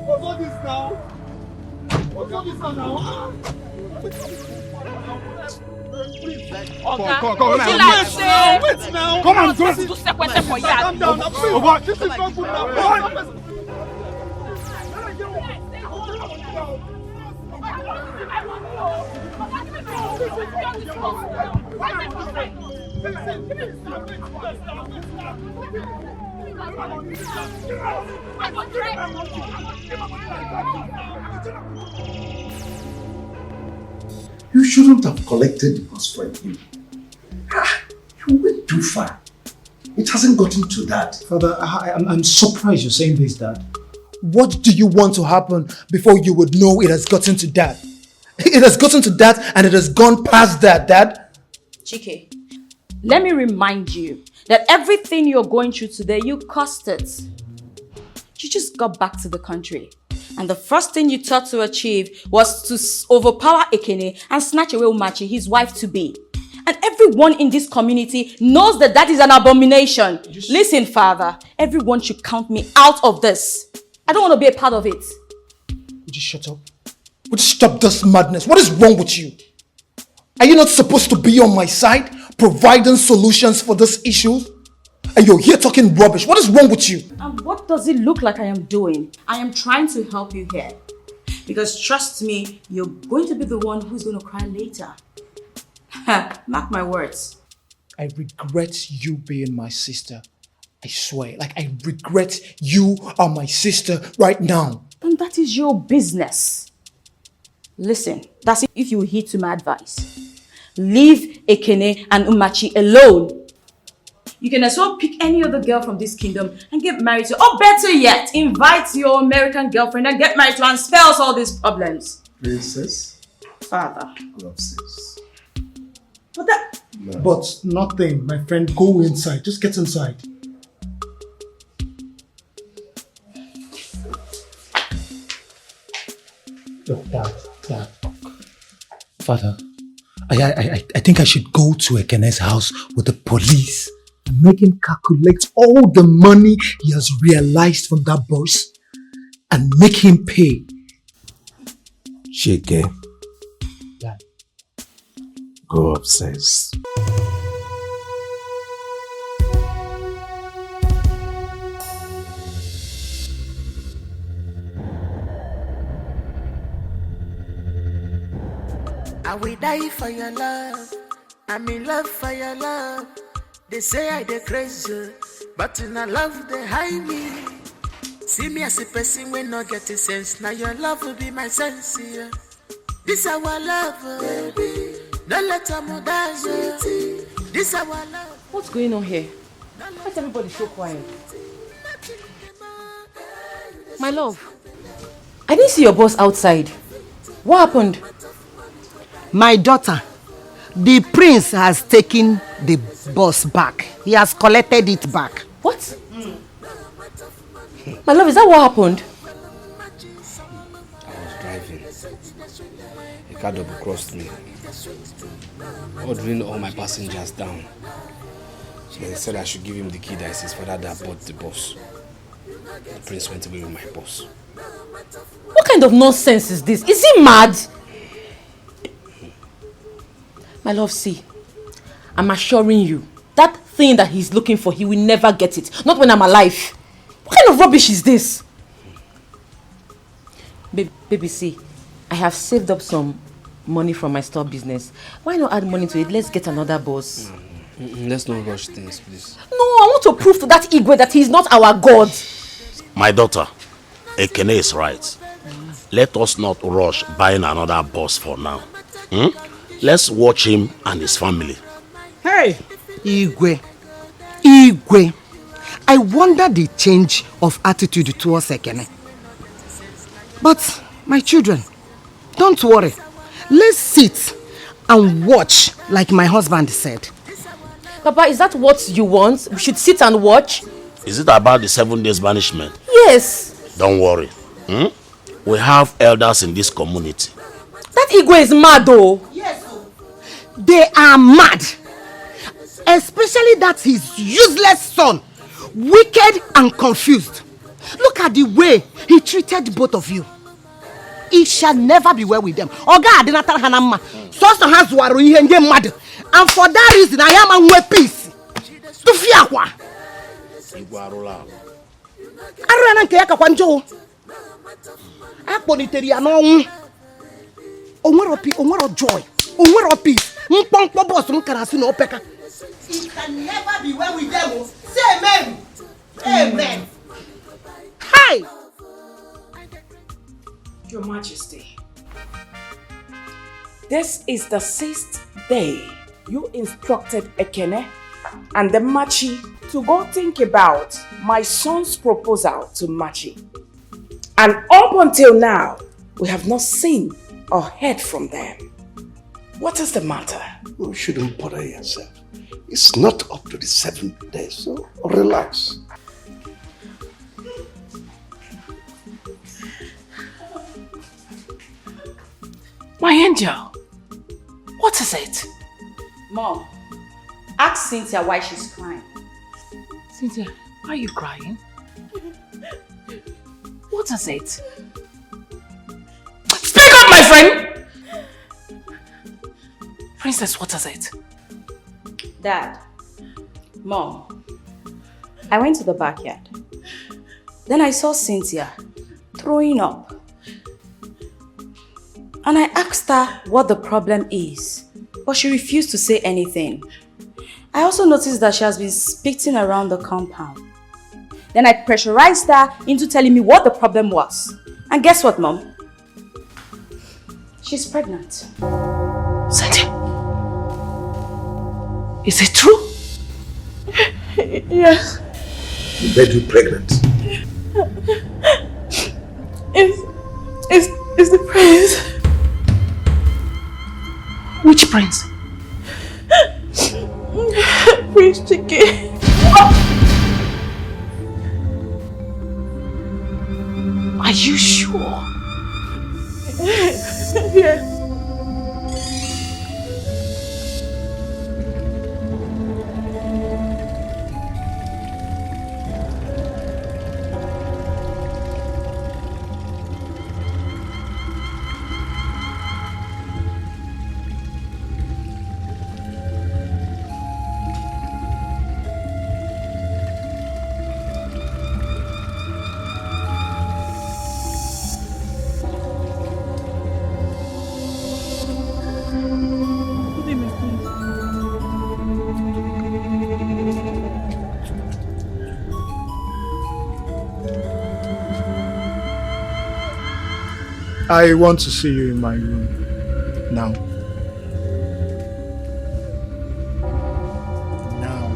What's all this now? What's all this now? Come on, wait now. Come on, go. Calm down, please. This is not good now. You shouldn't have collected the bus for him. You went too far. It hasn't gotten to that. Father, I'm surprised you're saying this, Dad. What do you want to happen before you would know it has gotten to that? It has gotten to that and it has gone past that, Dad. Chike, let me remind you that everything you're going through today, you caused it. You just got back to the country. And the first thing you thought to achieve was to overpower Ekene and snatch away Umachi, his wife-to-be. And everyone in this community knows that that is an abomination. Listen, Father, everyone should count me out of this. I don't want to be a part of it. Would you shut up? Would you stop this madness? What is wrong with you? Are you not supposed to be on my side, providing solutions for this issue? And you're here talking rubbish. What is wrong with you? And what does it look like I am doing? I am trying to help you here. Because trust me, you're going to be the one who's going to cry later. Mark my words. I regret you being my sister. I swear. Like, I regret you are my sister right now. And that is your business. Listen, that's if you heed to my advice. Leave Ekene and Umachi alone. You can as well pick any other girl from this kingdom and get married to. Or better yet, invite your American girlfriend and get married to and spells all these problems. Princess? Father. Go upstairs. But that... No. But nothing, my friend. Go inside. Just get inside. Look, Dad. Father, I think I should go to Ekene's house with the police and make him calculate all the money he has realized from that boss and make him pay. Shake. Dad. Go upstairs. I will die for your love. I'm in love for your love. They say I dey crazy, but in a love they hide me. See me as a person when not getting sense. Now your love will be my sense. Yeah. This our love, baby. Don't let them die, sweetie. This our love. What's going on here? Why is everybody so quiet? My love, I didn't see your boss outside. What happened? My daughter, the prince has taken the bus back. He has collected it back. What? My love, is that what happened? I was driving. A car double crossed me, ordering all my passengers down. So they said I should give him the key that is his father that bought the bus. The prince went away with my boss. What kind of nonsense is this? Is he mad? My love, see, I'm assuring you, that thing that he's looking for, he will never get it. Not when I'm alive. What kind of rubbish is this? Baby, see, I have saved up some money from my store business. Why not add money to it? Let's get another boss. Let's not rush things, please. No, I want to prove to that Igwe that he's not our God. My daughter, Ekene is right. Let us not rush buying another boss for now. Let's watch him and his family. Hey, Igwe. I wonder the change of attitude towards Ekene. But, my children, don't worry. Let's sit and watch like my husband said. Papa, is that what you want? We should sit and watch? Is it about the 7 days banishment? Yes. Don't worry. We have elders in this community. That Igwe is mad though. Yes. They are mad. Especially that his useless son. Wicked and confused. Look at the way he treated both of you. It shall never be well with them. Oga Adinata Hanama. So has waru ihe nge mad. And for that reason I am on peace. To fiakwa. Igwarula. Arana nke ya kakwa njo. Akponitere ya n'onwu. Onwero joy. Onwero peace. Mponkpo boss nkarasi na opeka. It can never be well with them. Say amen. Amen. Hi. Your Majesty, this is the 6th day you instructed Ekene and the Machi to go think about my son's proposal to Machi. And up until now, we have not seen or heard from them. What is the matter? You shouldn't bother yourself. It's not up to the 7th day, so relax. My angel, what is it? Mom, ask Cynthia why she's crying. Cynthia, why are you crying? What is it? Speak up, my friend! Princess, what is it? Dad, Mom, I went to the backyard. Then I saw Cynthia throwing up. And I asked her what the problem is, but she refused to say anything. I also noticed that she has been spitting around the compound. Then I pressurized her into telling me what the problem was. And guess what, Mom? She's pregnant. Cynthia, is it true? Yes. He made you pregnant. It's the prince. Which prince? Prince Dikeh. Are you sure? Yes. I want to see you in my room now. Now.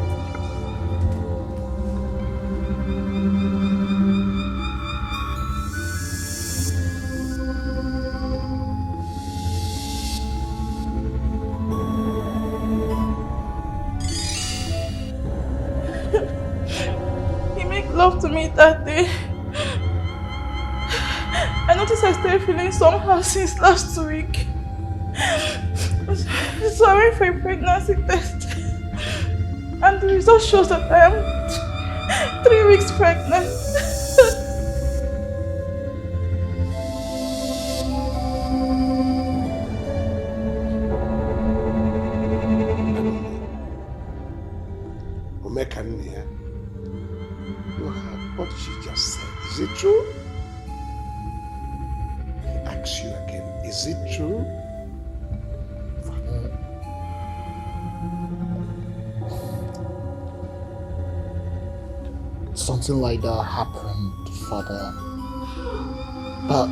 He made love to me that day. I noticed I started feeling somehow since last week. So I went for a pregnancy test. And the result shows that I am 3 weeks pregnant. What did she just say? Is it true? He asks you again, is it true? Something like that happened, Father. But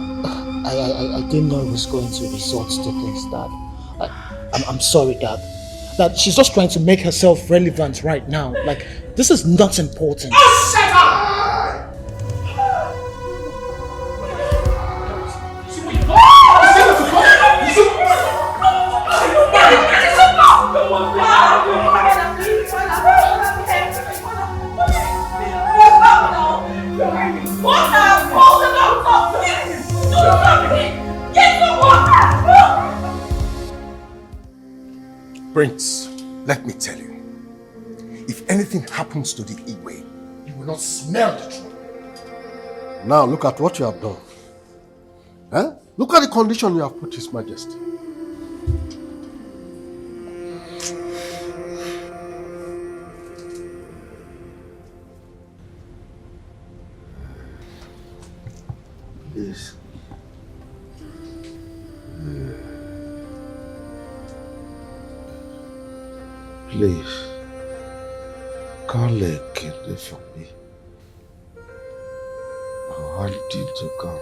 I didn't know it was going to resort to this, Dad. I'm sorry, Dad. That she's just trying to make herself relevant right now. Like, this is not important. Oh, shut up! Prince, let me tell you, if anything happens to the Igwe, you will not smell the trouble. Now look at what you have done. Huh? Look at the condition you have put His Majesty. Please. Please, call Ekene for me. I want him to come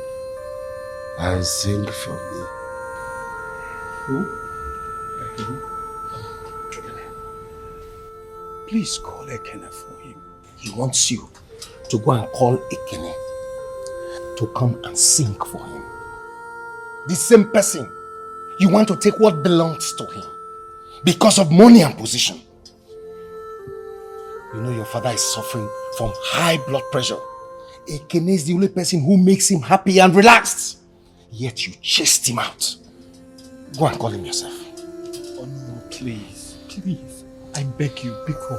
and sing for me. Who? Please call Ekene for him. He wants you to go and call Ekene to come and sing for him. The same person, you want to take what belongs to him because of money and position. You know your father is suffering from high blood pressure. Ekene is the only person who makes him happy and relaxed. Yet you chased him out. Go and call him yourself. Oh no, please, please. I beg you, Biko.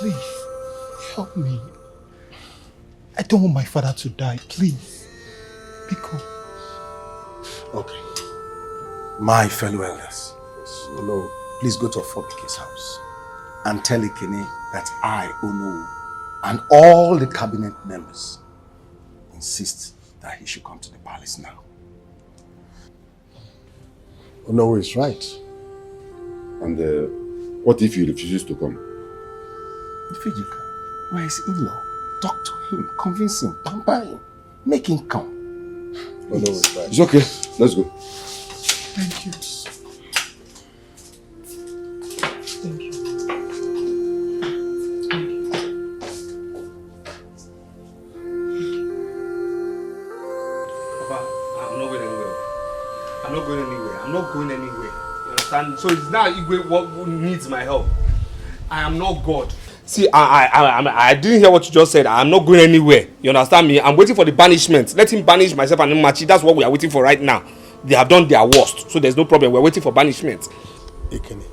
Please, help me. I don't want my father to die, please. Biko. Okay. My fellow elders, please go to Ofobike's house and tell Ekene that I, Ono, and all the cabinet members insist that he should come to the palace now. Ono is right. And what if he refuses to come? Ifejika, why is in-law? Talk to him, convince him, pamper him, make him come. Ono is right. It's okay. Let's go. Thank you. Thank you. going anywhere. You understand? So it's now Igwe who needs my help. I am not God. See, I didn't hear what you just said. I am not going anywhere. You understand me? I'm waiting for the banishment. Let him banish myself and Machi. That's what we are waiting for right now. They have done their worst, so there's no problem. We're waiting for banishment. Ekene,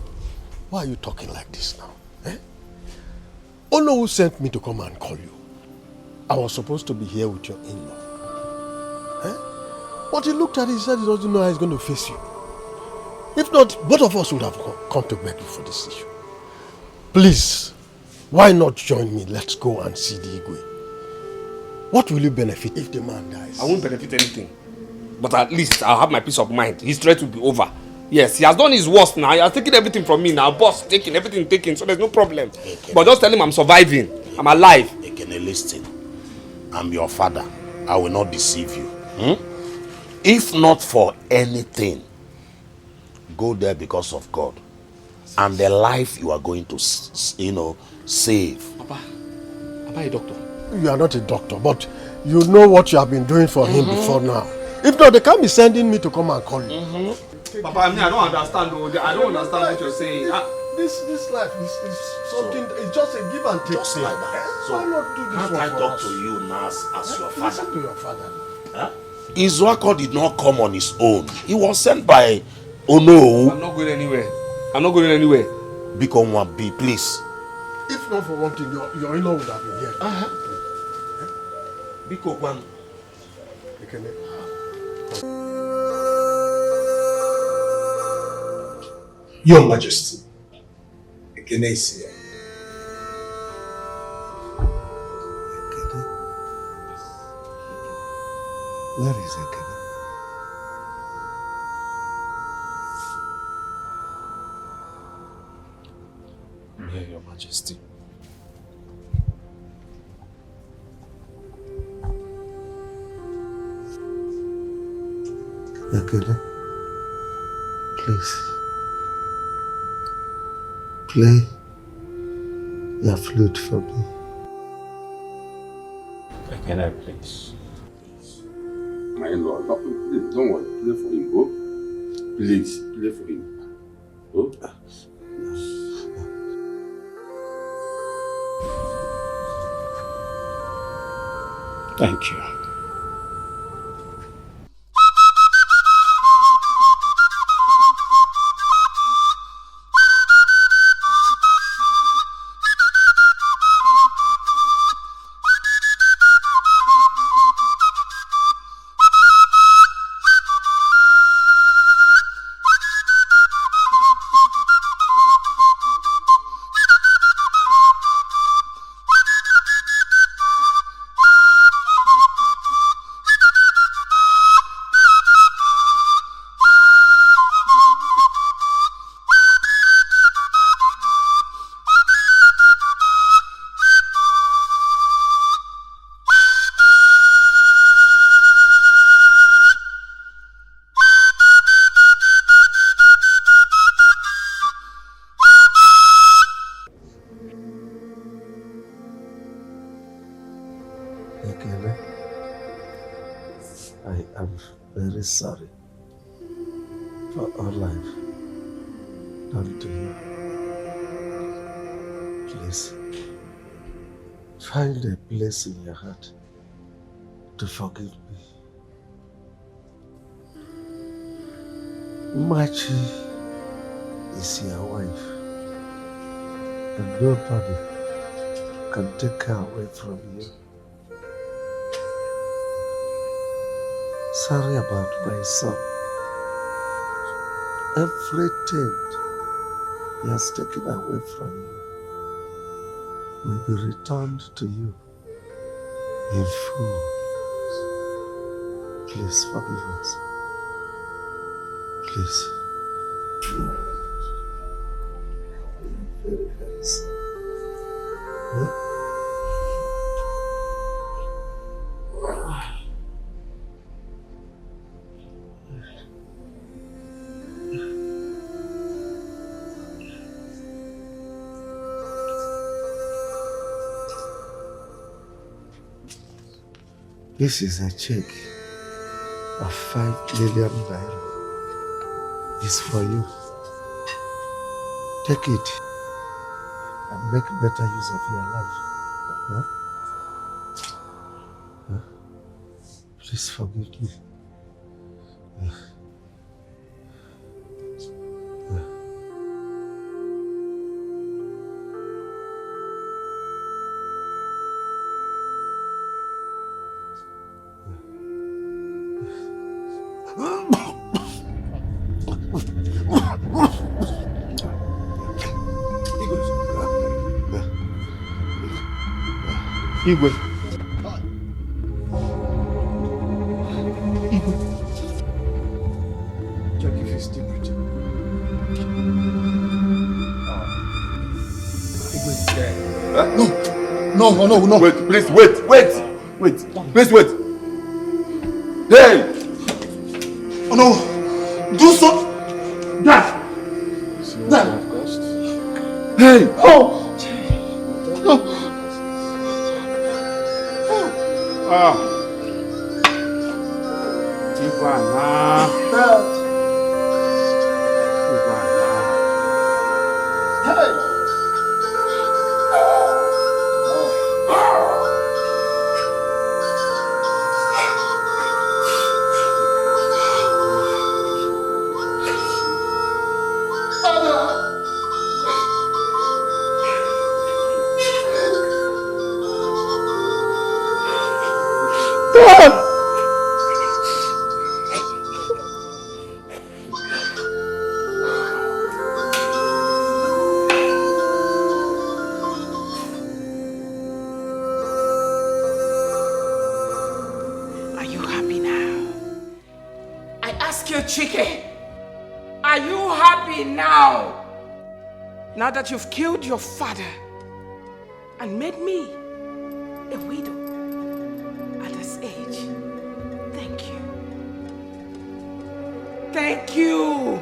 why are you talking like this now? Eh? Ono who sent me to come and call you. I was supposed to be here with your in-law. Eh? But he looked at it, he said he doesn't know how he's going to face you. If not, both of us would have come to beg you for this issue. Please, why not join me? Let's go and see the Igwe. What will you benefit if the man dies? I won't benefit anything. But at least I'll have my peace of mind. His threat will be over. Yes, he has done his worst now. He has taken everything from me now. Boss, taking everything taken, so there's no problem. Ekene. But just tell him I'm surviving. I'm alive. Ekene, listen. I'm your father. I will not deceive you. If not for anything, go there because of God. And the life you are going to, save. Papa, a doctor? You are not a doctor, but you know what you have been doing for him before now. If not, they can't be sending me to come and call you. Papa, I don't understand. I don't understand what you're saying. This life is something, it's just a give and take. Just like that. So, why not do this can't one I for talk us? to you now as your father? Listen to your father. Huh? Izuako did not come on his own. He was sent by Ono. I'm not going anywhere. I'm not going anywhere. Biko Mwabi, please. If not for one thing, your in-law would have been here. Biko Kwan. Your Majesty, Ekene is here. Where is Ekene? Here, Your Majesty. Ekene, please. Play your flute for me. Ekene, please. My in-law, please, don't worry. Play for him, go. Please, play for him. Go. Thank you. Ekene, I am very sorry for all I've done to you. Please, find a place in your heart to forgive me. Machi is your wife, and nobody can take her away from you. Sorry about my son. Everything he has taken away from you will be returned to you in full. Please forgive us. Please. Very sorry. Huh? This is a check of 5 million naira is for you. Take it and make better use of your life. Huh? Huh? Please forgive me. Igwe. Check if he's still breathing. No. Wait, please, wait. Please, wait. Hey! Oh no! Do so! Dad! Hey! Oh! Ah. Ivana. Are you happy now? I ask you, Dikeh, are you happy now? Now that you've killed your father and made me a widow at this age. Thank you. Thank you.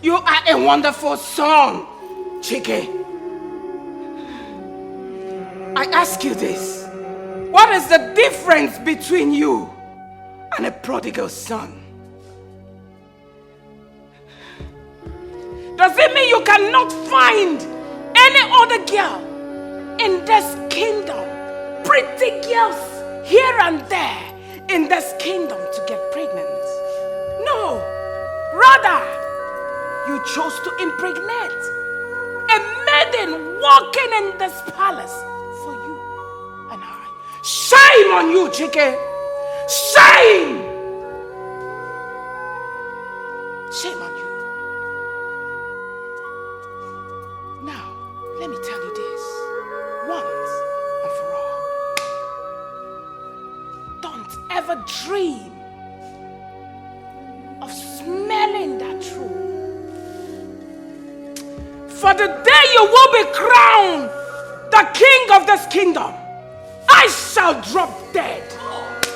You are a wonderful son, Dikeh. I ask you this. What is the difference between you and a prodigal son? Does it mean you cannot find any other girl in this kingdom? Pretty girls here and there in this kingdom to get pregnant? No. Rather, you chose to impregnate a maiden walking in this palace for you and I. Shame on you, Dikeh! Shame! Shame on you. Now, let me tell you this once and for all. Don't ever dream of smelling that truth. For the day you will be crowned the king of this kingdom, I shall drop dead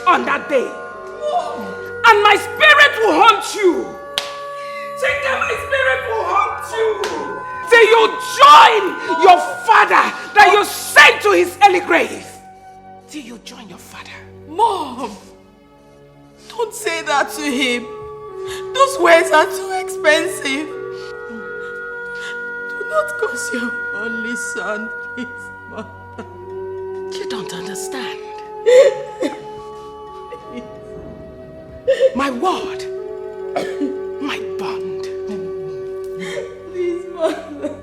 on that day. And my spirit will haunt you. Dikeh, my spirit will haunt you. Till you join your father that you sent to his early grave. Till you join your father. Mom, don't say that to him. Those words are too expensive. Do not curse your only son, please, Mom. You don't understand. My word, my bond. Please, Mother.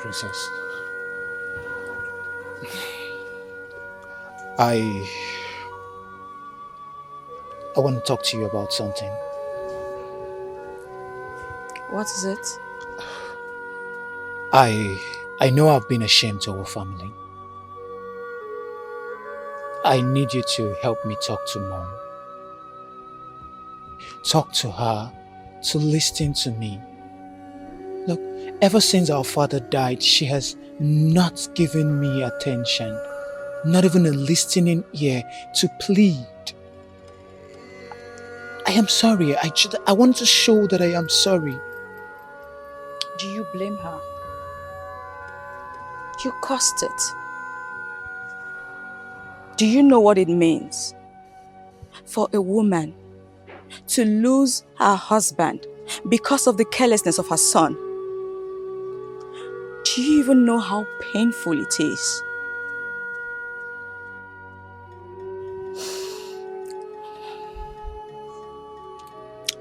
Princess. I want to talk to you about something. What is it? I know I've been ashamed to our family. I need you to help me talk to Mom. Talk to her, to listen to me. Look, ever since our father died, she has not given me attention, not even a listening ear to plead. I am sorry. I want to show that I am sorry. Do you blame her? You caused it. Do you know what it means for a woman to lose her husband because of the carelessness of her son? Do you even know how painful it is?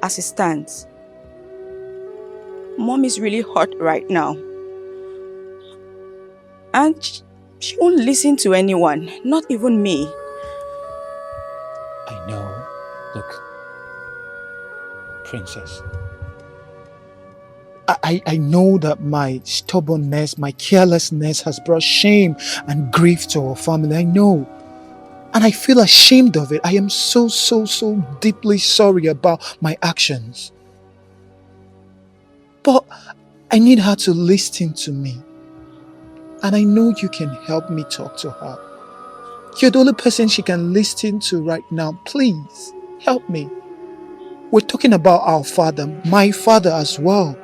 As it stands, Mom is really hurt right now. And she won't listen to anyone, not even me. I know. Look, Princess, I know that my stubbornness, my carelessness has brought shame and grief to our family. I know. And I feel ashamed of it. I am so deeply sorry about my actions. But I need her to listen to me. And I know you can help me talk to her. You're the only person she can listen to right now. Please, help me. We're talking about our father, my father as well.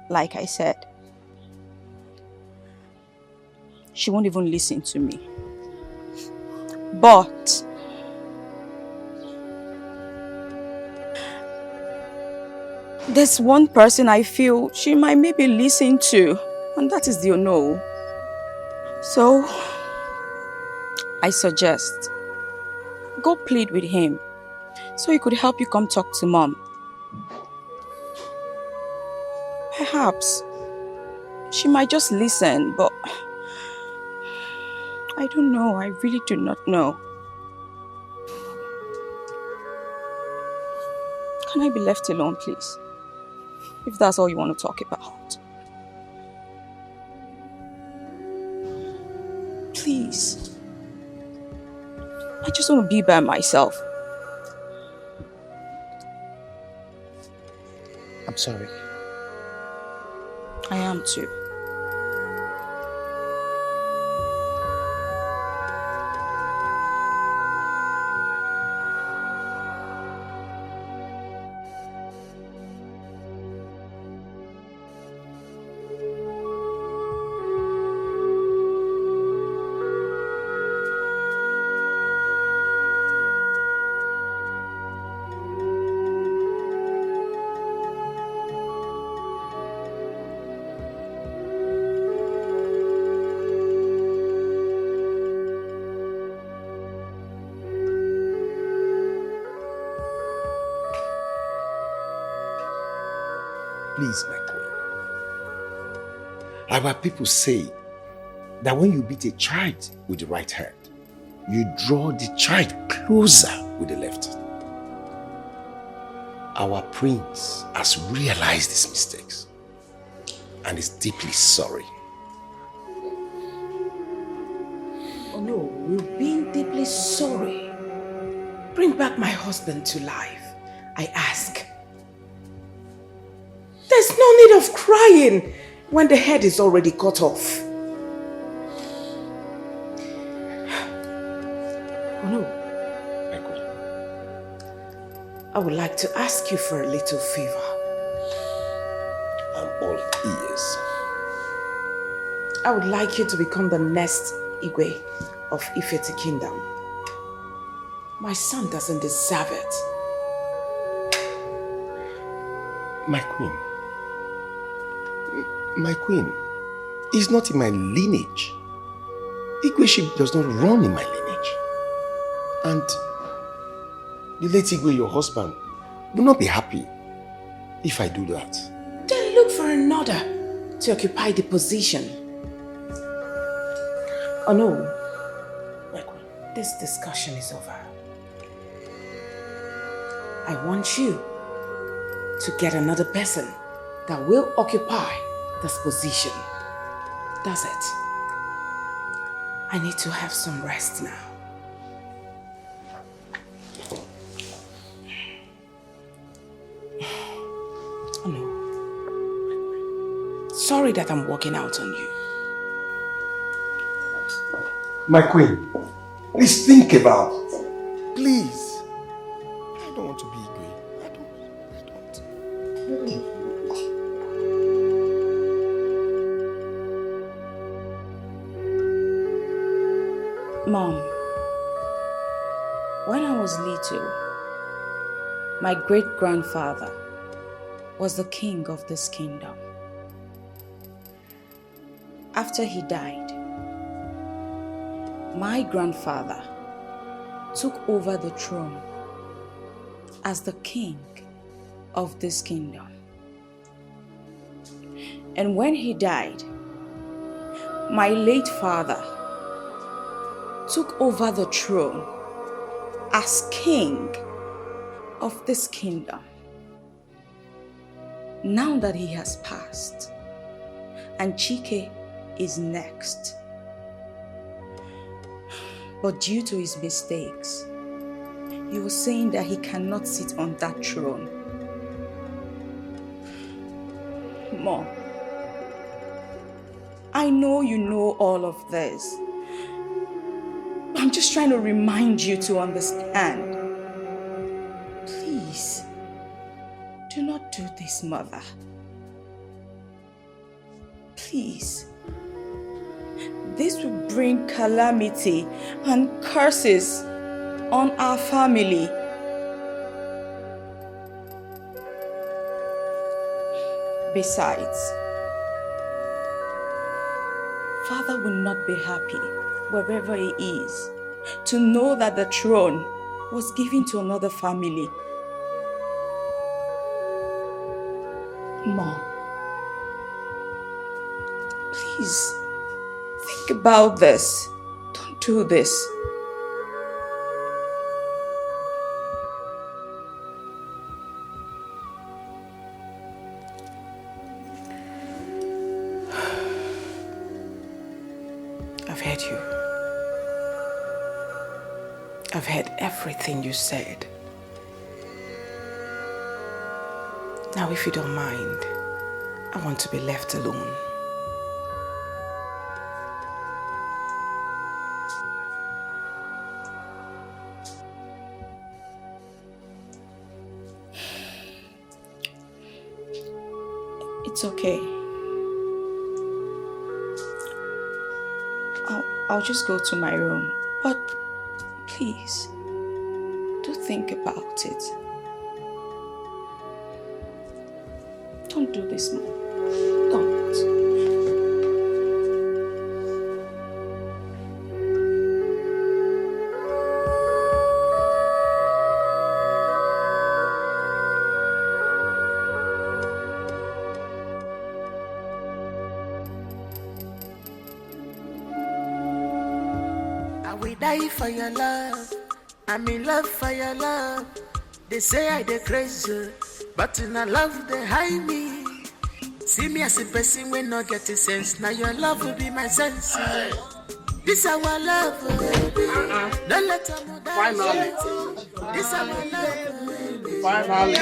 Like I said, she won't even listen to me. But there's one person I feel she might maybe listen to, and that is the Ono. So, I suggest, go plead with him, so he could help you come talk to Mom. Perhaps, she might just listen, but I don't know, I really do not know. Can I be left alone, please? If that's all you want to talk about. Please. I just want to be by myself. I'm sorry. I am too. Please, my queen. Our people say that when you beat a child with the right hand, you draw the child closer with the left. Our prince has realized his mistakes and is deeply sorry. Oh no, we've been deeply sorry. Bring back my husband to life, I ask. There's no need of crying when the head is already cut off. Oh no. I would like to ask you for a little favor. I'm all ears. I would like you to become the next Igwe of Ifeti Kingdom. My son doesn't deserve it. My queen, he's not in my lineage. Igwe does not run in my lineage. And the late Igwe, your husband, will not be happy if I do that. Then look for another to occupy the position. Oh no, my queen, this discussion is over. I want you to get another person that will occupy this position. That's it. I need to have some rest now. Oh no. Sorry that I'm walking out on you. My queen, please think about it. Please. I don't want to be Igwe. I don't. Mom, when I was little, my great-grandfather was the king of this kingdom. After he died, my grandfather took over the throne as the king of this kingdom. And when he died, my late father took over the throne as king of this kingdom. Now that he has passed, and Chike is next. But due to his mistakes, he was saying that he cannot sit on that throne. Mom, I know you know all of this. I'm just trying to remind you to understand. Please, do not do this, Mother. Please. This will bring calamity and curses on our family. Besides, Father will not be happy wherever he is to know that the throne was given to another family. Mom, please think about this. Don't do this. I've heard you. I've heard everything you said. Now, if you don't mind, I want to be left alone. It's okay. I'll just go to my room. But please, do think about it. Don't do this, Mom. Don't. I will die for your love. I'm in love for your love. They say I dey crazy, but in a love they hide me. See me as a person when not getting sense. Now your love will be my sense. This our love, baby. Don't let them know that. Finally. This our love, baby. Finally.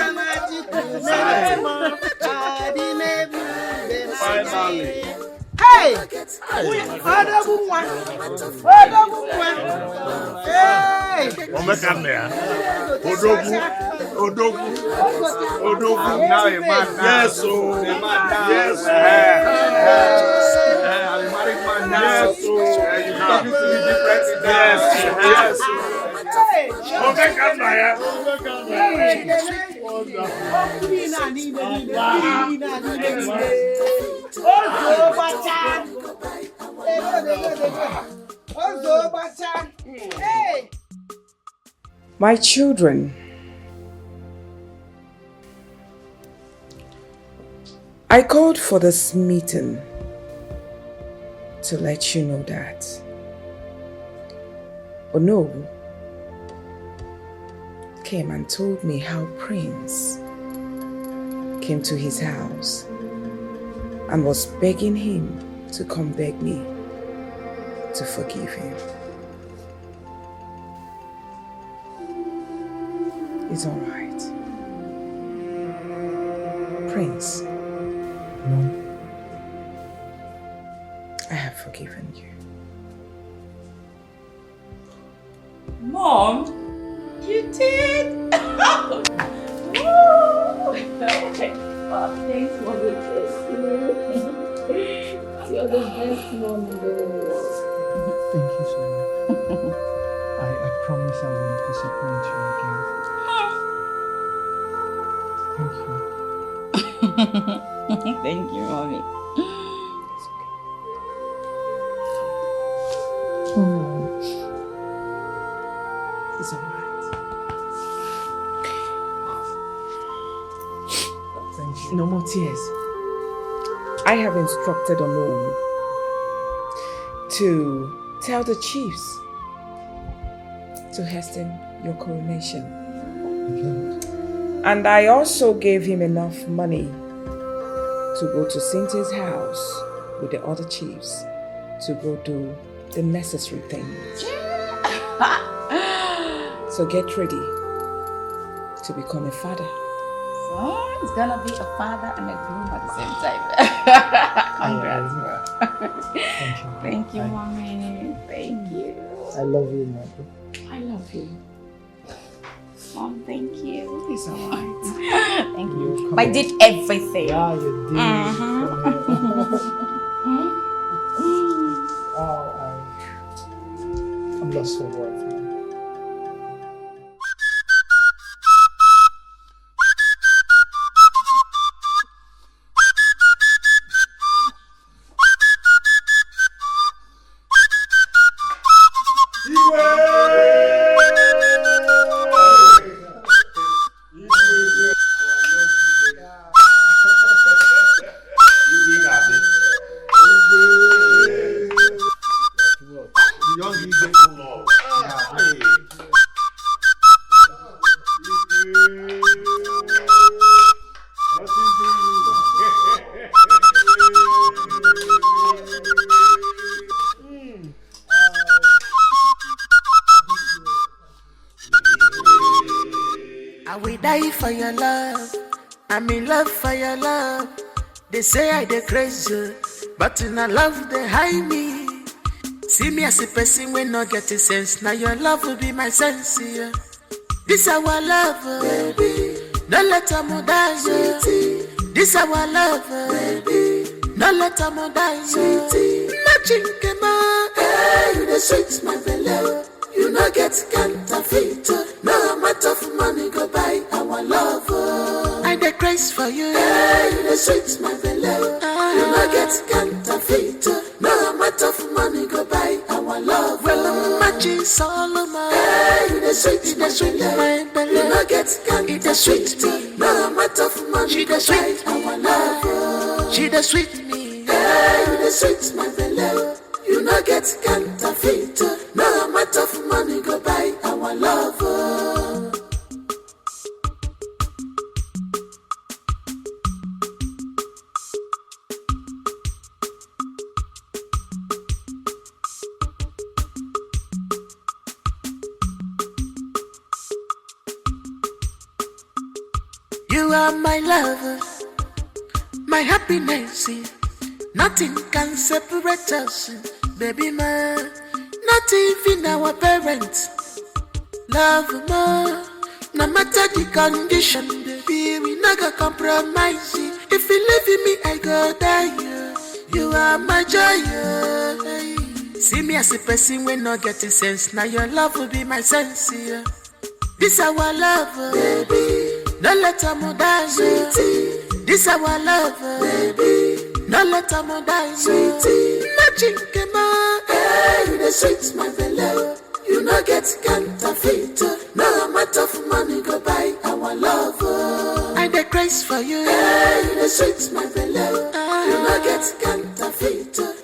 Finally. Hey! Hey! Odogu. Now a man. Yes, oh. Yes, I'm a married man now. Yes, oh. You're talking to me differently now. Yes, My children, I called for this meeting to let you know that Ono came and told me how Prince came to his house and was begging him to come beg me to forgive him. It's all right. Prince, I have forgiven you. Mom, you did? Oh, thanks for the kiss. You're the best mom in the world. Thank you so much. I promise I won't disappoint you again. Thank you. Thank you, Mommy. It's all right. Thank you. No more tears. I have instructed Ono to tell the chiefs to hasten your coronation. And I also gave him enough money to go to Cynthia's house with the other chiefs to go do the necessary things. So get ready to become a father. So it's gonna be a father and a groom at the same time. Congrats, bro. Thank you. Thank you, Mommy. Thank you. I love you, Mother. I love you. Mom, thank you. It's alright. Thank you. I did everything. Yeah, you did. I'm lost for words. I will die for your love. I'm in love for your love. They say I dey crazy, but in a love they hide me. See me as a person when not getting sense. Now your love will be my sense. Yeah. This our love, baby. Don't let them die, sweetie. This our love, baby. Don't let them die, sweetie. Nothing came out. Hey, you the sweet, my belly. You no get counterfeit. No amount of money go buy our love. I dey craze for you. Hey, you the sweet, my belly. You no get counterfeit. No amount of money go buy our love. Well, I'm matching Solomon. Hey, you the sweet, my belly. You no get counterfeit. The sweet, no amount of money go buy our love. She the sweet me. Hey, you the sweet, my belly. You no get counterfeit. No amount of money go buy our love. You are my lover, my happiness. Nothing can separate us, baby man. Not even our parents. Love more, no matter the condition, baby, we not gonna compromise. If you leave me, I go die. You are my joy. See me as a person when not getting sense. Now your love will be my sense. This our love, baby. Don't let them die, sweetie. This our love, baby. Don't let them die, sweetie. Nothing came out. Hey, you the sweet, my belly. You no get counterfeit. No amount of money go buy our love. I dey craze for you. Hey, the sweet my below. You no get counterfeit.